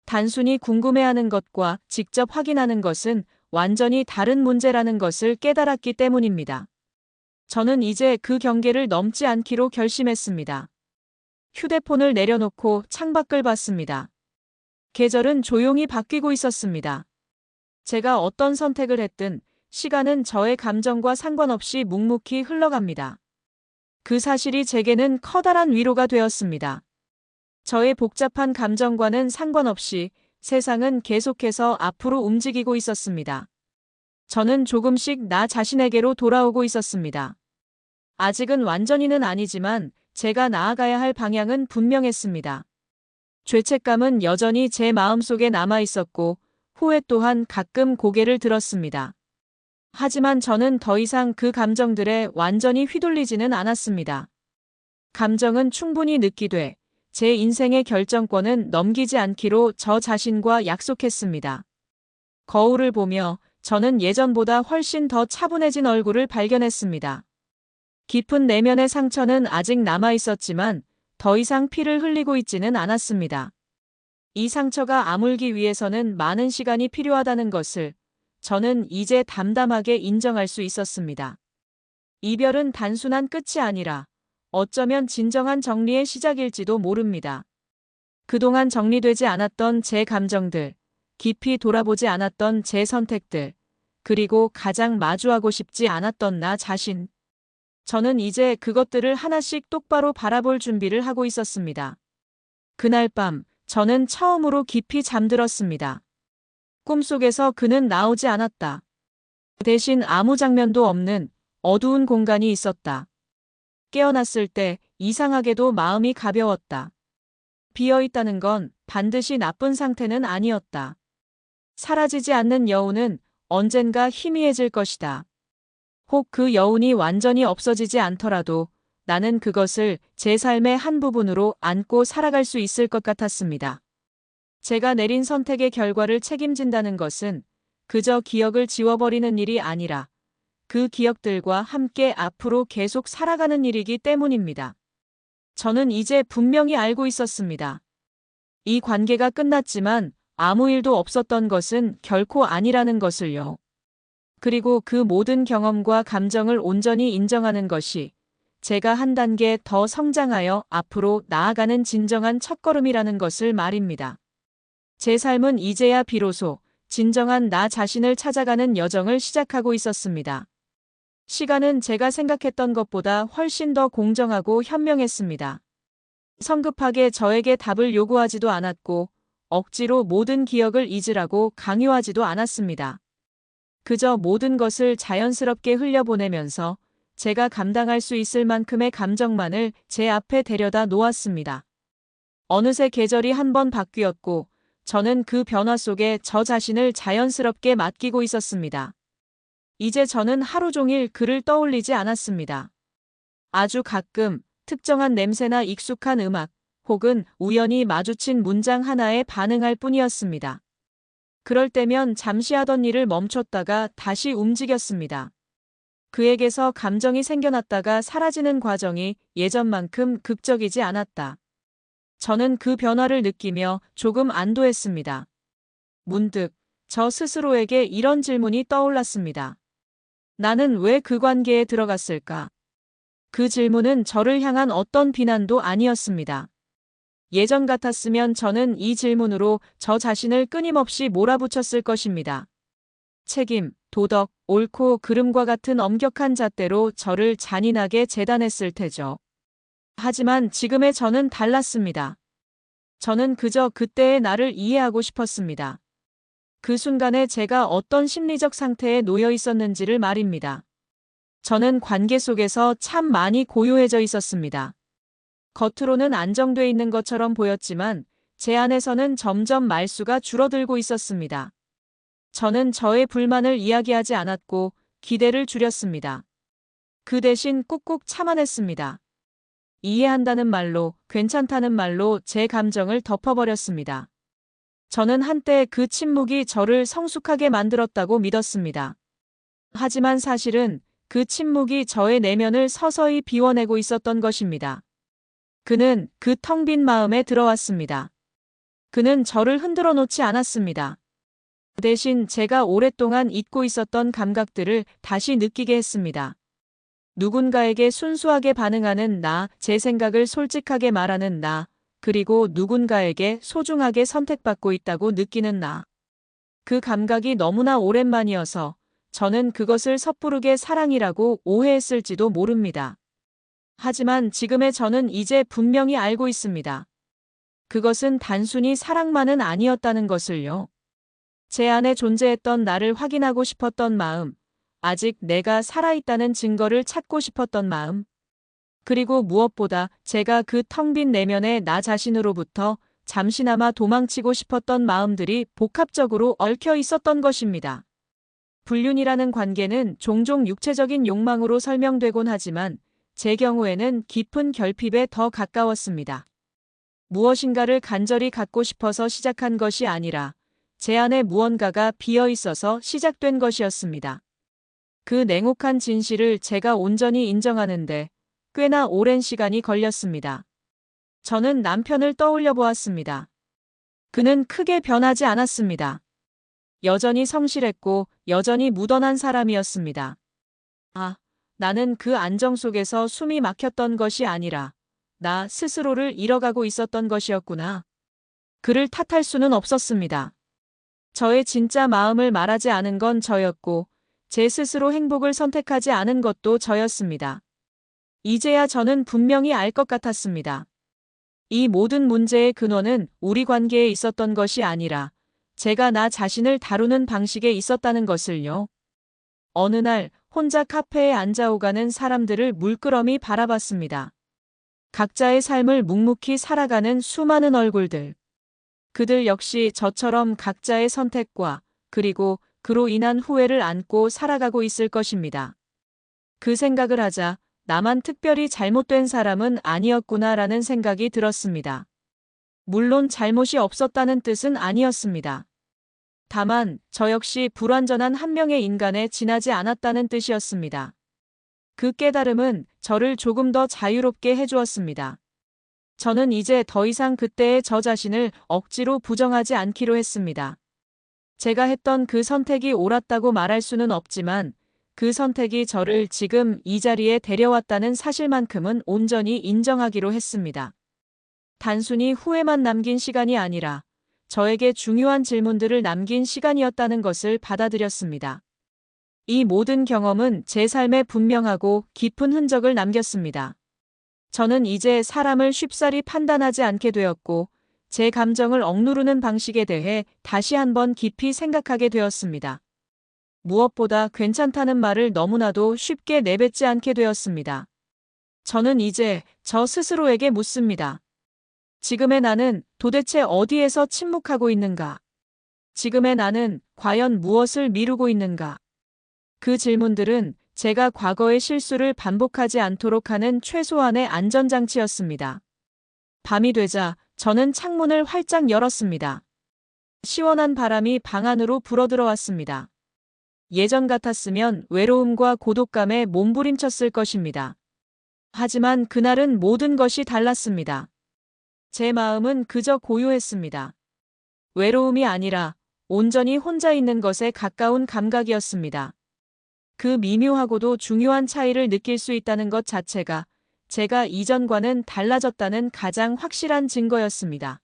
Speaker 1: 단순히 궁금해하는 것과 직접 확인하는 것은 완전히 다른 문제라는 것을 깨달았기 때문입니다. 저는 이제 그 경계를 넘지 않기로 결심했습니다. 휴대폰을 내려놓고 창밖을 봤습니다. 계절은 조용히 바뀌고 있었습니다. 제가 어떤 선택을 했든 시간은 저의 감정과 상관없이 묵묵히 흘러갑니다. 그 사실이 제게는 커다란 위로가 되었습니다. 저의 복잡한 감정과는 상관없이 세상은 계속해서 앞으로 움직이고 있었습니다. 저는 조금씩 나 자신에게로 돌아오고 있었습니다. 아직은 완전히는 아니지만 제가 나아가야 할 방향은 분명했습니다. 죄책감은 여전히 제 마음속에 남아 있었고 후회 또한 가끔 고개를 들었습니다. 하지만 저는 더 이상 그 감정들에 완전히 휘둘리지는 않았습니다. 감정은 충분히 느끼되 제 인생의 결정권은 넘기지 않기로 저 자신과 약속했습니다. 거울을 보며 저는 예전보다 훨씬 더 차분해진 얼굴을 발견했습니다. 깊은 내면의 상처는 아직 남아 있었지만 더 이상 피를 흘리고 있지는 않았습니다. 이 상처가 아물기 위해서는 많은 시간이 필요하다는 것을 저는 이제 담담하게 인정할 수 있었습니다. 이별은 단순한 끝이 아니라 어쩌면 진정한 정리의 시작일지도 모릅니다. 그동안 정리되지 않았던 제 감정들, 깊이 돌아보지 않았던 제 선택들, 그리고 가장 마주하고 싶지 않았던 나 자신. 저는 이제 그것들을 하나씩 똑바로 바라볼 준비를 하고 있었습니다. 그날 밤, 저는 처음으로 깊이 잠들었습니다. 꿈속에서 그는 나오지 않았다. 대신 아무 장면도 없는 어두운 공간이 있었다. 깨어났을 때 이상하게도 마음이 가벼웠다. 비어있다는 건 반드시 나쁜 상태는 아니었다. 사라지지 않는 여운은 언젠가 희미해질 것이다. 혹 그 여운이 완전히 없어지지 않더라도 나는 그것을 제 삶의 한 부분으로 안고 살아갈 수 있을 것 같았습니다. 제가 내린 선택의 결과를 책임진다는 것은 그저 기억을 지워버리는 일이 아니라 그 기억들과 함께 앞으로 계속 살아가는 일이기 때문입니다. 저는 이제 분명히 알고 있었습니다. 이 관계가 끝났지만 아무 일도 없었던 것은 결코 아니라는 것을요. 그리고 그 모든 경험과 감정을 온전히 인정하는 것이 제가 한 단계 더 성장하여 앞으로 나아가는 진정한 첫걸음이라는 것을 말입니다. 제 삶은 이제야 비로소 진정한 나 자신을 찾아가는 여정을 시작하고 있었습니다. 시간은 제가 생각했던 것보다 훨씬 더 공정하고 현명했습니다. 성급하게 저에게 답을 요구하지도 않았고 억지로 모든 기억을 잊으라고 강요하지도 않았습니다. 그저 모든 것을 자연스럽게 흘려보내면서 제가 감당할 수 있을 만큼의 감정만을 제 앞에 데려다 놓았습니다. 어느새 계절이 한 번 바뀌었고 저는 그 변화 속에 저 자신을 자연스럽게 맡기고 있었습니다. 이제 저는 하루 종일 그를 떠올리지 않았습니다. 아주 가끔 특정한 냄새나 익숙한 음악 혹은 우연히 마주친 문장 하나에 반응할 뿐이었습니다. 그럴 때면 잠시 하던 일을 멈췄다가 다시 움직였습니다. 그에게서 감정이 생겨났다가 사라지는 과정이 예전만큼 극적이지 않았다. 저는 그 변화를 느끼며 조금 안도했습니다. 문득 저 스스로에게 이런 질문이 떠올랐습니다. 나는 왜 그 관계에 들어갔을까? 그 질문은 저를 향한 어떤 비난도 아니었습니다. 예전 같았으면 저는 이 질문으로 저 자신을 끊임없이 몰아붙였을 것입니다. 책임, 도덕, 옳고 그름과 같은 엄격한 잣대로 저를 잔인하게 재단했을 테죠. 하지만 지금의 저는 달랐습니다. 저는 그저 그때의 나를 이해하고 싶었습니다. 그 순간에 제가 어떤 심리적 상태에 놓여 있었는지를 말입니다. 저는 관계 속에서 참 많이 고요해져 있었습니다. 겉으로는 안정돼 있는 것처럼 보였지만 제 안에서는 점점 말수가 줄어들고 있었습니다. 저는 저의 불만을 이야기하지 않았고 기대를 줄였습니다. 그 대신 꾹꾹 참아냈습니다. 이해한다는 말로, 괜찮다는 말로 제 감정을 덮어버렸습니다. 저는 한때 그 침묵이 저를 성숙하게 만들었다고 믿었습니다. 하지만 사실은 그 침묵이 저의 내면을 서서히 비워내고 있었던 것입니다. 그는 그 텅 빈 마음에 들어왔습니다. 그는 저를 흔들어 놓지 않았습니다. 대신 제가 오랫동안 잊고 있었던 감각들을 다시 느끼게 했습니다. 누군가에게 순수하게 반응하는 나, 제 생각을 솔직하게 말하는 나, 그리고 누군가에게 소중하게 선택받고 있다고 느끼는 나. 그 감각이 너무나 오랜만이어서 저는 그것을 섣부르게 사랑이라고 오해했을지도 모릅니다. 하지만 지금의 저는 이제 분명히 알고 있습니다. 그것은 단순히 사랑만은 아니었다는 것을요. 제 안에 존재했던 나를 확인하고 싶었던 마음, 아직 내가 살아있다는 증거를 찾고 싶었던 마음, 그리고 무엇보다 제가 그 텅 빈 내면의 나 자신으로부터 잠시나마 도망치고 싶었던 마음들이 복합적으로 얽혀 있었던 것입니다. 불륜이라는 관계는 종종 육체적인 욕망으로 설명되곤 하지만 제 경우에는 깊은 결핍에 더 가까웠습니다. 무엇인가를 간절히 갖고 싶어서 시작한 것이 아니라 제 안에 무언가가 비어 있어서 시작된 것이었습니다. 그 냉혹한 진실을 제가 온전히 인정하는데 꽤나 오랜 시간이 걸렸습니다. 저는 남편을 떠올려 보았습니다. 그는 크게 변하지 않았습니다. 여전히 성실했고 여전히 무던한 사람이었습니다. 나는 그 안정 속에서 숨이 막혔던 것이 아니라 나 스스로를 잃어가고 있었던 것이었구나. 그를 탓할 수는 없었습니다. 저의 진짜 마음을 말하지 않은 건 저였고 제 스스로 행복을 선택하지 않은 것도 저였습니다. 이제야 저는 분명히 알 것 같았습니다. 이 모든 문제의 근원은 우리 관계에 있었던 것이 아니라 제가 나 자신을 다루는 방식에 있었다는 것을요. 어느 날 혼자 카페에 앉아 오가는 사람들을 물끄러미 바라봤습니다. 각자의 삶을 묵묵히 살아가는 수많은 얼굴들. 그들 역시 저처럼 각자의 선택과 그리고 그로 인한 후회를 안고 살아가고 있을 것입니다. 그 생각을 하자 나만 특별히 잘못된 사람은 아니었구나라는 생각이 들었습니다. 물론 잘못이 없었다는 뜻은 아니었습니다. 다만 저 역시 불완전한 한 명의 인간에 지나지 않았다는 뜻이었습니다. 그 깨달음은 저를 조금 더 자유롭게 해주었습니다. 저는 이제 더 이상 그때의 저 자신을 억지로 부정하지 않기로 했습니다. 제가 했던 그 선택이 옳았다고 말할 수는 없지만 그 선택이 저를 지금 이 자리에 데려왔다는 사실만큼은 온전히 인정하기로 했습니다. 단순히 후회만 남긴 시간이 아니라 저에게 중요한 질문들을 남긴 시간이었다는 것을 받아들였습니다. 이 모든 경험은 제 삶에 분명하고 깊은 흔적을 남겼습니다. 저는 이제 사람을 쉽사리 판단하지 않게 되었고 제 감정을 억누르는 방식에 대해 다시 한번 깊이 생각하게 되었습니다. 무엇보다 괜찮다는 말을 너무나도 쉽게 내뱉지 않게 되었습니다. 저는 이제 저 스스로에게 묻습니다. 지금의 나는 도대체 어디에서 침묵하고 있는가? 지금의 나는 과연 무엇을 미루고 있는가? 그 질문들은 제가 과거의 실수를 반복하지 않도록 하는 최소한의 안전장치였습니다. 밤이 되자 저는 창문을 활짝 열었습니다. 시원한 바람이 방 안으로 불어들어왔습니다. 예전 같았으면 외로움과 고독감에 몸부림쳤을 것입니다. 하지만 그날은 모든 것이 달랐습니다. 제 마음은 그저 고요했습니다. 외로움이 아니라 온전히 혼자 있는 것에 가까운 감각이었습니다. 그 미묘하고도 중요한 차이를 느낄 수 있다는 것 자체가 제가 이전과는 달라졌다는 가장 확실한 증거였습니다.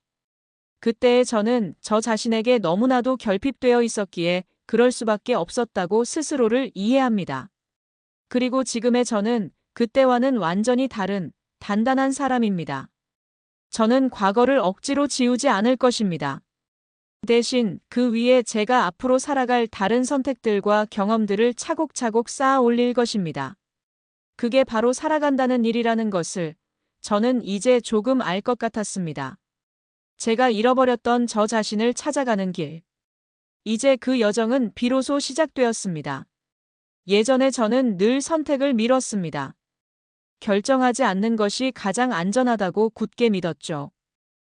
Speaker 1: 그때의 저는 저 자신에게 너무나도 결핍되어 있었기에 그럴 수밖에 없었다고 스스로를 이해합니다. 그리고 지금의 저는 그때와는 완전히 다른 단단한 사람입니다. 저는 과거를 억지로 지우지 않을 것입니다. 대신 그 위에 제가 앞으로 살아갈 다른 선택들과 경험들을 차곡차곡 쌓아 올릴 것입니다. 그게 바로 살아간다는 일이라는 것을 저는 이제 조금 알 것 같았습니다. 제가 잃어버렸던 저 자신을 찾아가는 길. 이제 그 여정은 비로소 시작되었습니다. 예전에 저는 늘 선택을 미뤘습니다. 결정하지 않는 것이 가장 안전하다고 굳게 믿었죠.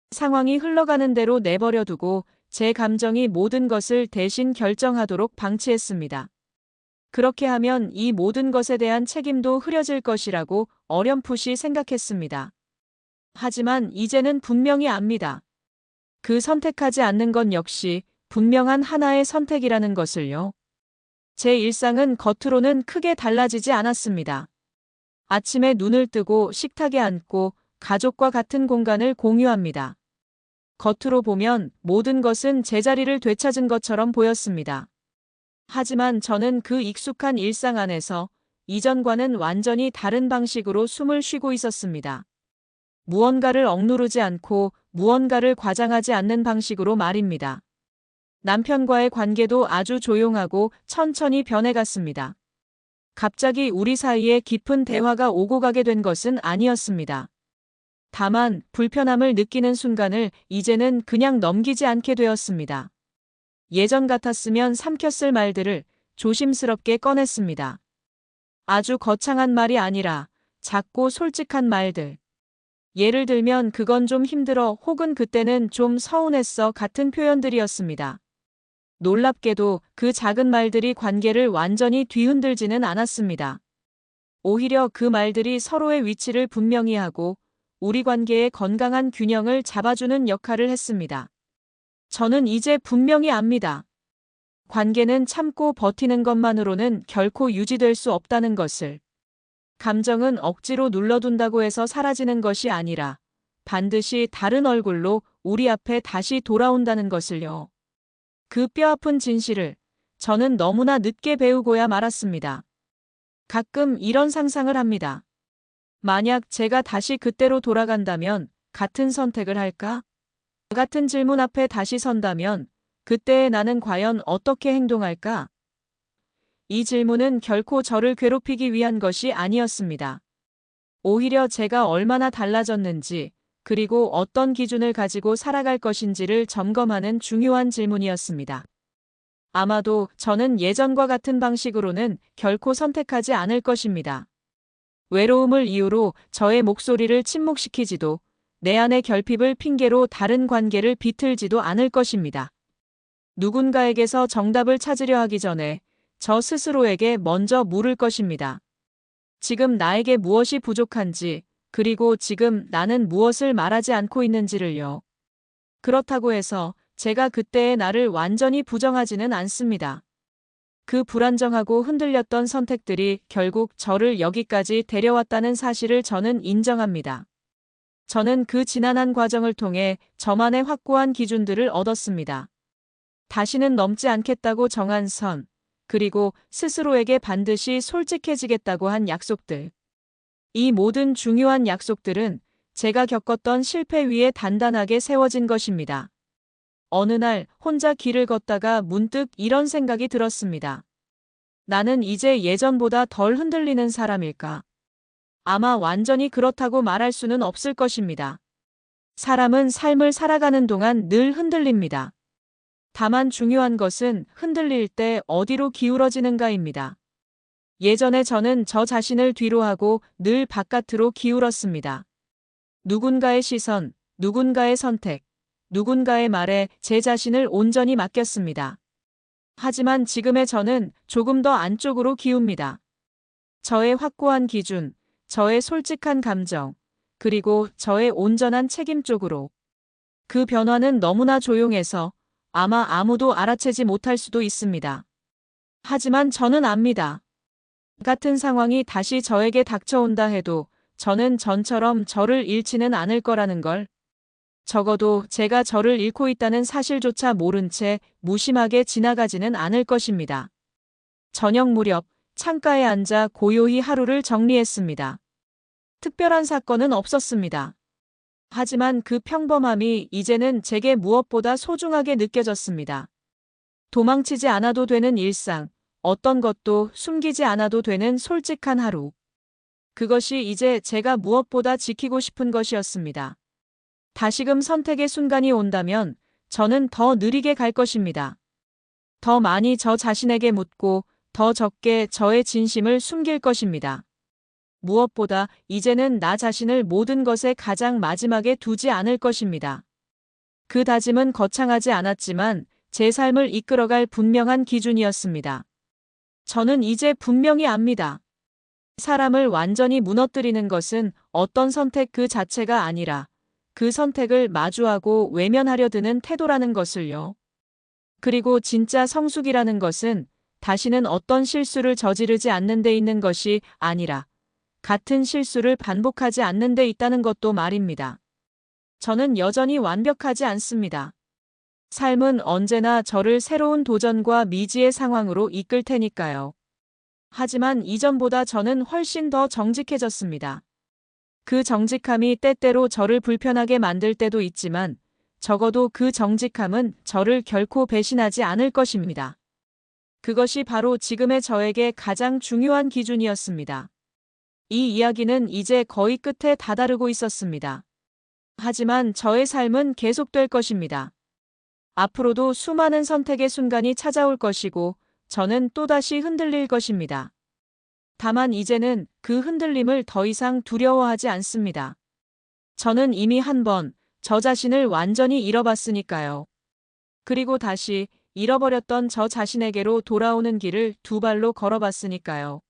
Speaker 1: 상황이 흘러가는 대로 내버려 두고 제 감정이 모든 것을 대신 결정하도록 방치했습니다. 그렇게 하면 이 모든 것에 대한 책임도 흐려질 것이라고 어렴풋이 생각했습니다. 하지만 이제는 분명히 압니다. 그 선택하지 않는 건 역시 분명한 하나의 선택이라는 것을요. 제 일상은 겉으로는 크게 달라지지 않았습니다. 아침에 눈을 뜨고 식탁에 앉고 가족과 같은 공간을 공유합니다. 겉으로 보면 모든 것은 제자리를 되찾은 것처럼 보였습니다. 하지만 저는 그 익숙한 일상 안에서 이전과는 완전히 다른 방식으로 숨을 쉬고 있었습니다. 무언가를 억누르지 않고 무언가를 과장하지 않는 방식으로 말입니다. 남편과의 관계도 아주 조용하고 천천히 변해갔습니다. 갑자기 우리 사이에 깊은 대화가 오고 가게 된 것은 아니었습니다. 다만 불편함을 느끼는 순간을 이제는 그냥 넘기지 않게 되었습니다. 예전 같았으면 삼켰을 말들을 조심스럽게 꺼냈습니다. 아주 거창한 말이 아니라 작고 솔직한 말들. 예를 들면 그건 좀 힘들어 혹은 그때는 좀 서운했어 같은 표현들이었습니다. 놀랍게도 그 작은 말들이 관계를 완전히 뒤흔들지는 않았습니다. 오히려 그 말들이 서로의 위치를 분명히 하고 우리 관계의 건강한 균형을 잡아주는 역할을 했습니다. 저는 이제 분명히 압니다. 관계는 참고 버티는 것만으로는 결코 유지될 수 없다는 것을. 감정은 억지로 눌러둔다고 해서 사라지는 것이 아니라 반드시 다른 얼굴로 우리 앞에 다시 돌아온다는 것을요. 그 뼈아픈 진실을 저는 너무나 늦게 배우고야 말았습니다. 가끔 이런 상상을 합니다. 만약 제가 다시 그때로 돌아간다면 같은 선택을 할까? 같은 질문 앞에 다시 선다면 그때의 나는 과연 어떻게 행동할까? 이 질문은 결코 저를 괴롭히기 위한 것이 아니었습니다. 오히려 제가 얼마나 달라졌는지 그리고 어떤 기준을 가지고 살아갈 것인지를 점검하는 중요한 질문이었습니다. 아마도 저는 예전과 같은 방식으로는 결코 선택하지 않을 것입니다. 외로움을 이유로 저의 목소리를 침묵시키지도 내 안의 결핍을 핑계로 다른 관계를 비틀지도 않을 것입니다. 누군가에게서 정답을 찾으려 하기 전에 저 스스로에게 먼저 물을 것입니다. 지금 나에게 무엇이 부족한지, 그리고 지금 나는 무엇을 말하지 않고 있는지를요. 그렇다고 해서 제가 그때의 나를 완전히 부정하지는 않습니다. 그 불안정하고 흔들렸던 선택들이 결국 저를 여기까지 데려왔다는 사실을 저는 인정합니다. 저는 그 지난한 과정을 통해 저만의 확고한 기준들을 얻었습니다. 다시는 넘지 않겠다고 정한 선, 그리고 스스로에게 반드시 솔직해지겠다고 한 약속들. 이 모든 중요한 약속들은 제가 겪었던 실패 위에 단단하게 세워진 것입니다. 어느 날 혼자 길을 걷다가 문득 이런 생각이 들었습니다. 나는 이제 예전보다 덜 흔들리는 사람일까? 아마 완전히 그렇다고 말할 수는 없을 것입니다. 사람은 삶을 살아가는 동안 늘 흔들립니다. 다만 중요한 것은 흔들릴 때 어디로 기울어지는가입니다. 예전에 저는 저 자신을 뒤로 하고 늘 바깥으로 기울었습니다. 누군가의 시선, 누군가의 선택, 누군가의 말에 제 자신을 온전히 맡겼습니다. 하지만 지금의 저는 조금 더 안쪽으로 기웁니다. 저의 확고한 기준, 저의 솔직한 감정, 그리고 저의 온전한 책임 쪽으로. 그 변화는 너무나 조용해서 아마 아무도 알아채지 못할 수도 있습니다. 하지만 저는 압니다. 같은 상황이 다시 저에게 닥쳐온다 해도 저는 전처럼 저를 잃지는 않을 거라는 걸. 적어도 제가 저를 잃고 있다는 사실조차 모른 채 무심하게 지나가지는 않을 것입니다. 저녁 무렵 창가에 앉아 고요히 하루를 정리했습니다. 특별한 사건은 없었습니다. 하지만 그 평범함이 이제는 제게 무엇보다 소중하게 느껴졌습니다. 도망치지 않아도 되는 일상, 어떤 것도 숨기지 않아도 되는 솔직한 하루. 그것이 이제 제가 무엇보다 지키고 싶은 것이었습니다. 다시금 선택의 순간이 온다면 저는 더 느리게 갈 것입니다. 더 많이 저 자신에게 묻고 더 적게 저의 진심을 숨길 것입니다. 무엇보다 이제는 나 자신을 모든 것의 가장 마지막에 두지 않을 것입니다. 그 다짐은 거창하지 않았지만 제 삶을 이끌어갈 분명한 기준이었습니다. 저는 이제 분명히 압니다. 사람을 완전히 무너뜨리는 것은 어떤 선택 그 자체가 아니라 그 선택을 마주하고 외면하려 드는 태도라는 것을요. 그리고 진짜 성숙이라는 것은 다시는 어떤 실수를 저지르지 않는 데 있는 것이 아니라 같은 실수를 반복하지 않는 데 있다는 것도 말입니다. 저는 여전히 완벽하지 않습니다. 삶은 언제나 저를 새로운 도전과 미지의 상황으로 이끌 테니까요. 하지만 이전보다 저는 훨씬 더 정직해졌습니다. 그 정직함이 때때로 저를 불편하게 만들 때도 있지만 적어도 그 정직함은 저를 결코 배신하지 않을 것입니다. 그것이 바로 지금의 저에게 가장 중요한 기준이었습니다. 이 이야기는 이제 거의 끝에 다다르고 있었습니다. 하지만 저의 삶은 계속될 것입니다. 앞으로도 수많은 선택의 순간이 찾아올 것이고 저는 또다시 흔들릴 것입니다. 다만 이제는 그 흔들림을 더 이상 두려워하지 않습니다. 저는 이미 한 번 저 자신을 완전히 잃어봤으니까요. 그리고 다시 잃어버렸던 저 자신에게로 돌아오는 길을 두 발로 걸어봤으니까요.